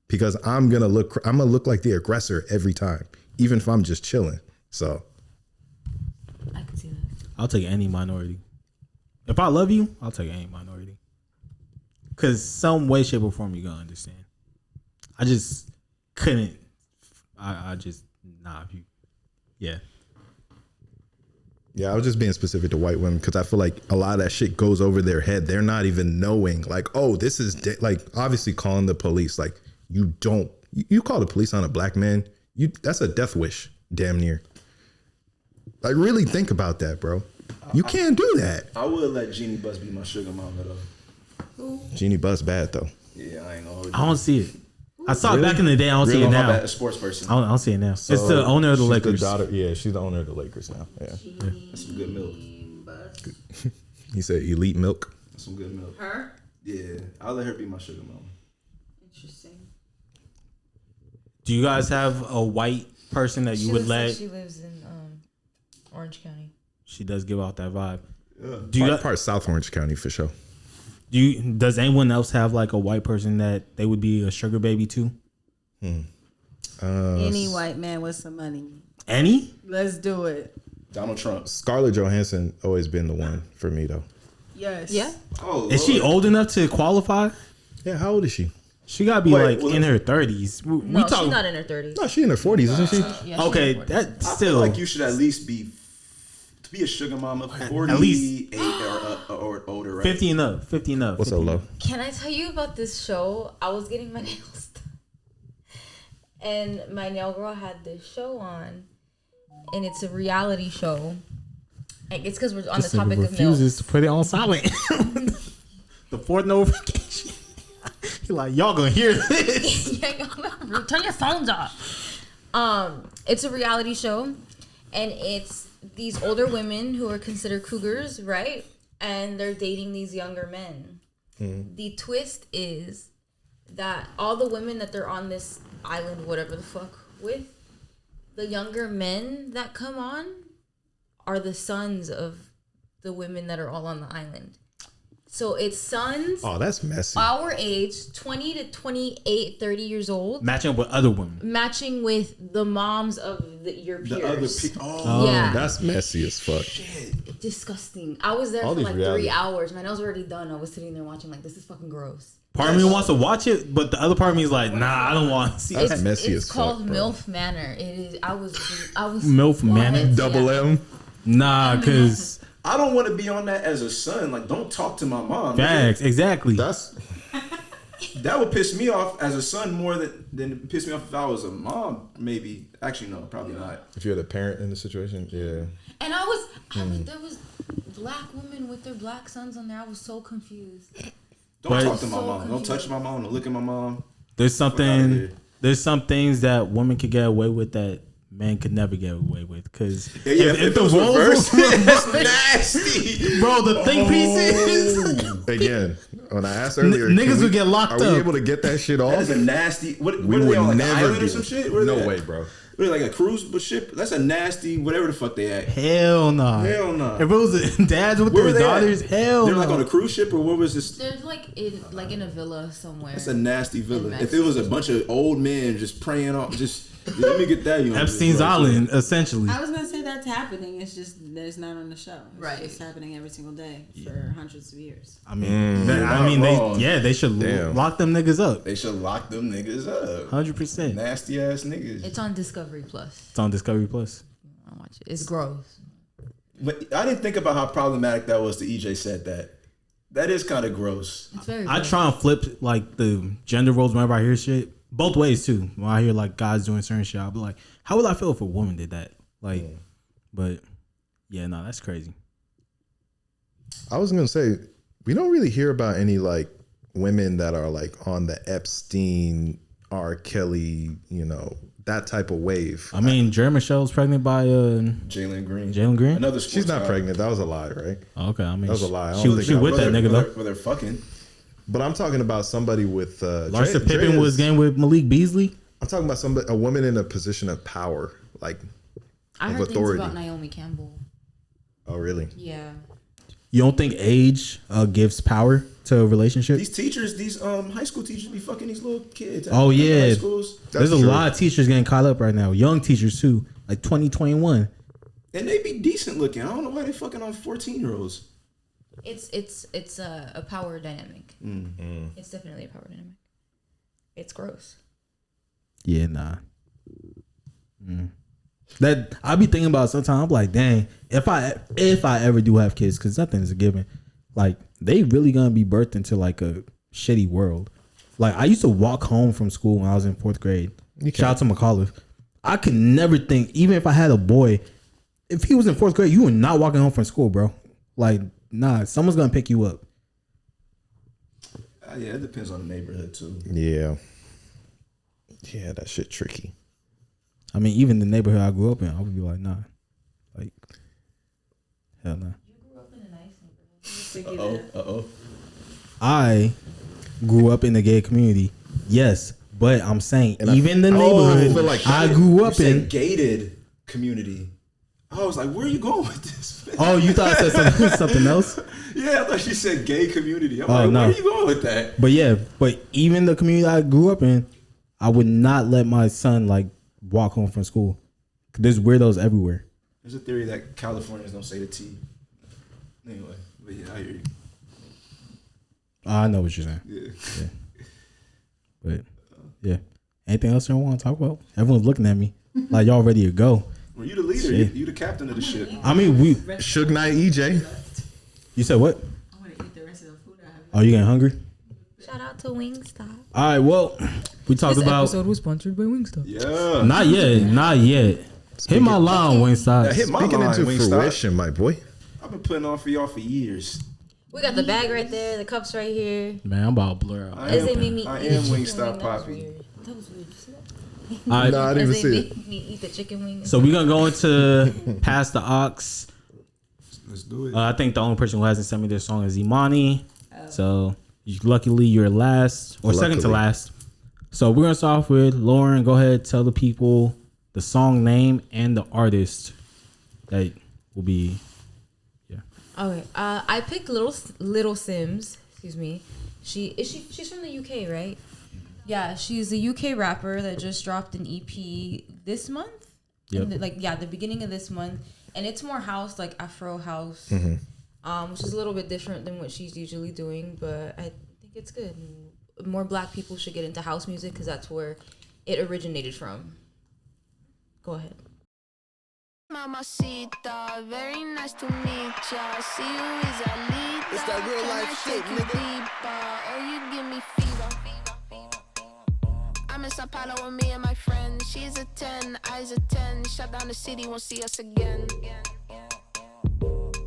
because I'm gonna look like the aggressor every time, even if I'm just chilling. So I can see that. I'll take any minority. If I love you, I'll take any minority. Because some way, shape, or form, you're going to understand. I just couldn't. I just, if you, yeah. Yeah, I was just being specific to white women, because I feel like a lot of that shit goes over their head. They're not even knowing, like, oh, this is, like, obviously calling the police. Like, you call the police on a black man, that's a death wish, damn near. Like, really think about that, bro. You can't do that. I would let Jeannie Buss be my sugar mama, though. Jeannie Buss bad, though. Yeah, I ain't gonna hold you. I don't see it. I saw it back in the day. I don't see it now. A sports person. I don't see it now. So it's the owner of the Lakers. She's the owner of the Lakers now. Yeah. That's some good milk. He said elite milk. That's some good milk. Her? Yeah, I'll let her be my sugar mama. Interesting. Do you guys have a white person that you would let? She lives in Orange County. She does give out that vibe. Yeah. Do you part South Orange County for sure. Does anyone else have like a white person that they would be a sugar baby to? Any white man with some money. Any? Let's do it. Donald Trump. Scarlett Johansson always been the one for me though. Yes. Yeah. Oh, is she old enough to qualify? Yeah, how old is she? She gotta be in her 30s. No, she's not in her 30s. No, she's in her 40s, isn't she? Yeah, Okay, she's that I still feel like you should at least be a sugar mama 48 at least or older, right? 50 and up. 50 and up. What's so low? Can I tell you about this show? I was getting my nails done, and my nail girl had this show on, and it's a reality show. It's because we're on the topic of refuses nails. to put it on silent. The fourth notification. He's like, y'all gonna hear this? Turn your phones off. It's a reality show, and it's these older women who are considered cougars, right? And they're dating these younger men. The twist is that all the women that they're on this island, whatever the fuck, with, the younger men that come on are the sons of the women that are all on the island. So it's sons. Oh, that's messy. Our age, 20 to 28, 30 years old. Matching up with other women. Matching with the moms of your peers. The other people. Oh, yeah. That's messy as fuck. shit. Disgusting. I was there All for these like reality- 3 hours. My nails were already done. I was sitting there watching like, this is fucking gross. Part of me wants to watch it, but the other part of me is like, nah, I don't want to see That's that. messy It's as called fuck, bro. MILF Manor. It is. I was MILF Manor? Yeah. Double M. Nah, because I don't want to be on that as a son. Like, don't talk to my mom. facts, exactly. That's That would piss me off as a son more than it piss me off if I was a mom. Maybe. Actually, no, probably not. if you're the parent in the situation. Yeah. And I mean, there was black women with their black sons on there. I was so confused. Don't But- talk to my So mom. Don't touch my mom. Don't look at my mom. There's Fuck outta something. here. There's some things that women could get away with that men could never get away with. Because Yeah, if it was reversed, that's nasty. bro, the think pieces. Again, when I asked earlier, niggas can would get locked Are up. we able to get that shit off? That is a nasty. What we are they would on, like an never island do or some shit? Where No they at? way, bro. What, like a cruise ship? That's a nasty. Whatever the fuck they at. Hell no. Hell no. If it was dads with Where were their they at? daughters, hell They're no. like on a cruise ship, or what was this? There's like in a villa somewhere. That's a nasty villa. In If it was a bunch of old men just praying on, just let me get that. You know, Epstein's just right Island, essentially. I was gonna say that's happening. It's just there's not on the show. It's Right. It's happening every single day for hundreds of years. I mean, You're not wrong. they should Damn. lock them niggas up. They should lock them niggas up. 100%. Nasty ass niggas. It's on Discovery Plus. It's on Discovery Plus. I watch it. It's gross. But I didn't think about how problematic that was. To EJ said that. That is kind of gross. It's very. I gross. try and flip like the gender roles whenever I hear shit. Both ways too. When I hear like guys doing certain shit, I'll be like, how would I feel if a woman did that? Like, but yeah, no, that's crazy. I was gonna say we don't really hear about any like women that are like on the Epstein, R. Kelly, you know, that type of wave. I mean, Jerry Michelle's pregnant by Jalen Green. Jalen Green. Another sports She's not guy. pregnant. That was a lie, right? Oh, okay, I mean, That was a lie. I don't She, think she that with was- that nigga though. Where they're fucking. But I'm talking about somebody with Larsa Pippen was game with Malik Beasley. I'm talking about a woman in a position of power, like I of heard authority. things about Naomi Campbell. Oh, really? Yeah. You don't think age gives power to a relationship? These teachers, these high school teachers, be fucking these little kids. Oh, at yeah. high schools. There's a true. lot of teachers getting caught up right now. Young teachers too, like 2021. And they be decent looking. I don't know why they fucking on 14-year-olds. It's a power dynamic. It's definitely a power dynamic. It's gross. Yeah, nah. That I be thinking about sometimes. I'm like, dang, if I ever do have kids, because nothing is a given. Like they really gonna be birthed into like a shitty world. Like I used to walk home from school when I was in 4th grade. Shout out to McAuliffe. I could never think, even if I had a boy, if he was in 4th grade, you were not walking home from school, bro. Like, nah, someone's gonna pick you up. Yeah, it depends on the neighborhood too. Yeah. Yeah, that shit tricky. I mean, even the neighborhood I grew up in, I would be like, nah, like, hell nah. Uh-oh. I grew up in the gay community, yes, but I'm saying And even the I neighborhood feel like I grew up You said in. gated community. I was like, where are you going with this? Oh, you thought I said something else? Yeah, I thought she said gay community. I'm Oh, like, no. where are you going with that? But yeah, but even the community I grew up in, I would not let my son like walk home from school. There's weirdos everywhere. There's a theory that Californians don't say the T. Anyway, but yeah, I hear you. I know what you're saying, Yeah. but yeah. Anything else you want to talk about? Everyone's looking at me like y'all ready to go. Well, you the leader. Shit. You the captain of the ship. I mean, we. Suge Knight EJ. You said what? I want to eat the rest of the food I have. Oh, you getting hungry? Shout out to Wingstop. All right. Well, we talked about. was sponsored by Wingstop. Yeah. Not yet. Not yet. Hit my line, Wingstop. Hit my Speaking line, into Wingstop. fruition, my boy. I've been putting on for y'all for years. We got the bag right there, the cups right here. Man, I'm about to blur out. I As they am, made me I eat am chicken Wingstop wing. Poppy. That was weird. You see that? All right. No, I didn't As even they see it. make me eat the chicken wing. So we're gonna go into Past the Ox. Let's do it. I think the only person who hasn't sent me their song is Imani. So luckily you're last or second to Luckily. last. So we're gonna start off with Loren. Go ahead, tell the people the song name and the artist that will be. Okay, I picked Little Sims. Excuse me. She's from the UK, right? Yeah, she's a UK rapper that just dropped an EP this month. Yep. The beginning of this month, and it's more house, like Afro house, which is a little bit different than what she's usually doing. But I think it's good. More Black people should get into house music because that's where it originated from. Go ahead. Mamacita, very nice to meet ya. See you is a lead. It's that real life shit, nigga. Deeper, or you give me fever. I'm in Sao Paulo with me and my friend. She's a 10, I's a 10. Shut down the city, won't see us again.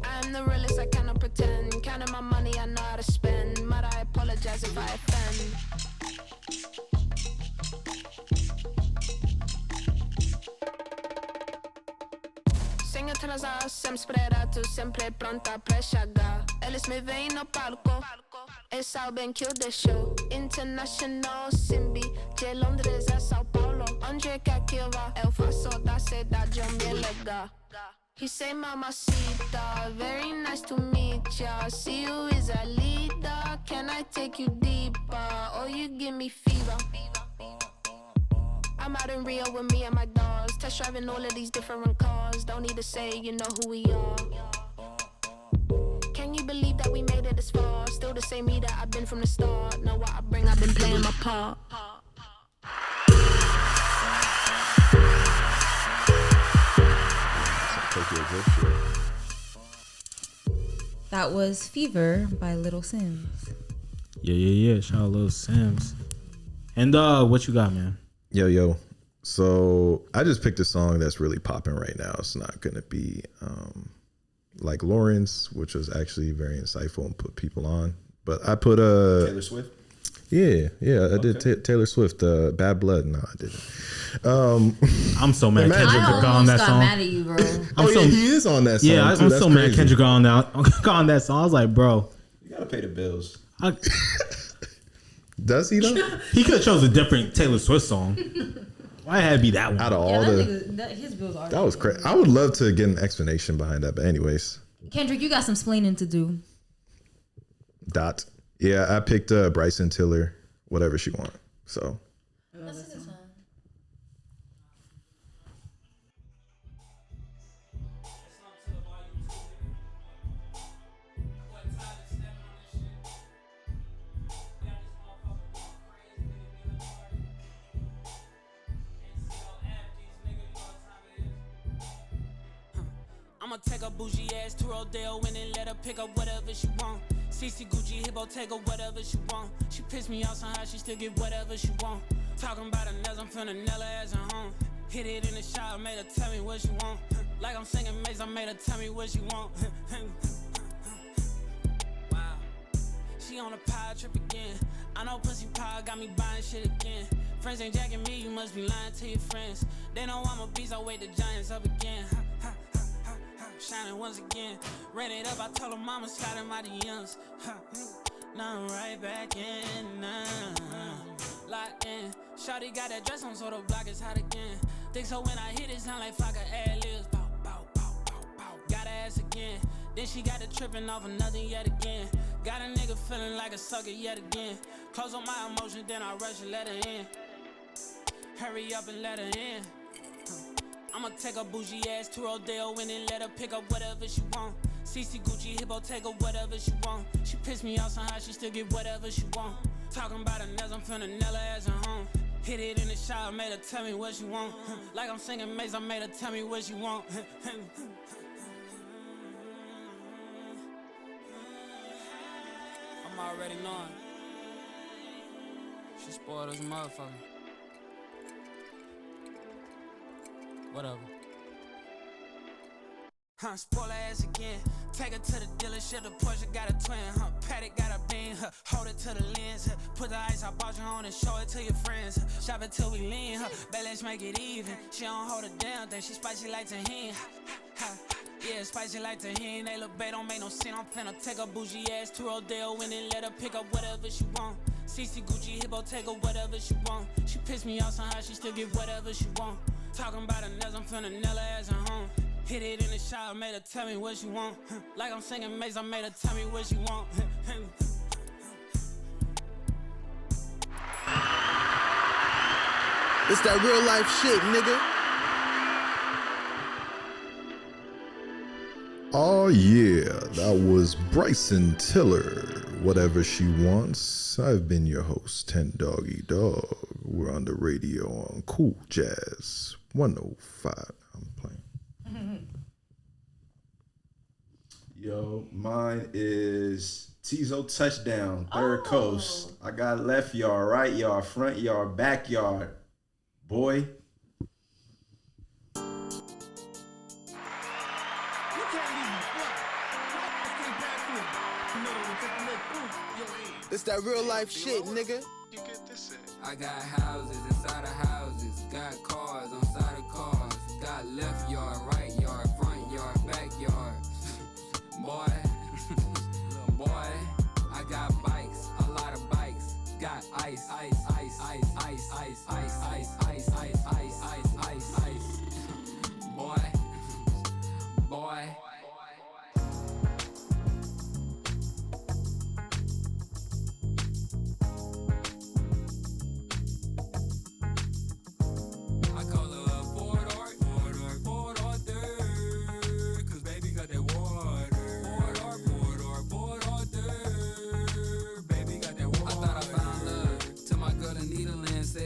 I'm the realest, I cannot pretend. Counting my money, I know how to spend. Might I apologize if I offend. Senho atrasado, sempre esperado, sempre pronta pra chegar. Eles me veem no palco, eles sabem que eu deixo. International, Simbi, de Londres a São Paulo. Onde quer que eu vá, eu faço da cidade um bem legal. He say, Mamacita, very nice to meet ya. See you is a leader, can I take you deeper? Or you give me fever. I'm out in Rio with me and my dogs, test driving all of these different cars. Don't need to say, you know who we are. Can you believe that we made it this far? Still the same me that I've been from the start. Know what I bring, I've been playing my part. That was Fever by Little Sims. Yeah. Shout out Lil Sims. And what you got, man? Yo. So I just picked a song that's really popping right now. It's not gonna be like Loren's, which was actually very insightful and put people on. But I put Taylor Swift. Yeah, I did Taylor Swift. Bad Blood. No, I didn't. I'm so mad Kendrick I got on almost that got song. mad at you, bro. He is on that song. Yeah, too. I'm That's so mad crazy. Kendrick got on that song. I was like, bro. You gotta pay the bills. Does he though? He could have chose a different Taylor Swift song. Why had to be that one? Out of all His bills are. that was crazy. I would love to get an explanation behind that. But anyways, Kendrick, you got some splaining to do. Dot. Yeah, I picked Bryson Tiller, whatever she want. So. That's a good song. I'ma take a bougie ass to Rodeo and then let her pick up whatever she want. CC Gucci Hippo take her whatever she want. She pissed me off somehow, she still get whatever she want. Talking about her nails, I'm finna nail her ass at home. Hit it in the shower, made her tell me what she want. Like I'm singing Maze, I made her tell me what she want. Wow, she on a power trip again. I know pussy power got me buying shit again. Friends ain't jacking me, you must be lying to your friends. They know I'm a beast, I wake the giants up again. Shining once again, ran it up, I told her mama slide in my DMs. Now I'm right back in, locked in. Shawty got that dress on so the block is hot again. Think so when I hit it sound like fuck her ad-libs. Bow, bow, bow, bow, bow. Got her ass again, then she got the tripping off of nothing yet again. Got a nigga feeling like a sucker yet again. Close on my emotions, then I rush and let her in. Hurry up and let her in. I'ma take a bougie ass to Rodeo and then let her pick up whatever she want. CC Gucci Hippo take her whatever she want. She pissed me off somehow, she still get whatever she want. Talking about her nails, I'm finna nail her ass at home. Hit it in the shower, made her tell me what she want. Like I'm singing Maze, I made her tell me what she want. I'm already knowing. She spoiled as a motherfucker. Whatever. Spoil her ass again. Take her to the dealership, the Porsche got a twin, Paddock got a bean, hold it to the lens, put the ice I bought you on and show it to your friends, shop it till we lean, baby, let's make it even. She don't hold a damn thing, she spicy like tahini. Yeah, spicy like tahini. They look bad, don't make no sense. I'm finna take a bougie ass to Rodeo and then let her pick up whatever she want. CC Gucci Hippo, take her whatever she want. She pissed me off somehow, she still get whatever she want. Talking about her nails, I'm finna nail her ass at home. Hit it in the shower, made her tell me what she want. Like I'm singing Maze, I made her tell me what she want. It's that real life shit, nigga. Oh yeah, that was Bryson Tiller, Whatever She Wants. I've been your host, Henndawg. We're on the radio on Cool Jazz 105. I'm playing. Yo, mine is Tizo Touchdown, Third Coast. I got left yard, right yard, front yard, backyard. Boy. It's that real life shit, nigga. I got houses inside of houses, got cars on side of cars, got left yard, right yard, front yard, backyard. Boy, boy, I got bikes, a lot of bikes, got ice, ice, ice, ice, ice, ice, ice, ice, ice, ice, ice, ice, ice, ice. Boy, boy.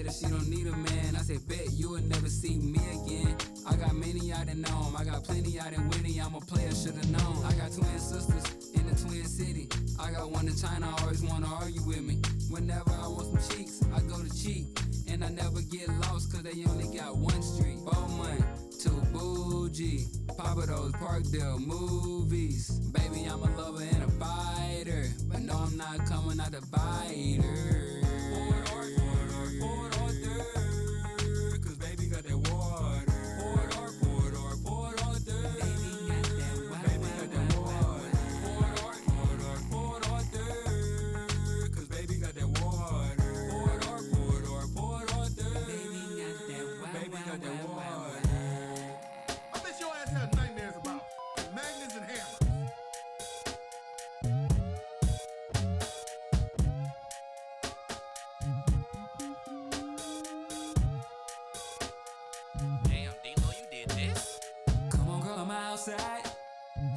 She don't need a man. I said, bet you will never see me again. I got many I done known. I got plenty I done winning. I'm a player, should've known. I got twin sisters in the Twin City. I got one in China, always wanna argue with me. Whenever I want some cheeks, I go to cheek. And I never get lost, cause they only got one street. Bowman to Bougie, Papa those Parkdale movies. Baby, I'm a lover and a fighter, but no, I'm not coming out to bite her.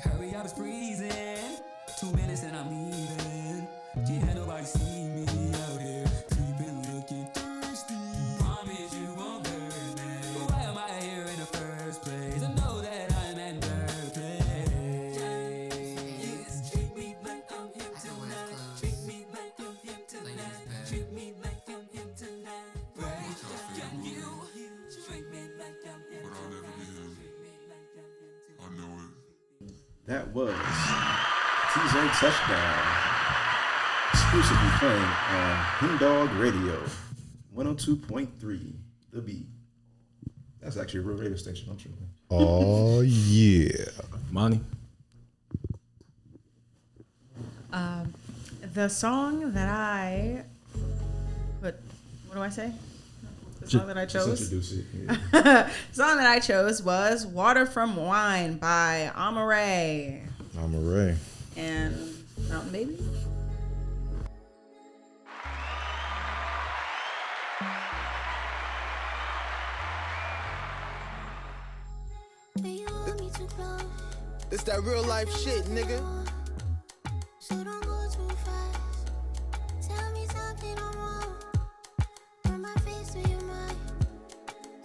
Hurry up, it's freezing. 2 minutes and I'm leaving. Can't nobody see me out here creeping, looking thirsty. Promise you won't hurt me. Why am I here in the first place? I know that I'm in third place. Treat me like I'm him tonight. Treat me like I'm him tonight. Treat me like I'm him tonight. Can you treat me like I'm him tonight? That was Tizo Touchdown. Exclusively playing on Henndawg Radio 102.3 The Beat. That's actually a real radio station, I'm sure. Oh yeah. Imani. The song that I put, what do I say? The song that I chose. Just introduce it. Yeah. The song that I chose was "Water from Wine" by Omah Lay and Mountain Baby. It's that real life shit, nigga. So don't go too fast. Tell me something I want. Turn my face to your mind.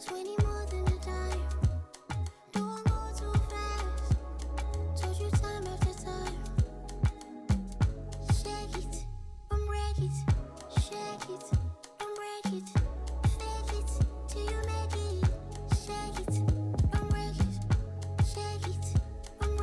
20 more than the time. Don't go too fast. Told you time after time. Shake it, don't break it. Shake it, don't break it. Fake it till you make it. Shake it, don't break it. Shake it, don't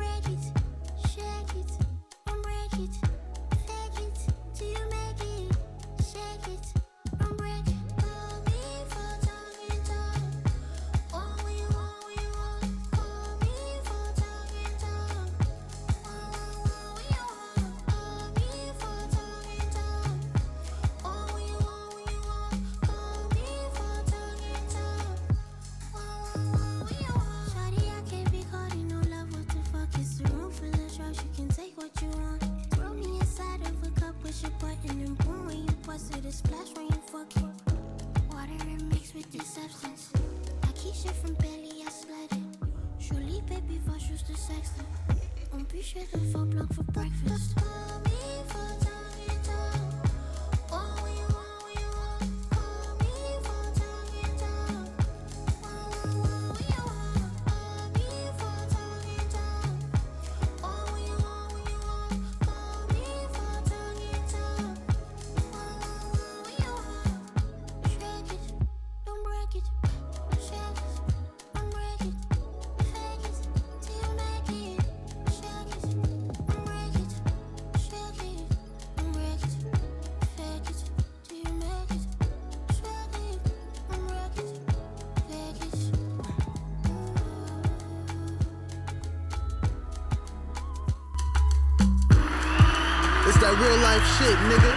It's that real life shit, nigga.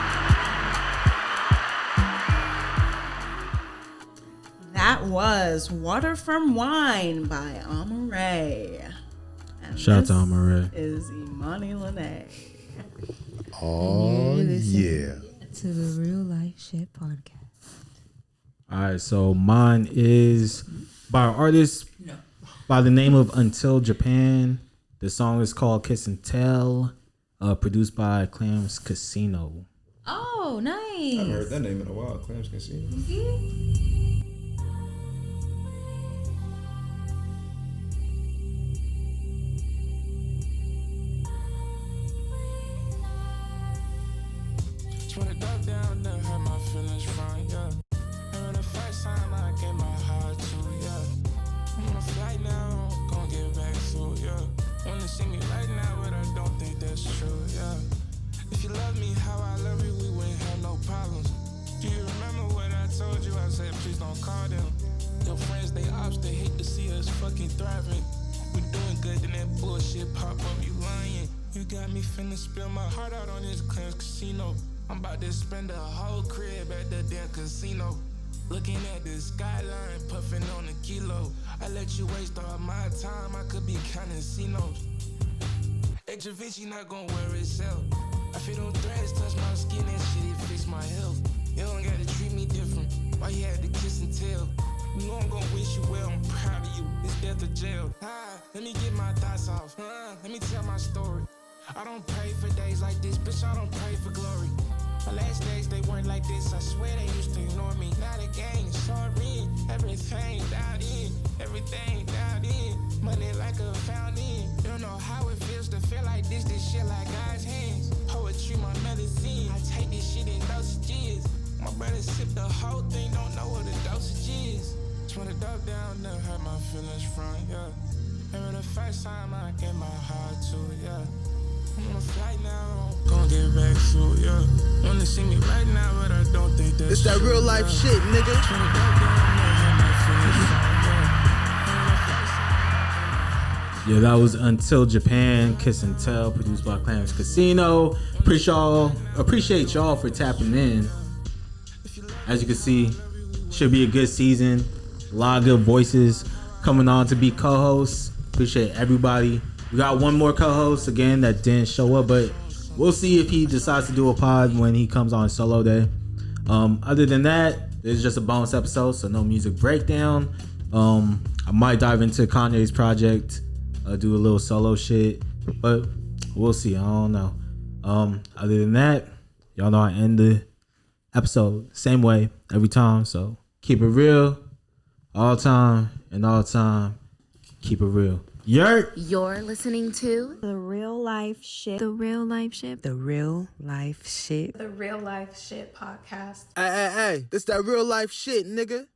That was Water from Wine by Omah Lay. And Shout out to this Omah Lay. is Imani Lene. Oh, yeah. To the Real Life Shit Podcast. All right, so mine is by an artist by the name of Until Japan. The song is called Kiss and Tell, produced by Clams Casino. Oh, nice. I haven't heard that name in a while. Clams Casino. Put it up down, then hurt my feelings from, yeah. And the first time I gave my heart to, yeah. I'm on a flight now, gonna get back to, yeah. Wanna see me right now, but I don't think that's true, yeah. If you love me how I love you, we wouldn't have no problems. Do you remember what I told you? I said, please don't call them. Your friends, they ops, they hate to see us fucking thriving. We doing good, then that bullshit pop up, you lying. You got me finna spill my heart out on this Clams Casino. I'm about to spend a whole crib at the damn casino. Looking at the skyline, puffing on a kilo. I let you waste all my time, I could be counting C-notes. Extra Vinci not gon' wear itself. I feel them threads touch my skin, and shit, it fix my health. You don't gotta treat me different, why you had to kiss and tell? You know I'm gon' wish you well, I'm proud of you, it's death or jail. Let me get my thoughts off, let me tell my story. I don't pray for days like this, bitch, I don't pray for glory. My last days, they weren't like this, I swear they used to ignore me. Not again, sorry, everything dialed in, everything dialed in. Money like a fountain, you don't know how it feels to feel like this shit like God's hands. Poetry, my medicine, I take this shit in dosages. My brother sip the whole thing, don't know what the dosage is. Just want to dub down, then hurt my feelings from, yeah. Remember the first time I gave my heart to, yeah. I'm on a flight now, gonna get back to, yeah. Wanna see me right now, but I don't think that's It's that true, real life shit, nigga. Yeah, that was Until Japan, Kiss and Tell, produced by Clams Casino. Appreciate y'all for tapping in. As you can see, should be a good season. A lot of good voices coming on to be co-hosts. Appreciate everybody. We got one more co-host again that didn't show up, but we'll see if he decides to do a pod when he comes on solo day. Other than that, it's just a bonus episode, so no music breakdown. I might dive into Kanye's project, do a little solo shit, but we'll see. I don't know. Other than that, y'all know I end the episode same way every time, so keep it real all time and all time. Keep it real. You're listening to The Real Life Shit. The Real Life Shit. The Real Life Shit. The Real Life Shit Podcast. Hey, this that real life shit, nigga.